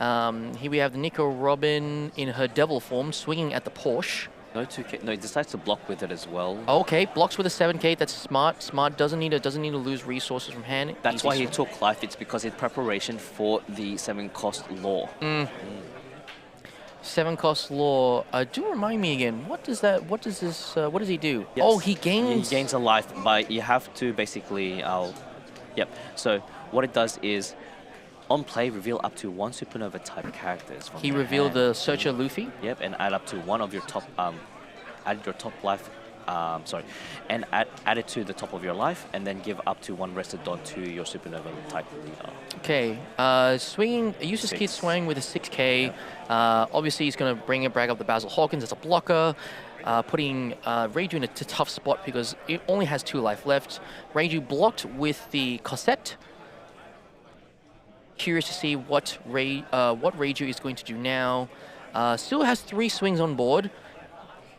Here we have the Nico Robin in her devil form swinging at the Porsche. No 2K. No, he decides to block with it as well. Okay, blocks with a 7K. That's smart. Smart doesn't need to lose resources from hand. That's Easy why he swing. took life. It's because in preparation for the 7 cost law. 7 cost law. Do remind me again. What does that? What does this? What does he do? Yes. Oh, he gains. He gains a life, but you have to basically. Yep. So what it does is, on play, reveal up to 1 supernova type characters. From He your revealed hand. the Searcher Luffy. Yep, and add up to 1 of your top. Add your top life. And add it to the top of your life, and then give up to 1 rested Don to your supernova type leader. Okay, swinging, Eustace Kid swing with a 6K. Obviously, he's going to bring it back up the Basil Hawkins as a blocker, putting Reiju in a tough spot because it only has 2 life left. Reiju blocked with the Cosette. Curious to see what Reiju is going to do now. Still has 3 swings on board.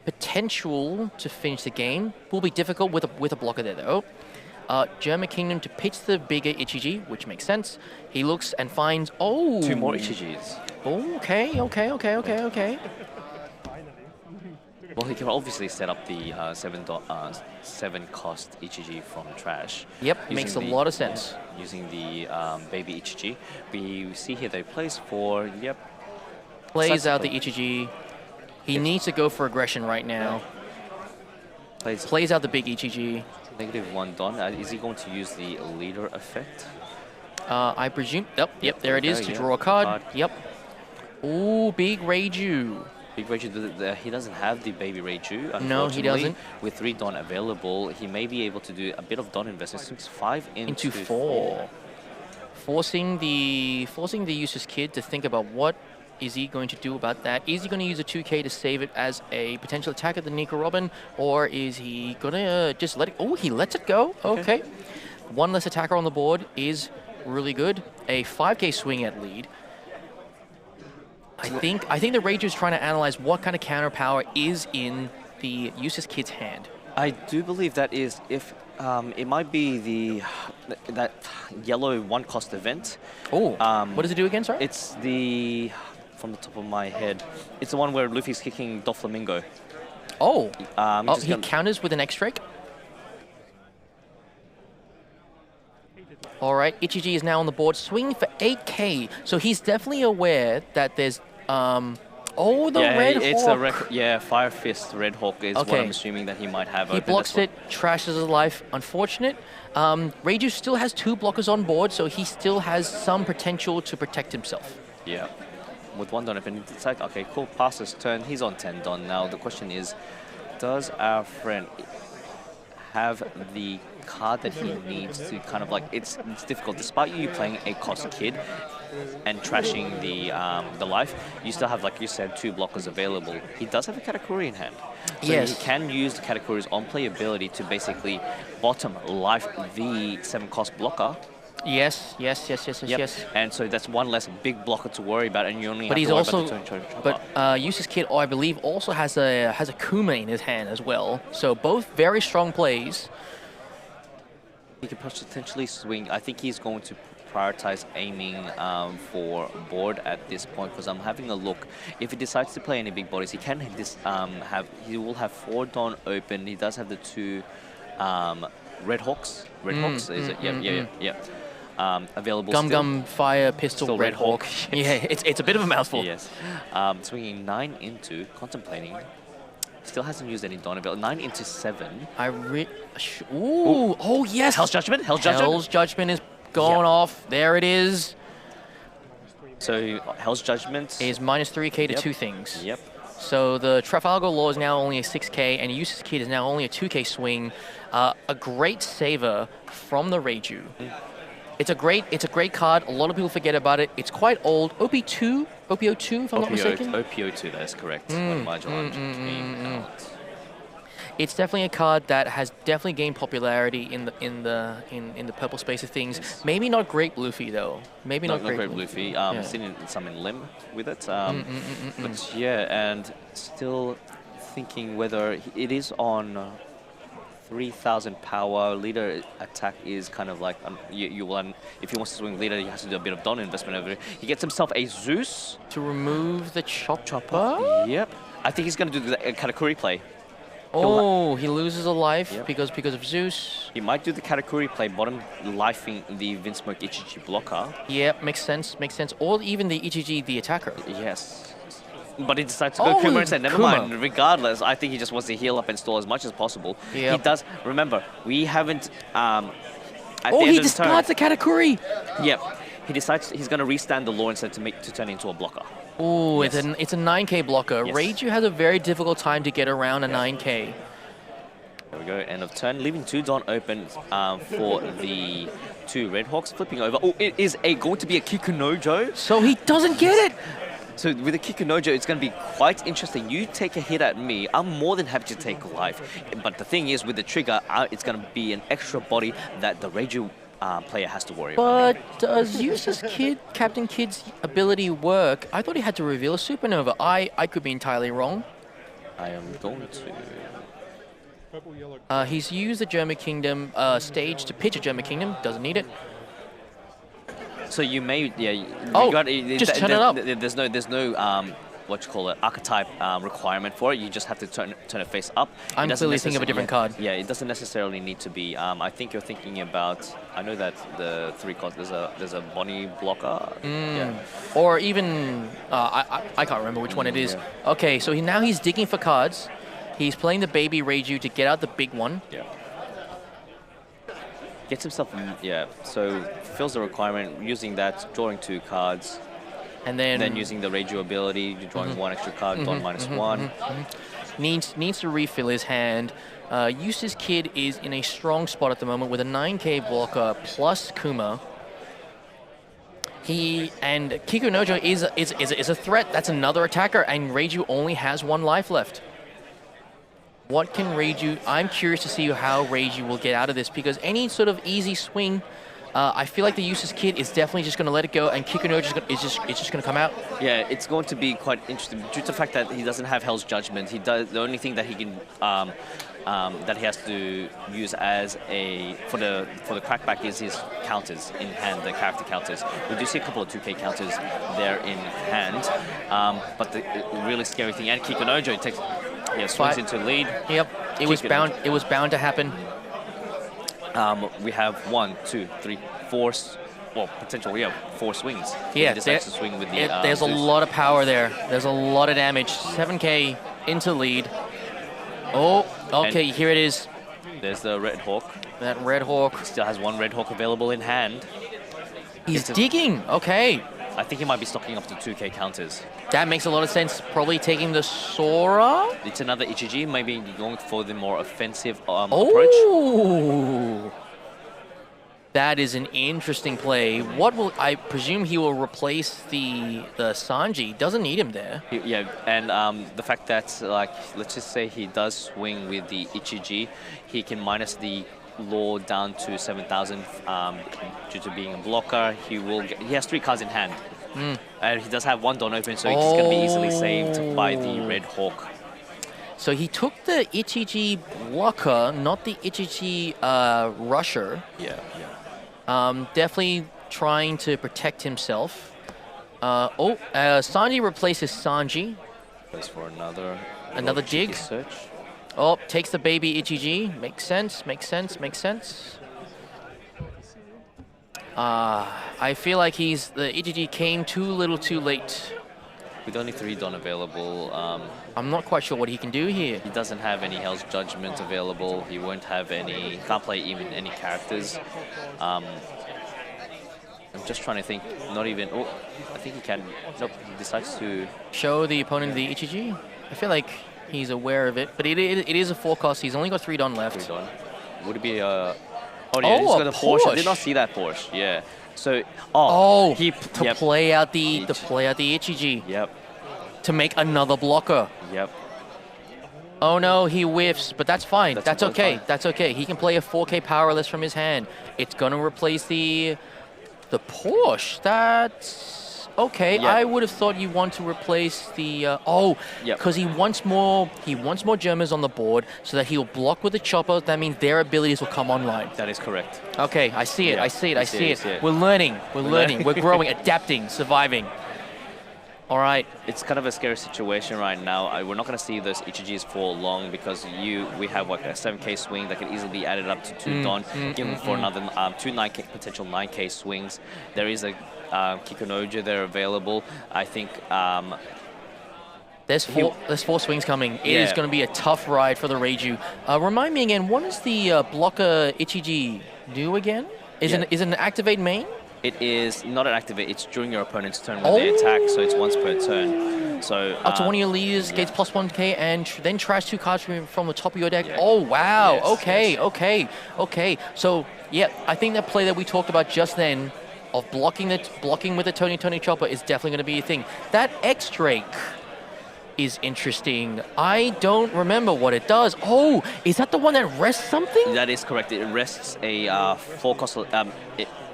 Potential to finish the game. Will be difficult with a blocker there though. German Kingdom to pitch the bigger Ichiji, which makes sense. He looks and finds 2 more Ichijis. Okay. Well, he can obviously set up the 7 cost Ichiji from trash. Yep, makes a lot of sense. Using the baby Ichiji. We see here they plays for, Plays out the Ichiji. He needs to go for aggression right now. Plays out the big Ichiji. -1 Don. Is he going to use the leader effect? I presume. Yep, there it is to draw a card. Yep. Ooh, big Reiju. Big Reiju, he doesn't have the baby Reiju. No, he doesn't. With 3 Don available, he may be able to do a bit of Don investment. Since 5 into 4. Forcing the Eustace Kid to think about what is he going to do about that. Is he going to use a 2K to save it as a potential attack at the Nico Robin, or is he going to just let it... Oh, he lets it go. Okay. 1 less attacker on the board is really good. A 5K swing at lead. I think the Reiju is trying to analyze what kind of counter power is in the Eustace Kid's hand. I do believe that is if it might be that yellow 1 cost event. Oh, what does it do again, sorry? It's the, from the top of my head, it's the one where Luffy's kicking Doflamingo. Oh, he gonna... counters with an X-Strike. All right, Ichiji is now on the board, swinging for 8K. So he's definitely aware that there's Oh, the yeah, Red it's Hawk. a yeah, Fire Fist Red Hawk is what Okay. I'm assuming that he might have. He open blocks this one. it, trashes his life. Unfortunate. Reiju still has 2 blockers on board, so he still has some potential to protect himself. Yeah. With 1 Don open, he decides, okay, cool, pass his turn. He's on 10 Don now. The question is, does our friend have the card that he needs to kind of like, it's difficult. Despite you playing a cost kid and trashing the life, you still have, like you said, 2 blockers available. He does have a Katakuri in hand. So Yes. he can use the Katakuri's on-play ability to basically bottom life the 7 cost blocker. Yes. Yep. And so that's 1 less big blocker to worry about, and you only But have he's to worry also, about the turn chopper. but Eustace Kid, I believe, also has a Kuma in his hand as well. So both very strong plays. He could potentially swing. I think he's going to prioritize aiming for board at this point, because I'm having a look. If he decides to play any big bodies, he can he will have 4 Don open. He does have the 2 Red Hawks. Red Hawks, is it? Yep. Available Gum still. Gum, Fire, Pistol, Still Red Red Hawk. Hawk. Yeah, it's a bit of a mouthful. Yes. Swinging 9 into, contemplating. Still hasn't used any Don available. 9 into 7. Ooh, oh yes. Hell's Judgment. Hell's Judgment. Hell's Judgment is going off. There it is. So Hell's Judgment Is minus 3k to Yep. 2 things. Yep. So the Trafalgar Law is now only a 6k, and Eustace Kid is now only a 2k swing. A great saver from the Reiju. It's a great card. A lot of people forget about it. It's quite old. OP2, OPO2, if I'm not mistaken. OPO2, that is correct. One marginal between out. It's definitely a card that has definitely gained popularity in the purple space of things. Yes. Maybe not Great Luffy though. Maybe not Not Great great Luffy. Luffy. Yeah. Seen some in Lim with it. But yeah, and still thinking whether it is on 3,000 power. Leader attack is kind of like you will. If he wants to swing leader, he has to do a bit of Don investment over it. He gets himself a Zeus. To remove the chopper. Yep. I think he's going to do the Katakuri play. Oh, he loses a life Yep. because of Zeus. He might do the Katakuri play, bottom lifing the Vinsmoke Ichichi blocker. Yep, makes sense. Or even the Ichiji, the attacker. Yes. But he decides to go Kuma and say, never Kuma. mind, regardless, I think he just wants to heal up and stall as much as possible. Yep. He does, remember, we haven't, at the Oh, end he of the turn, discards the Katakuri. yep, he decides he's going to restand the law instead to turn into a blocker. Oh, Yes. it's a 9k blocker. Yes. Reiju has a very difficult time to get around a 9k. There we go, end of turn, leaving 2 Don open for the 2 Red Hawks, flipping over. Oh, it is going to be a Kikunojo. So he doesn't get it. So with the Kikunojo, it's going to be quite interesting. You take a hit at me, I'm more than happy to take life. But the thing is, with the trigger, it's going to be an extra body that the Reiju player has to worry about. But does Eustace Captain Kid's ability work? I thought he had to reveal a supernova. I could be entirely wrong. I am going to... He's used the German Kingdom stage to pitch a German Kingdom. Doesn't need it. So you may, yeah. Oh, you got, just turn it up. There's no what you call it, archetype requirement for it. You just have to turn it face up. I'm It doesn't clearly thinking of a different necessarily- card. Yeah, it doesn't necessarily need to be. I think you're thinking about. I know that the 3 cards. There's a Bonnie blocker. Yeah. Or even I can't remember which one it is. Okay, so now he's digging for cards. He's playing the baby Reiju to get out the big one. Yeah. Gets himself, so fills the requirement using that, drawing 2 cards, And then using the Reiju ability, drawing 1 extra card, Don -1. needs to refill his hand. Eustace Kid is in a strong spot at the moment with a 9k blocker plus Kuma. And Kikunojo is a threat. That's another attacker, and Reiju only has 1 life left. What can Reiju... I'm curious to see how Reiju will get out of this, because any sort of easy swing, I feel like the Eustace Kid is definitely just going to let it go, and Kikunojo is just going to come out. Yeah, it's going to be quite interesting due to the fact that he doesn't have Hell's Judgment. He does the only thing that he can that he has to use as for the crackback is his counters in hand, the character counters. We do see a couple of 2k counters there in hand, but the really scary thing, and Kikunojo takes swings into lead. Yep, it was bound to happen. We have 1, 2, 3, 4 well, potential, 4 swings. Yeah, he decides to swing with the. there's a Zeus. lot of power there. There's a lot of damage. 7K into lead. Oh, okay, here it is. There's the Red Hawk. That Red Hawk. Still has 1 Red Hawk available in hand. He's digging. Okay. I think he might be stocking up to 2K counters. That makes a lot of sense. Probably taking the Sora. It's another Ichiji, maybe going for the more offensive approach. Oh. That is an interesting play. What will I presume he will replace the Sanji? Doesn't need him there. Yeah, and the fact that, like, let's just say he does swing with the Ichiji, he can minus the law down to 7,000 due to being a blocker. He has 3 cards in hand. And he does have 1 Dawn open, so he's going to be easily saved by the Red Hawk. So he took the Ichiji blocker, not the Ichiji rusher. Yeah. Definitely trying to protect himself. Sanji replaces Sanji. Goes for another dig. Search. Oh, takes the baby Ichiji. Makes sense. I feel like the Ichiji came too little too late. With only 3 Dawn available, I'm not quite sure what he can do here. he doesn't have any Hell's Judgment available. He won't have any, can't play even any characters. I'm just trying to think, not even, I think he can, nope, he decides to... Show the opponent the Ichiji? I feel like he's aware of it, but it is a 4 cost. He's only got 3 Dawn left. 3 Dawn. Would it be a... Oh, yeah, he's got a Porsche. I did not see that Porsche, yeah. So, play out the Ichiji. Yep. To make another blocker. Yep. Oh no, he whiffs, but that's fine. That's okay. fine. That's okay. He can play a 4K powerless from his hand. It's gonna replace the Porsche. That's okay. Yep. I would have thought you want to replace the because he wants more Germans on the board so that he'll block with the chopper. That means their abilities will come online. That is correct. Okay, I see it. Yeah, I see it. I I see see it, it. We're learning. We're growing, adapting, surviving. All right. It's kind of a scary situation right now. We're not going to see those Ichijis for long because we have like a 7K swing that can easily be added up to 2 Dawn, even for another 2 9K, potential 9K swings. There is a Kikunoja there available. I think there's 4 swings coming. It is going to be a tough ride for the Reiju. Remind me again, what does the blocker Ichiji do again? Is it an activate main? It is not an activate. It's during your opponent's turn when they attack, so it's once per turn. So up to one of your leaders gets plus 1K and then trash 2 cards from the top of your deck. Yeah. Oh wow! Yes, Okay. So yeah, I think that play that we talked about just then of blocking with the Tony Chopper is definitely going to be a thing. That X Drake is interesting. I don't remember what it does. Oh, is that the one that rests something? That is correct. It rests a 4 cost.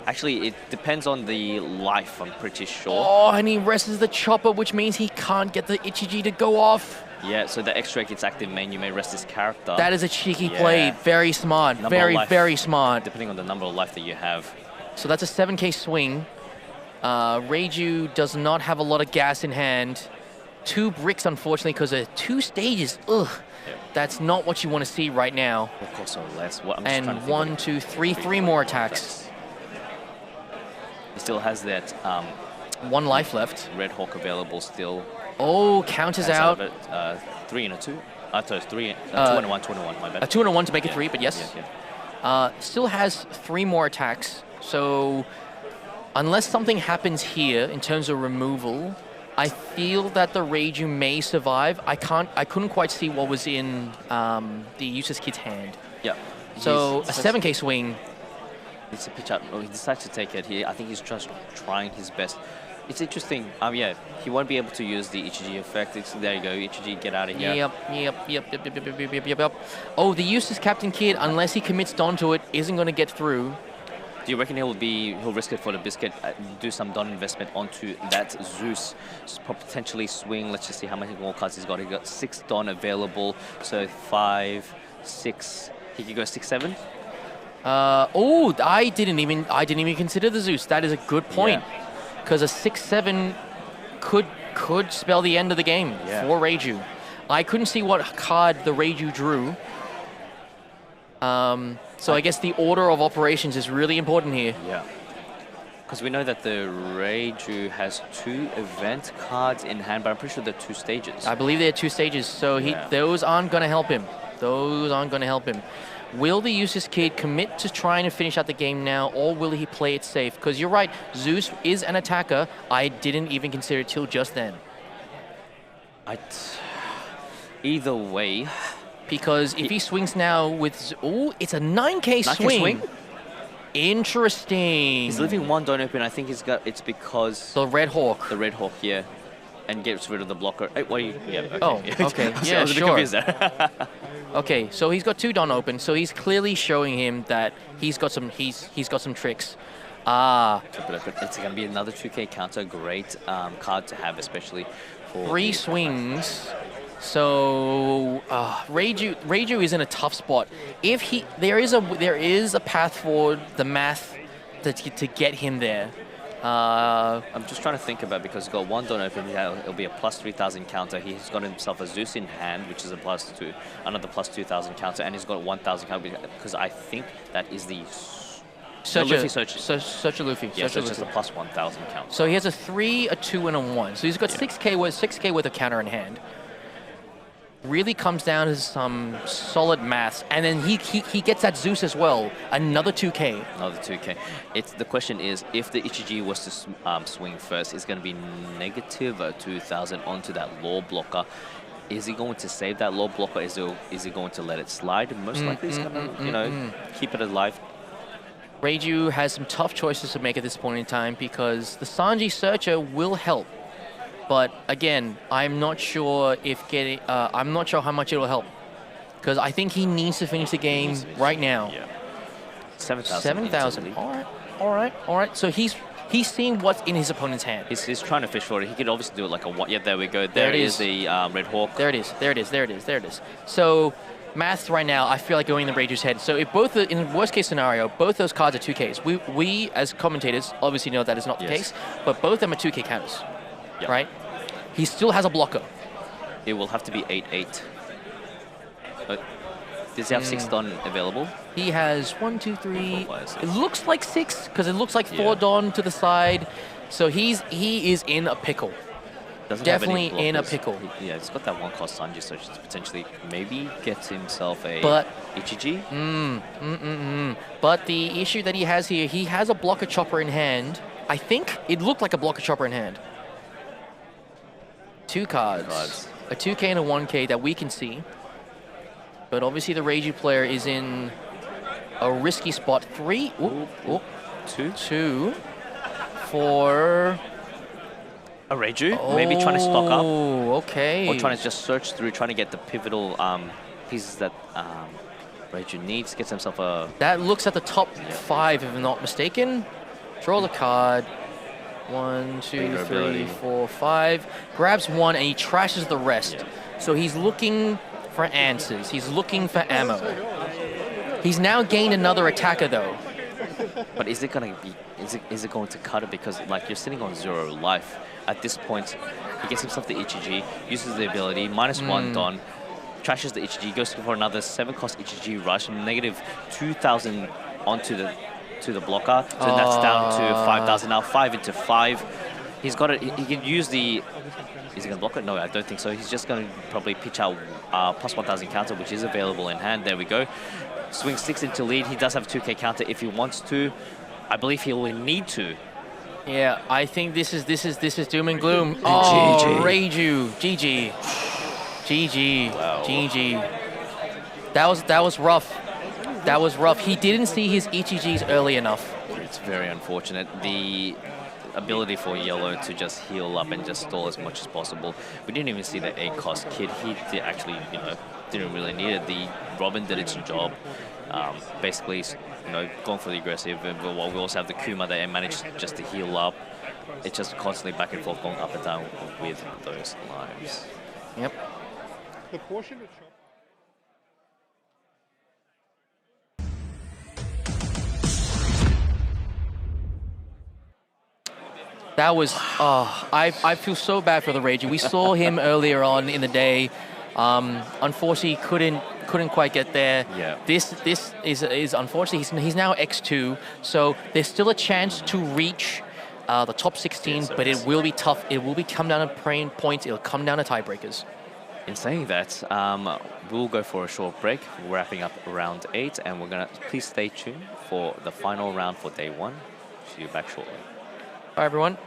Actually, it depends on the life, I'm pretty sure. Oh, and he rests the chopper, which means he can't get the Ichiji to go off. Yeah, so the extra gets active main, you may rest his character. That is a cheeky play. Very smart. Very smart. Depending on the number of life that you have. So that's a 7K swing. Reiju does not have a lot of gas in hand. 2 bricks, unfortunately, because of 2 stages. Ugh. Yeah. That's not what you want to see right now. Of course, or less. And 1, 2, 3, 3 more attacks. He still has that 1 life left. Red Hawk available still. Oh, counters out. 3 and a 2. So 2 and a 1, 2 and a 1, my bad. A 2 and a 1 to make it 3, but yes. Yeah. Still has 3 more attacks. So unless something happens here in terms of removal, I feel that the Reiju may survive. I couldn't quite see what was in the Useless Kid's hand. Yeah. So a 7K swing. It's a pitch up. Oh, he decides to take it here. I think he's just trying his best. It's interesting. He won't be able to use the Ichiji effect. There you go, Ichiji, get out of here. Yep. Oh, the Useless Captain Kid, unless he commits Dawn to it, isn't going to get through. Do you reckon he'll risk it for the biscuit, do some Dawn investment onto that Zeus, potentially swing? Let's just see how many more cards he's got. He got 6 Dawn available, so 5, 6. He could go 6, 7. I didn't even consider the Zeus. That is a good point, because a 6/7 could spell the end of the game for Reiju. I couldn't see what card the Reiju drew. So I guess the order of operations is really important here. Yeah. Because we know that the Reiju has 2 event cards in hand, but I'm pretty sure they're 2 stages. I believe there are 2 stages, so Yeah. those aren't going to help him. Those aren't going to help him. Will the Useless Kid commit to trying to finish out the game now, or will he play it safe? Because you're right, Zeus is an attacker. I didn't even consider it till just then. Either way, Because if he swings now with... Oh, it's a 9K 9K swing. swing? Interesting. he's leaving 1 don't open. I think it's because The Red Hawk. the Red Hawk, yeah, and gets rid of the blocker. Hey, what are you? Yeah. Okay. Oh, okay. I Yeah, was a bit sure. confused there. Okay, so he's got 2 Don open, so he's clearly showing him that he's got some tricks. Ah, It's going to be another 2K counter. Great card to have, especially for 3 the- swings. So Reiju is in a tough spot. If there is a path forward, the math to get him there. I'm just trying to think about, because he's got 1 don't open. It'll be a plus 3,000 counter. He's got himself a Zeus in hand, which is a plus 2, another plus 2,000 counter, and he's got 1,000 counter because I think that is the Luffy search. Such a Luffy. Yeah, such so a it's just a Luffy. plus 1,000 counter. So he has a 3, a 2, and a 1. So he's got 6K worth of counter in hand. Really comes down to some solid maths, and then he gets that Zeus as well, another 2K. Another 2K. The question is, if the Ichiji was to swing first, it's going to be negative 2,000 onto that law blocker. Is he going to save that law blocker? Is he going to let it slide? Most likely he's going to, keep it alive. Reiju has some tough choices to make at this point in time because the Sanji Searcher will help. But again, I'm not sure I'm not sure how much it'll help, because I think he needs to finish the game right now. Yeah. 7,000. 7,000. All right. So he's seeing what's in his opponent's hand. He's trying to fish for it. He could obviously do it like a one. Yeah, there we go. There There it is is. the Red Hawk. There it is. So maths right now, I feel like going in the Reiju's head. So if in worst case scenario, both those cards are 2Ks. We as commentators obviously know that is not the Yes. case, but both of them are 2K counters, Yep. right? He still has a blocker. It will have to be 8-8. But does he have 6 Don available? He has 1, 2, 3. 4, 5, 6. It looks like 6 because it looks like 4 Yeah. Don to the side. So he is in a pickle. Doesn't have any Definitely in a blockers. pickle. Yeah, it's got that 1 cost Sanji, so just potentially maybe gets himself a But- Ichiji. But the issue that he has here, he has a blocker chopper in hand. I think it looked like a blocker chopper in hand. 2 cards. A 2K and a 1K that we can see. But obviously the Reiju player is in a risky spot. 3. Oop. 2 for... A Reiju? Maybe trying to stock up. Oh, okay. Or trying to just search through, trying to get the pivotal pieces that Reiju needs. Gets himself a... That looks at the top 5, if I'm not mistaken. Draw the card. 1, 2, Bigger 3, ability. 4, 5. Grabs 1 and he trashes the rest. Yeah. So he's looking for answers. He's looking for ammo. He's now gained another attacker though. But is it going to be... Is it going to cut it? Because like you're sitting on 0 life. At this point, he gets himself the Ichiji, uses the ability, -1 Don, trashes the Ichiji, goes for another 7 cost Ichiji rush, negative 2,000 onto the blocker. So that's down to 5,000 now. 5 into 5. He's got it. He can use the... Is he going to block it? No, I don't think so. He's just going to probably pitch out plus 1,000 counter, which is available in hand. There we go. Swing 6 into lead. He does have 2K counter if he wants to. I believe he will need to. Yeah, I think this is doom and gloom. Oh, GG. Reiju, GG. Wow. GG. That was rough. That was rough. He didn't see his Ichijis early enough. It's very unfortunate. The ability for Yellow to just heal up and just stall as much as possible. We didn't even see the 8 cost kid. He did actually, didn't really need it. The Robin did its job. Basically, going for the aggressive. But while we also have the Kuma that managed just to heal up. It's just constantly back and forth, going up and down with those lives. Yep. That was, I feel so bad for the Reiju. We saw him earlier on in the day. Unfortunately, couldn't quite get there. Yeah. This is unfortunately he's now X2, so there's still a chance to reach the top 16, Yes, but yes. it will be tough. It will be come down to points. It'll come down to tiebreakers. In saying that, we'll go for a short break. We're wrapping up round 8, and we're gonna please stay tuned for the final round for day 1. See you back shortly. Bye, everyone.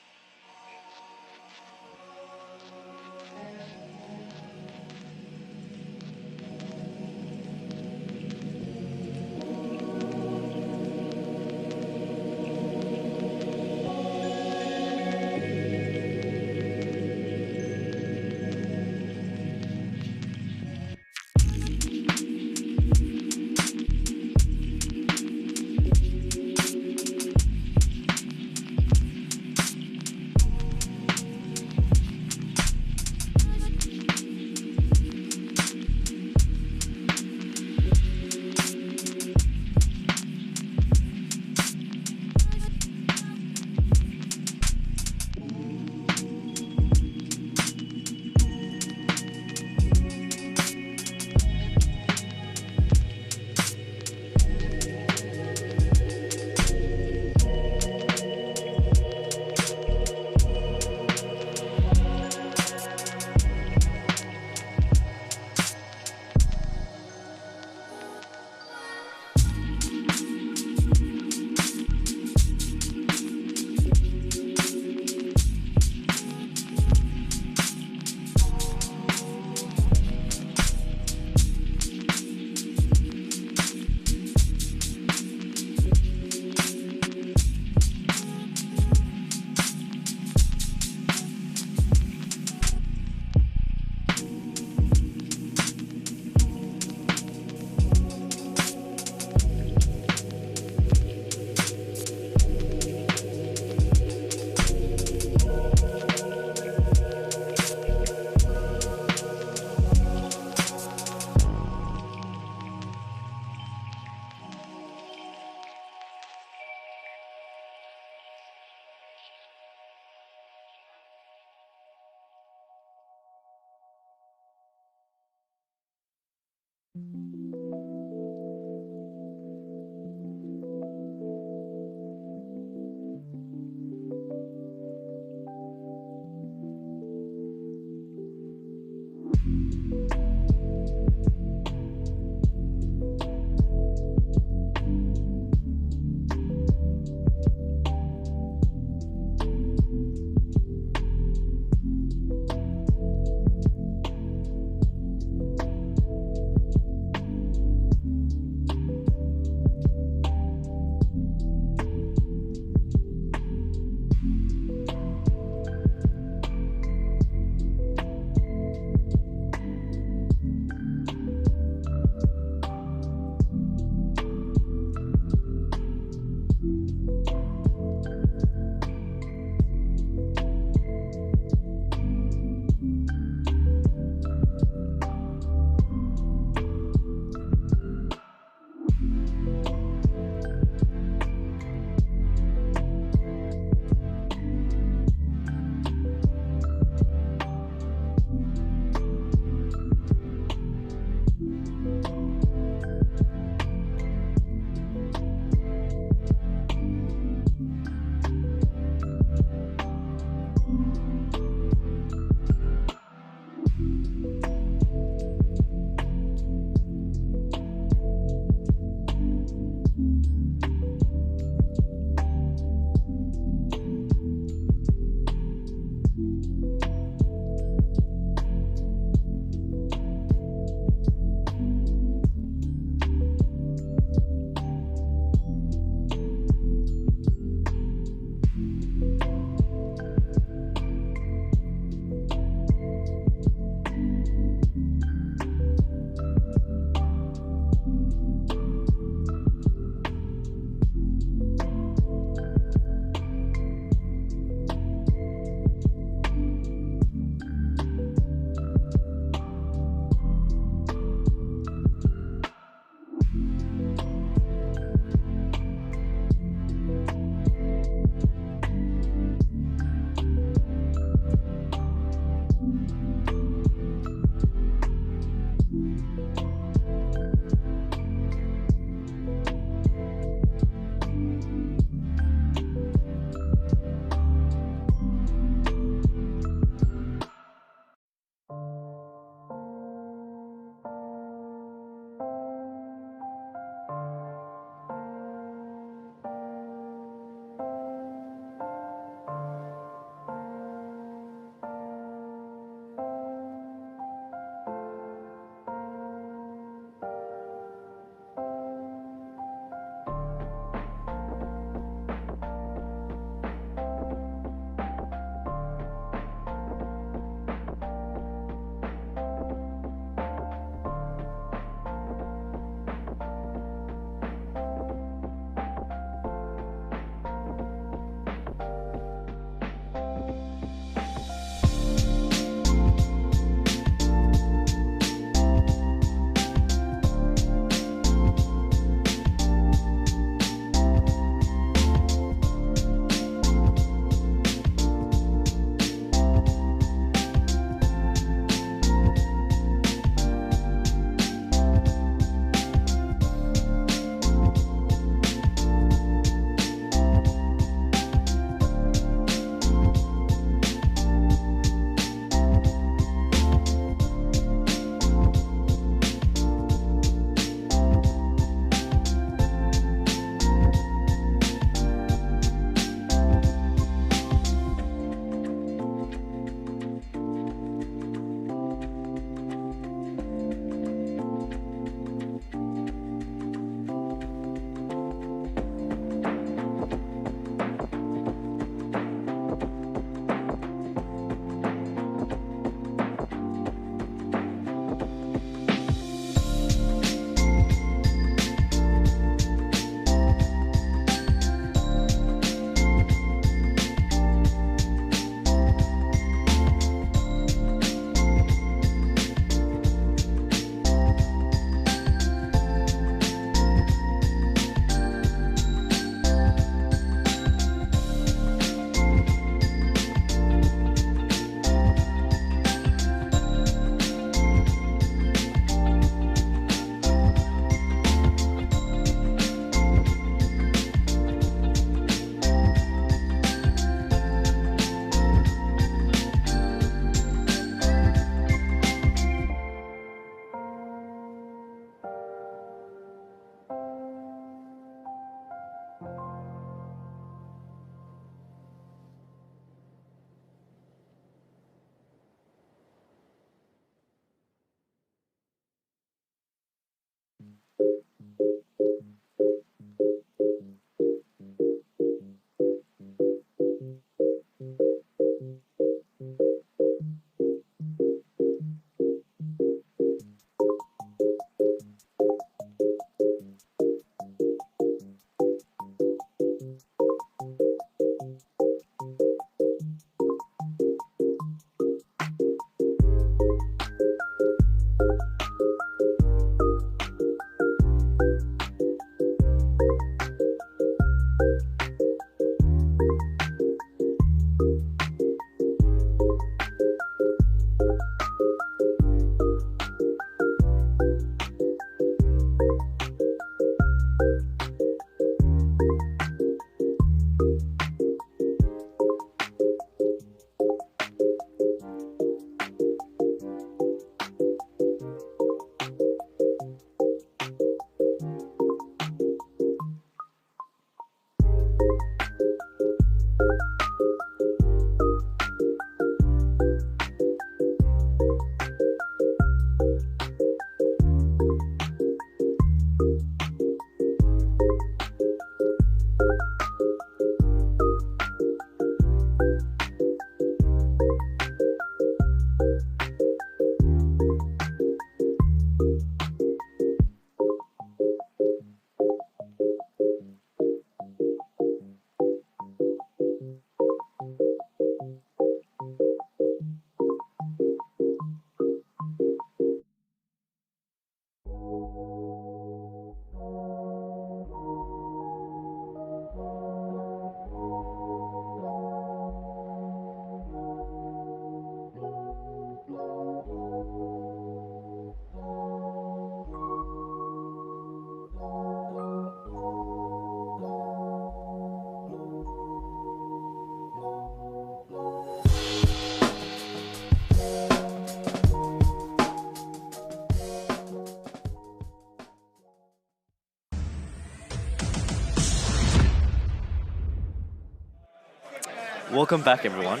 Welcome back, everyone.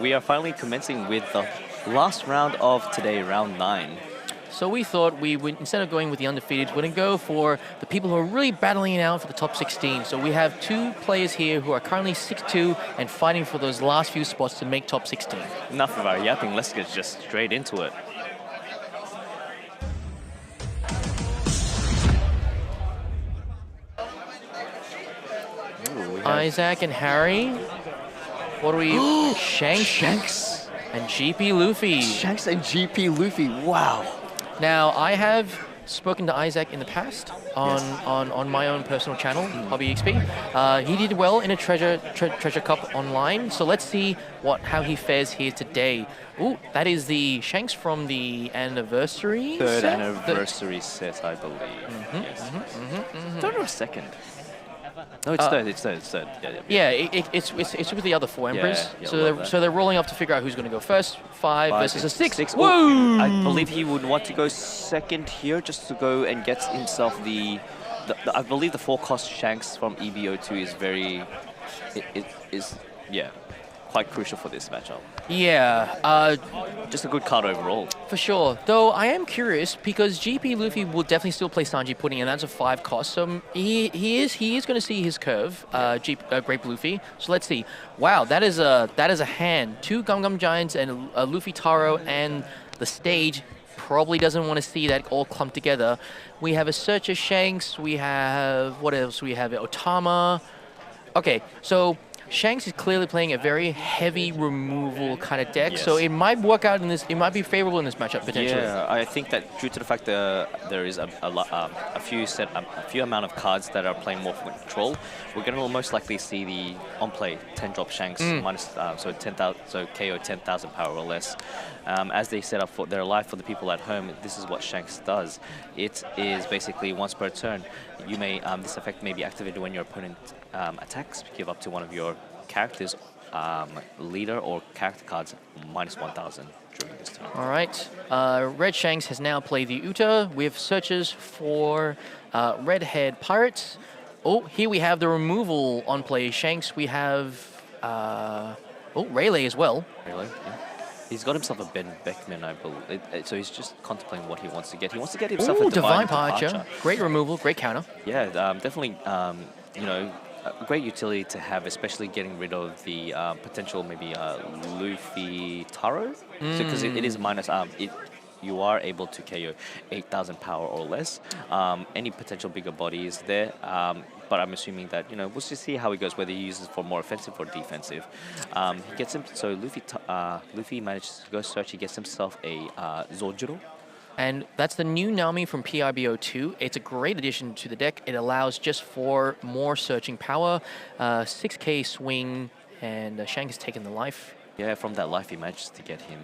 We are finally commencing with the last round of today, round 9. So we thought we would, instead of going with the undefeated, we're going to go for the people who are really battling it out for the top 16. So we have 2 players here who are currently 6-2 and fighting for those last few spots to make top 16. Enough of our yapping, let's get just straight into it. Ooh, we have Isaac and Harry. What do we... Shanks and GP Luffy. Shanks and GP Luffy, wow. Now, I have spoken to Isaac in the past on my own personal channel, Hobby XP. He did well in a treasure cup online, so let's see how he fares here today. Ooh, that is the Shanks from the anniversary Third set? anniversary set, I believe. Yes. Third or second? No, it's third. It's third. Yeah, it's with the other 4 emperors. Yeah, So they're rolling up to figure out who's going to go first. 5 versus a 6. Whoa! Woo! I believe he would want to go second here, just to go and get himself the I believe the 4-cost Shanks from EBO2 is very, it is quite crucial for this matchup. Yeah. Just a good card overall. For sure. Though I am curious because GP Luffy will definitely still play Sanji Pudding, and that's a 5 cost. So he is going to see his curve, Grape Luffy. So let's see. Wow, that is a hand. 2 Gum Gum Giants and a Luffy Taro, and the stage probably doesn't want to see that all clumped together. We have a Searcher Shanks. We have what else? We have Otama. Okay, so Shanks is clearly playing a very heavy removal kind of deck, so it might work out in this. It might be favorable in this matchup potentially. Yeah, I think that due to the fact that there is a few amount of cards that are playing more for control, we're going to most likely see the on play 10-drop Shanks minus so 10,000, so KO 10,000 power or less. As they set up for their life for the people at home, this is what Shanks does. It is basically once per turn. You may this effect may be activated when your opponent attacks. Give up to one of your characters, leader or character cards minus 1,000 during this turn. All right. Red Shanks has now played the Uta. We have searches for red-haired pirates. Oh, here we have the removal on play Shanks. We have Rayleigh as well. Really? Yeah. He's got himself a Ben Beckman, I believe. So he's just contemplating what he wants to get. He wants to get himself Ooh, a Divine Divine Departure. Great removal, great counter. Yeah, definitely. You know, a great utility to have, especially getting rid of the potential maybe Luffy Taro, because it is minus. You are able to KO 8,000 power or less. Any potential bigger body is there. But I'm assuming that, you know, we'll just see how he goes, whether he uses for more offensive or defensive. He gets him, so Luffy manages to go search. He gets himself a Zojuro. And that's the new Naomi from PRBO2. It's a great addition to the deck. It allows just for more searching power, 6k swing, and Shanks has taken the life. Yeah, from that life, he managed to get him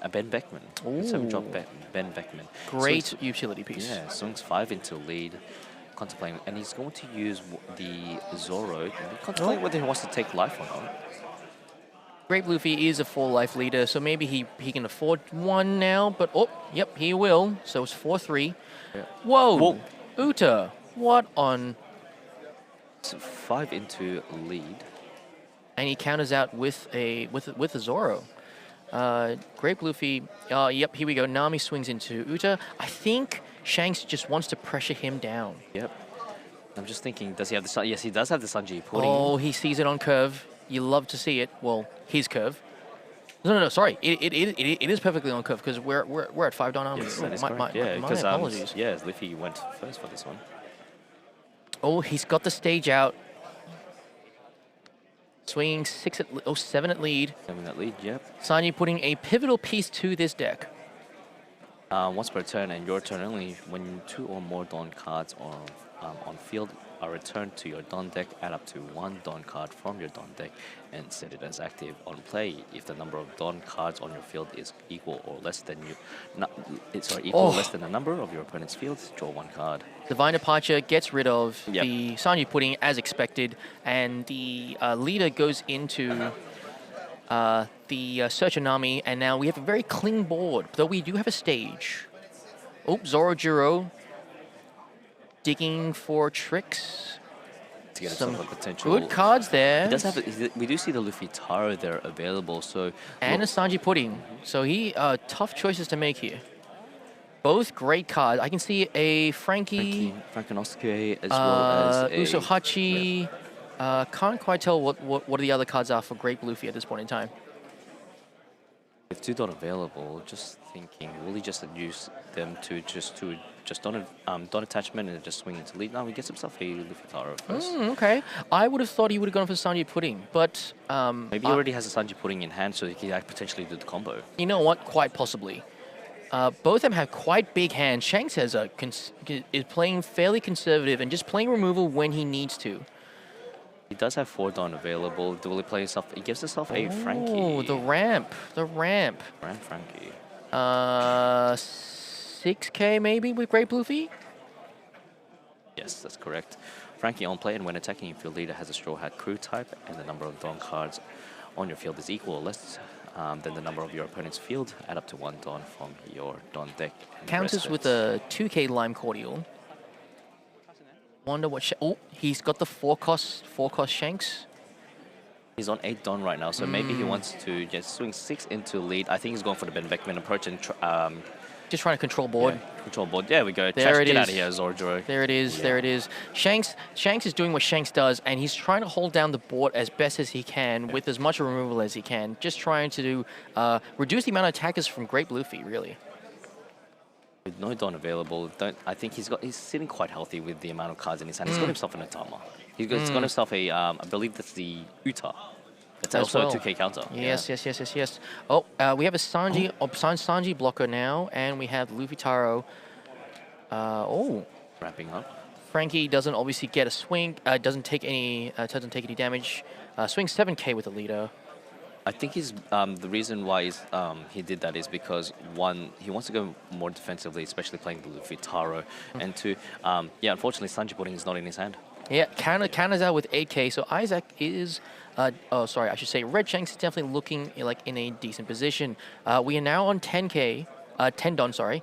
a Ben Beckman. So we drop Ben Beckman. Great Swings, utility piece. yeah, swings 5 into lead, contemplating, and he's going to use the Zoro, contemplating whether he wants to take life or not. Great Luffy is a 4 life leader, so maybe he can afford 1 now, but oh, yep, he will. So it's 4-3. Yeah. Whoa! Uta, what on? So 5 into lead. And he counters out with a Zoro. Great Luffy. Yep, here we go. Nami swings into Uta. I think Shanks just wants to pressure him down. Yep. I'm just thinking, does he have the Yes, he does have the Sanji pudding. Oh, he sees it on curve. You love to see it. Well, his curve. No. Sorry, it is perfectly on curve because we're at 5 down army. Yes, that is my correct. Yeah, my because apologies. yeah, Luffy went first for this one. Oh, he's got the stage out. Swinging 7 at lead. Having that lead, yep. Sanji putting a pivotal piece to this deck. Once per turn and your turn only, when 2 or more Dawn cards are on field are returned to your Dawn deck, add up to 1 Dawn card from your Dawn deck and set it as active on play. If the number of Dawn cards on your field is equal or less than less than the number of your opponent's field, draw 1 card. Divine Departure gets rid of Yep. the Sanji pudding as expected, and the leader goes into the Searcher Nami, and now we have a very clean board, though we do have a stage. Oh, Zorojuro digging for tricks. To get Some himself a potential. good cards there. He does have we do see the Luffy Taro there available, so And a Sanji pudding. So tough choices to make here. Both great cards. I can see a Frankie, Frankinosuke as well as a Usohachi. Can't quite tell what the other cards are for Great Luffy at this point in time. With 2 Dawn available, just thinking, will he just use them to just Dawn attachment and just swing into lead? No, he gets himself a Luffy Taro first. Okay. I would have thought he would have gone for Sanji pudding, but Maybe he already has a Sanji pudding in hand, so he can potentially do the combo. you know what? Quite possibly. Both of them have quite big hands. Shanks is playing fairly conservative and just playing removal when he needs to. He does have 4 Dawn available. Will he play himself? He gives himself a Frankie. Oh, the ramp. Frankie. 6k maybe with Great Luffy? Yes, that's correct. Frankie on play, and when attacking, if your leader has a Straw Hat crew type and the number of Dawn cards on your field is equal or less than the number of your opponent's field, add up to 1 Dawn from your Dawn deck. and Counters rest with it. a 2k Lime Cordial. Wonder what... Oh, he's got the 4-cost Shanks. He's on 8 Dawn right now, so maybe he wants to just swing 6 into lead. I think he's going for the Ben Beckman approach and Just trying to control board. control board. There we go. There it Get out is. of here, Zorojuro. There it is. Yeah. There it is. Shanks is doing what Shanks does, and he's trying to hold down the board as best as he can with as much removal as he can. Just trying to reduce the amount of attackers from Great Luffy, really. With no Dawn available, I think he's sitting quite healthy with the amount of cards in his hand. He's got himself an Atama. He's got himself a, I believe that's the Uta. It's As also well. a 2k counter. Yes. Oh, we have a Sanji blocker now, and we have Luffy Taro. Wrapping up. Frankie doesn't obviously get a swing. Doesn't take any damage. Swings 7k with the leader. I think the reason why he did that is because 1, he wants to go more defensively, especially playing the Luffy Taro, and 2, unfortunately Sanji pudding is not in his hand. Yeah, counters out with 8k. So Isaac is, Red Shanks is definitely looking like in a decent position. We are now on 10k, 10 Dawn, sorry.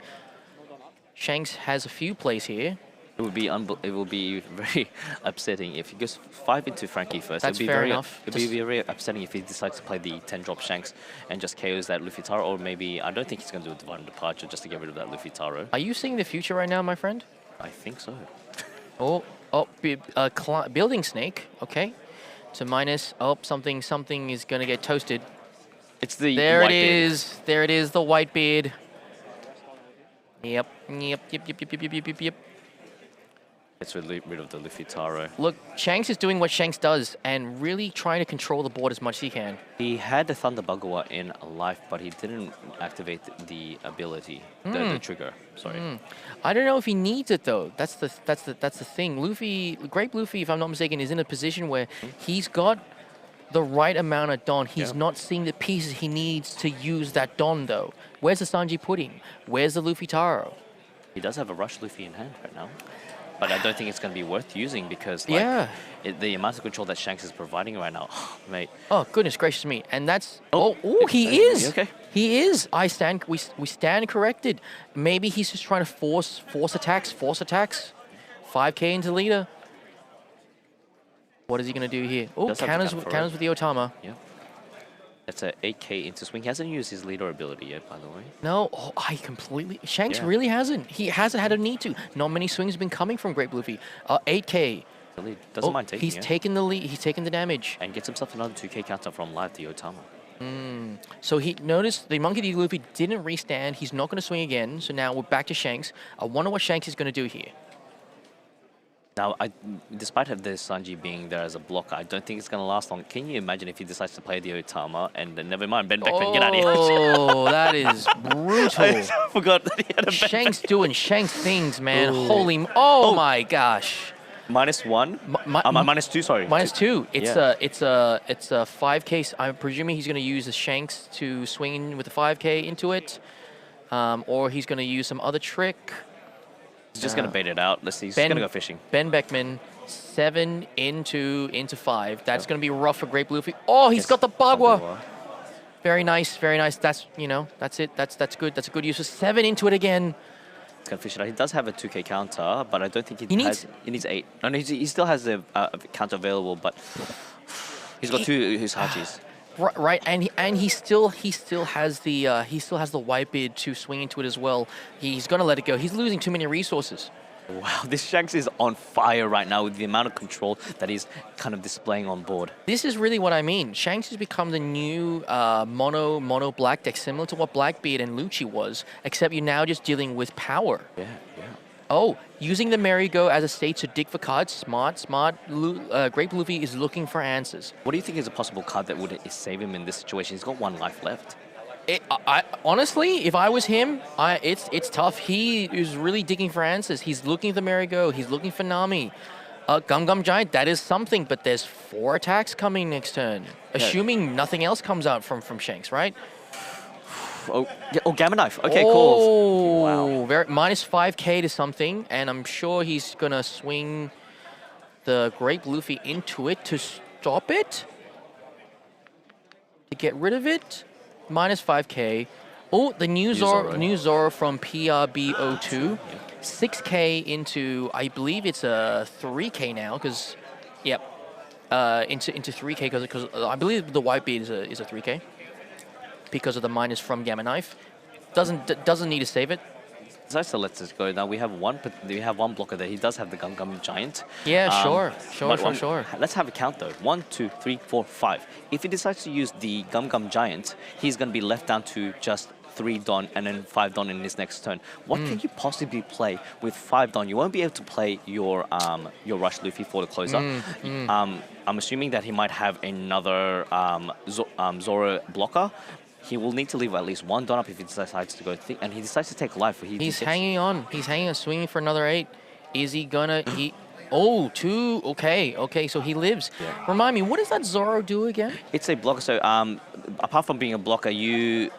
Shanks has a few plays here. It will be very upsetting if he goes 5 into Frankie first. That's It'd be fair very, enough. It'd be very upsetting if he decides to play the 10 drop Shanks and just KOs that Luffy Taro, or maybe I don't think he's going to do a Divine Departure just to get rid of that Luffy Taro. Are you seeing the future right now, my friend? I think so. Building Snake. Okay. So minus. Oh, something is gonna get toasted. It's the There white it beard. is. There it is. The white beard. Yep. Gets rid of the Luffy Taro. Look, Shanks is doing what Shanks does and really trying to control the board as much as he can. He had the Thunder Bagua in life, but he didn't activate the ability, the trigger. Sorry. I don't know if he needs it though. That's the thing. Grape Luffy, if I'm not mistaken, is in a position where he's got the right amount of Don. He's not seeing the pieces he needs to use that Don though. Where's the Sanji Pudding? Where's the Luffy Taro? He does have a Rush Luffy in hand right now, but I don't think it's going to be worth using because the amount of control that Shanks is providing right now, mate. Oh goodness gracious me! And that's he is is. he okay? He is. We stand corrected. Maybe he's just trying to force attacks. 5K into leader. What is he gonna do here? Oh, Does have to counters counter counters with the Otama. Yeah. That's a 8K into swing. He hasn't used his leader ability yet, by the way. No, Shanks really hasn't. He hasn't had a need to. Not many swings have been coming from Grape Luffy. 8K. Really doesn't mind taking He's it. taking the lead. He's taking the damage. And gets himself another 2K counter from live the Otama. So he noticed the Monkey D. Luffy didn't restand. He's not going to swing again. So now we're back to Shanks. I wonder what Shanks is going to do here. Now, despite of the Sanji being there as a blocker, I don't think it's going to last long. Can you imagine if he decides to play the Otama and then never mind, Ben Beckman, get out of here. Oh, that is brutal. I forgot that he had a Ben Shanks Beckman. doing Shanks things, man. Ooh. Holy, oh my gosh. -1? -2, sorry. -2. It's Yeah. it's a 5K. I'm presuming he's going to use the Shanks to swing in with the 5K into it, or he's going to use some other trick. He's just going to bait it out. Let's see. He's going to go fishing. Ben Beckman, 7 into 5. That's going to be rough for Grape Luffy. Oh, he's got the Bagua. Very nice, very nice. That's that's it. That's good. That's a good use. 7 into it again. He's going to fish it out. He does have a 2K counter, but I don't think he needs- needs 8. No, he still has a counter available, but he's got 2 Hisachis. Right, and he still has the Whitebeard to swing into it as well. He's gonna let it go. He's losing too many resources. Wow, this Shanks is on fire right now with the amount of control that he's kind of displaying on board. This is really what I mean. Shanks has become the new mono black deck, similar to what Blackbeard and Lucci was, except you're now just dealing with power. Yeah. Oh, using the Merry-Go as a stage to dig for cards. Smart. Grape Luffy is looking for answers. What do you think is a possible card that would save him in this situation? He's got 1 life left. Honestly, if I was him, it's tough. He is really digging for answers. He's looking at the Merry-Go. He's looking for Nami. Gum Giant, that is something, but there's 4 attacks coming next turn. Assuming nothing else comes out from Shanks, right? Gamma Knife. Okay, cool. Wow. -5K to something, and I'm sure he's going to swing the Grape Luffy into it to stop it? To get rid of it? -5K. Oh, the new Zoro from PRB02. 6K into, I believe it's a 3K now, because, yep, into 3K, because I believe the Whitebeard is a 3K. Because of the minus from Gamma Knife. Doesn't need to save it. Decides to let this go. Now we have one blocker there. He does have the Gum Giant. Yeah, sure. Let's have a count though. 1, 2, 3, 4, 5. If he decides to use the Gum Giant, he's going to be left down to just 3 Don and then 5 Don in his next turn. What can you possibly play with 5 Don? You won't be able to play your Rush Luffy for the closer. I'm assuming that he might have another Zoro blocker. He will need to leave at least 1 Don up if he decides to go and he decides to take life. He's hanging on. He's hanging on, swinging for another 8. Is he gonna... Oh, 2. Okay, so he lives. Yeah. Remind me, what does that Zoro do again? It's a blocker. So apart from being a blocker, you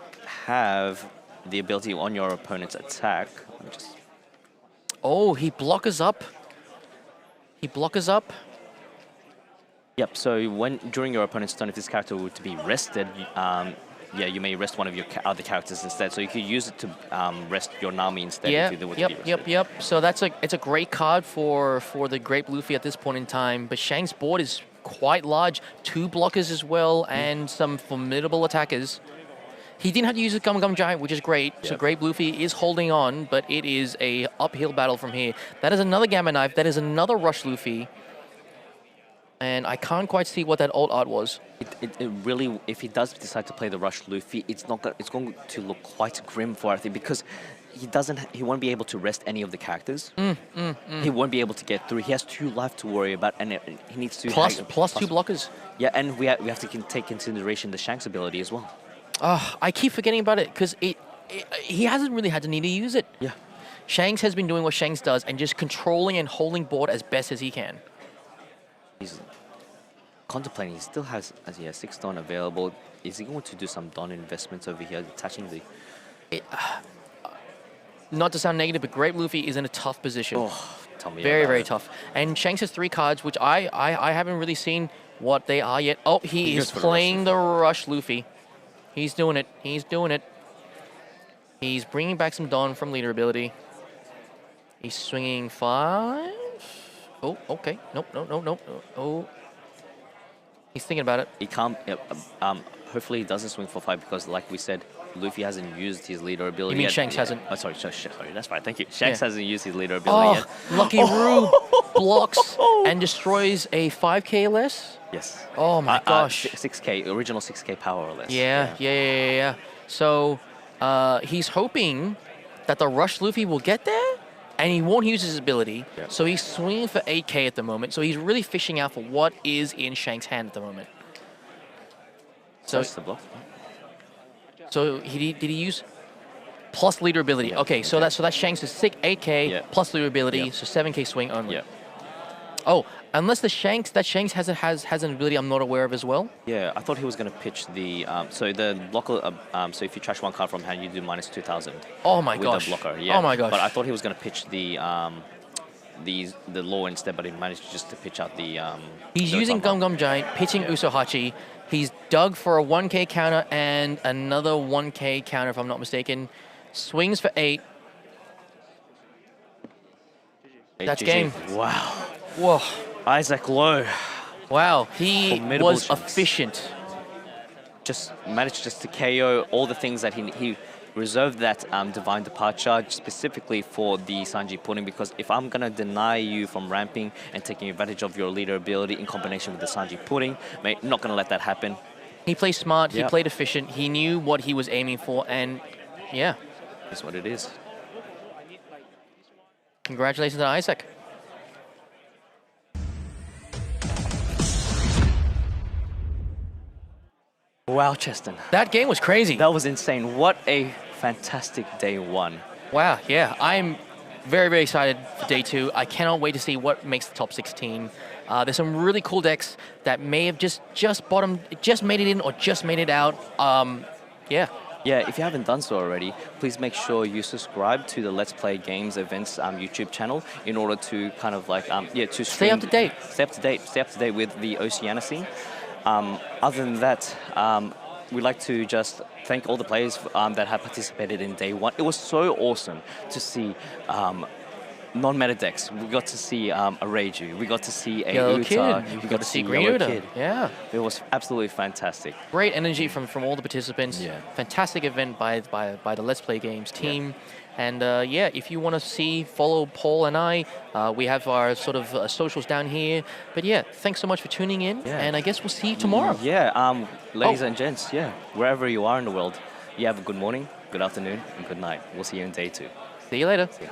have the ability on your opponent's attack. Oh, he blockers up. Yep, so during your opponent's turn, if this character were to be rested, yeah, you may rest one of your other characters instead. So you could use it to rest your Nami instead. Yeah, if you were to be rested. yep. So it's a great card for the Grape Luffy at this point in time. But Shang's board is quite large, 2 blockers as well, and some formidable attackers. He didn't have to use a Gum Gum Giant, which is great. So Yep. Grape Luffy is holding on, but it is a uphill battle from here. That is another Gamma Knife. That is another Rush Luffy. And I can't quite see what that alt art was. It really, if he does decide to play the Rush Luffy, it's going to look quite grim for Arthur because he won't be able to rest any of the characters. He won't be able to get through. He has 2 life to worry about, and he needs to Plus 2 blockers. Yeah, and we have to take consideration the Shanks ability as well. I keep forgetting about it because he hasn't really had to need to use it. Yeah. Shanks has been doing what Shanks does and just controlling and holding board as best as he can. He's contemplating. He still has 6 Don available. Is he going to do some Don investments over here, attaching the? Not to sound negative, but Grape Luffy is in a tough position. Oh, tell me Very, about very it. tough. And Shanks has 3 cards, which I haven't really seen what they are yet. Oh, he goes is for the playing the Rush Luffy. He's doing it. He's doing it. He's bringing back some Dawn from leader ability. He's swinging 5. Oh, okay. Nope. Oh. He's thinking about it. He can't. Hopefully, he doesn't swing for 5 because, like we said, Luffy hasn't used his leader ability. mean yet. Shanks hasn't? Oh, sorry. That's right. Thank you. Shanks Yeah. hasn't used his leader ability Oh, yet. Lucky Rube blocks and destroys a 5k less. Yes. Oh my gosh. 6k, original 6k power or less. Yeah. So he's hoping that the Rush Luffy will get there, and he won't use his ability. Yeah. So he's swinging for 8k at the moment. So he's really fishing out for what is in Shanks' hand at the moment. So, That's the block. did he use plus leader ability? Okay, so that's Shanks' 8k Yeah. plus leader ability, Yeah. so 7k swing only. Yeah. Oh, unless Shanks has an ability I'm not aware of as well. Yeah, I thought he was going to pitch the so the blocker. So if you trash 1 card from hand, you do minus 2,000. Oh my with gosh. the blocker. Yeah. Oh my gosh. But I thought he was going to pitch the law instead, but he managed just to pitch out the. He's the using Gum Gum Gum Giant, pitching Usohachi. He's dug for a 1k counter and another 1k counter, if I'm not mistaken. Swings for 8. That's GG. game. Wow. Whoa. Isaac Lowe Wow. He Formidable was Shanks. efficient. just managed just to KO all the things that he reserved that divine departure specifically for the Sanji Pudding, because if I'm gonna deny you from ramping and taking advantage of your leader ability in combination with the Sanji Pudding, mate, not gonna let that happen. He played smart. He Yep. played efficient. He knew what he was aiming for, and yeah. That's what it is. Congratulations on Isaac. Wow, Cheston. That game was crazy. That was insane. What a fantastic day 1. Wow, yeah. I'm very, very excited for day 2. I cannot wait to see what makes the top 16. There's some really cool decks that may have just made it in or just made it out. Yeah. Yeah, if you haven't done so already, please make sure you subscribe to the Let's Play Games Events YouTube channel in order to kind of like to Stay up to date. Stay up to date with the Oceania scene. Other than that, we'd like to just thank all the players that have participated in day 1. It was so awesome to see non-meta decks. We got to see a Reiju. We got to see a Yellow Uta. Kid. We got to see Green Yellow Uta. Kid. Yeah. It was absolutely fantastic. Great energy from all the participants. Yeah. Fantastic event by the Let's Play Games team. And yeah, if you want to follow Paul and I, we have our sort of socials down here. But yeah, thanks so much for tuning in. Yeah. And I guess we'll see you tomorrow. Yeah, ladies Oh. and gents, yeah, wherever you are in the world, you have a good morning, good afternoon, and good night. We'll see you in day 2. See you later. Yeah.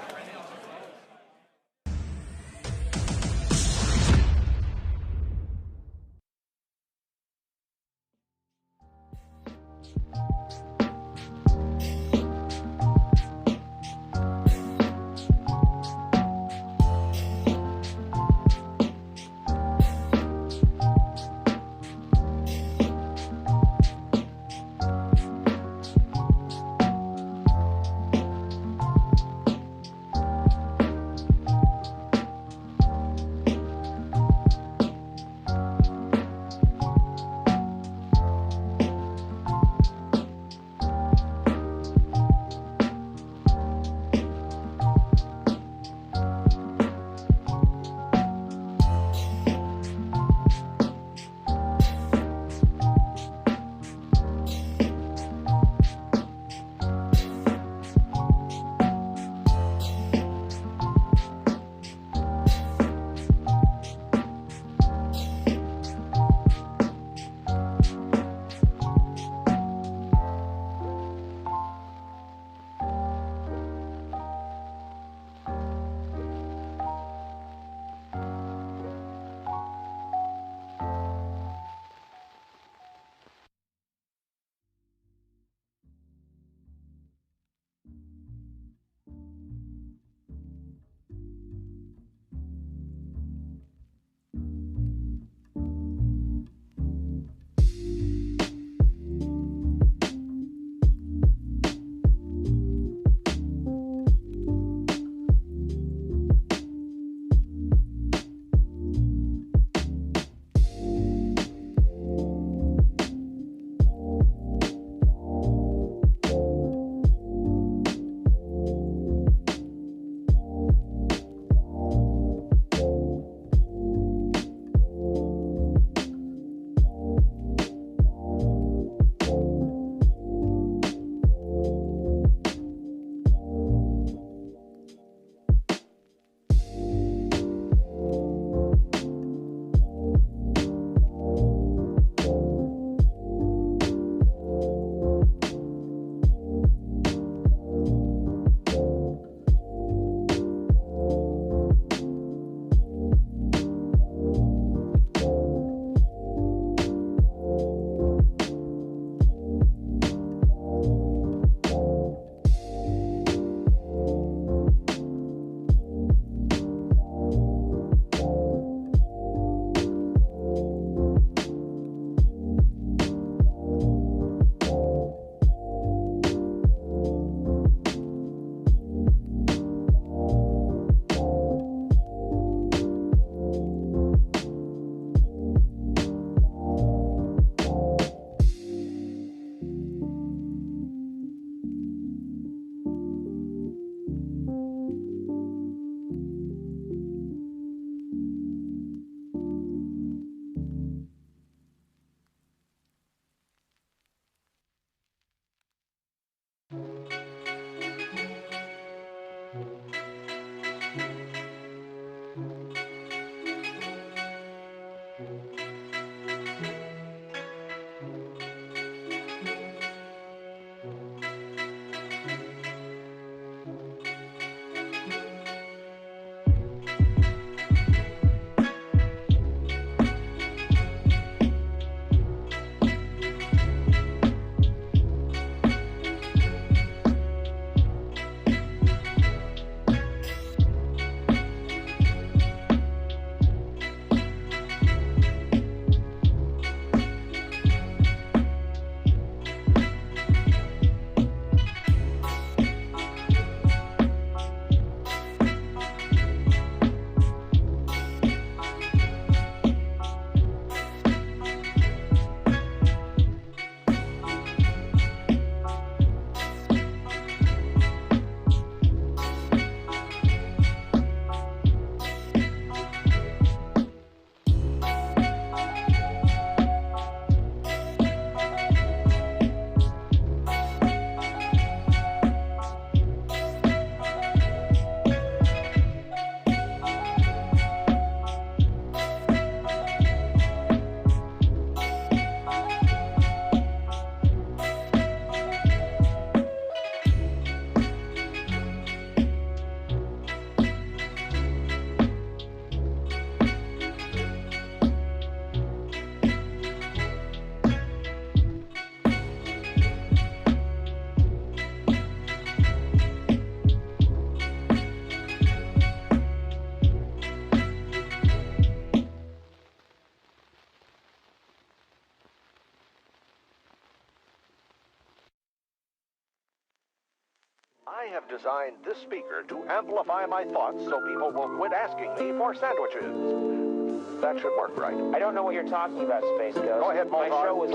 I have designed this speaker to amplify my thoughts so people will quit asking me for sandwiches. That should work, right? I don't know what you're talking about, Space Ghost. Go ahead, My Moltar. show was...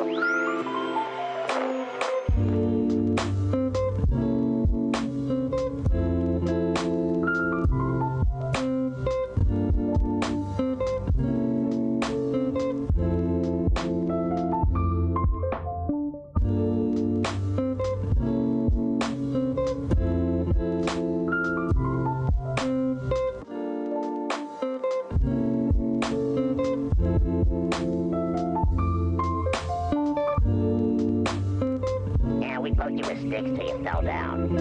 Yeah, we poked you with sticks till you fell down.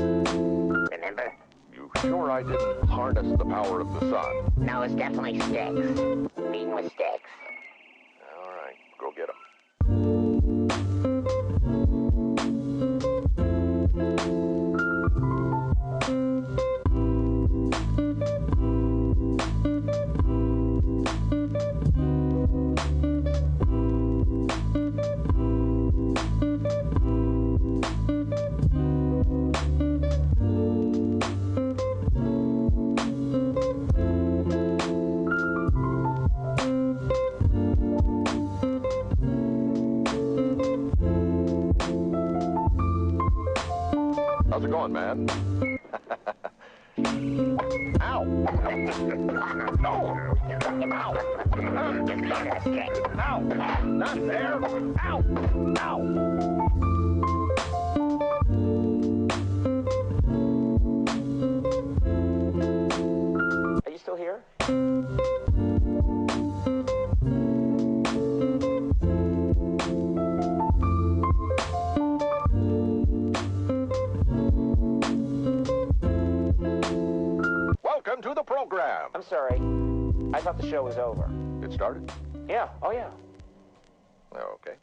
Remember? You sure I didn't harness the power of the sun? No, it's definitely sticks. Beaten with sticks. All right, go get 'em. How's it going, man? Ow! No! Ow! Ow! Not there! Ow! Ow! Are you still here? Welcome to the program. I'm sorry. I thought the show was over. It started? Yeah, oh yeah. Okay.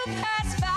That's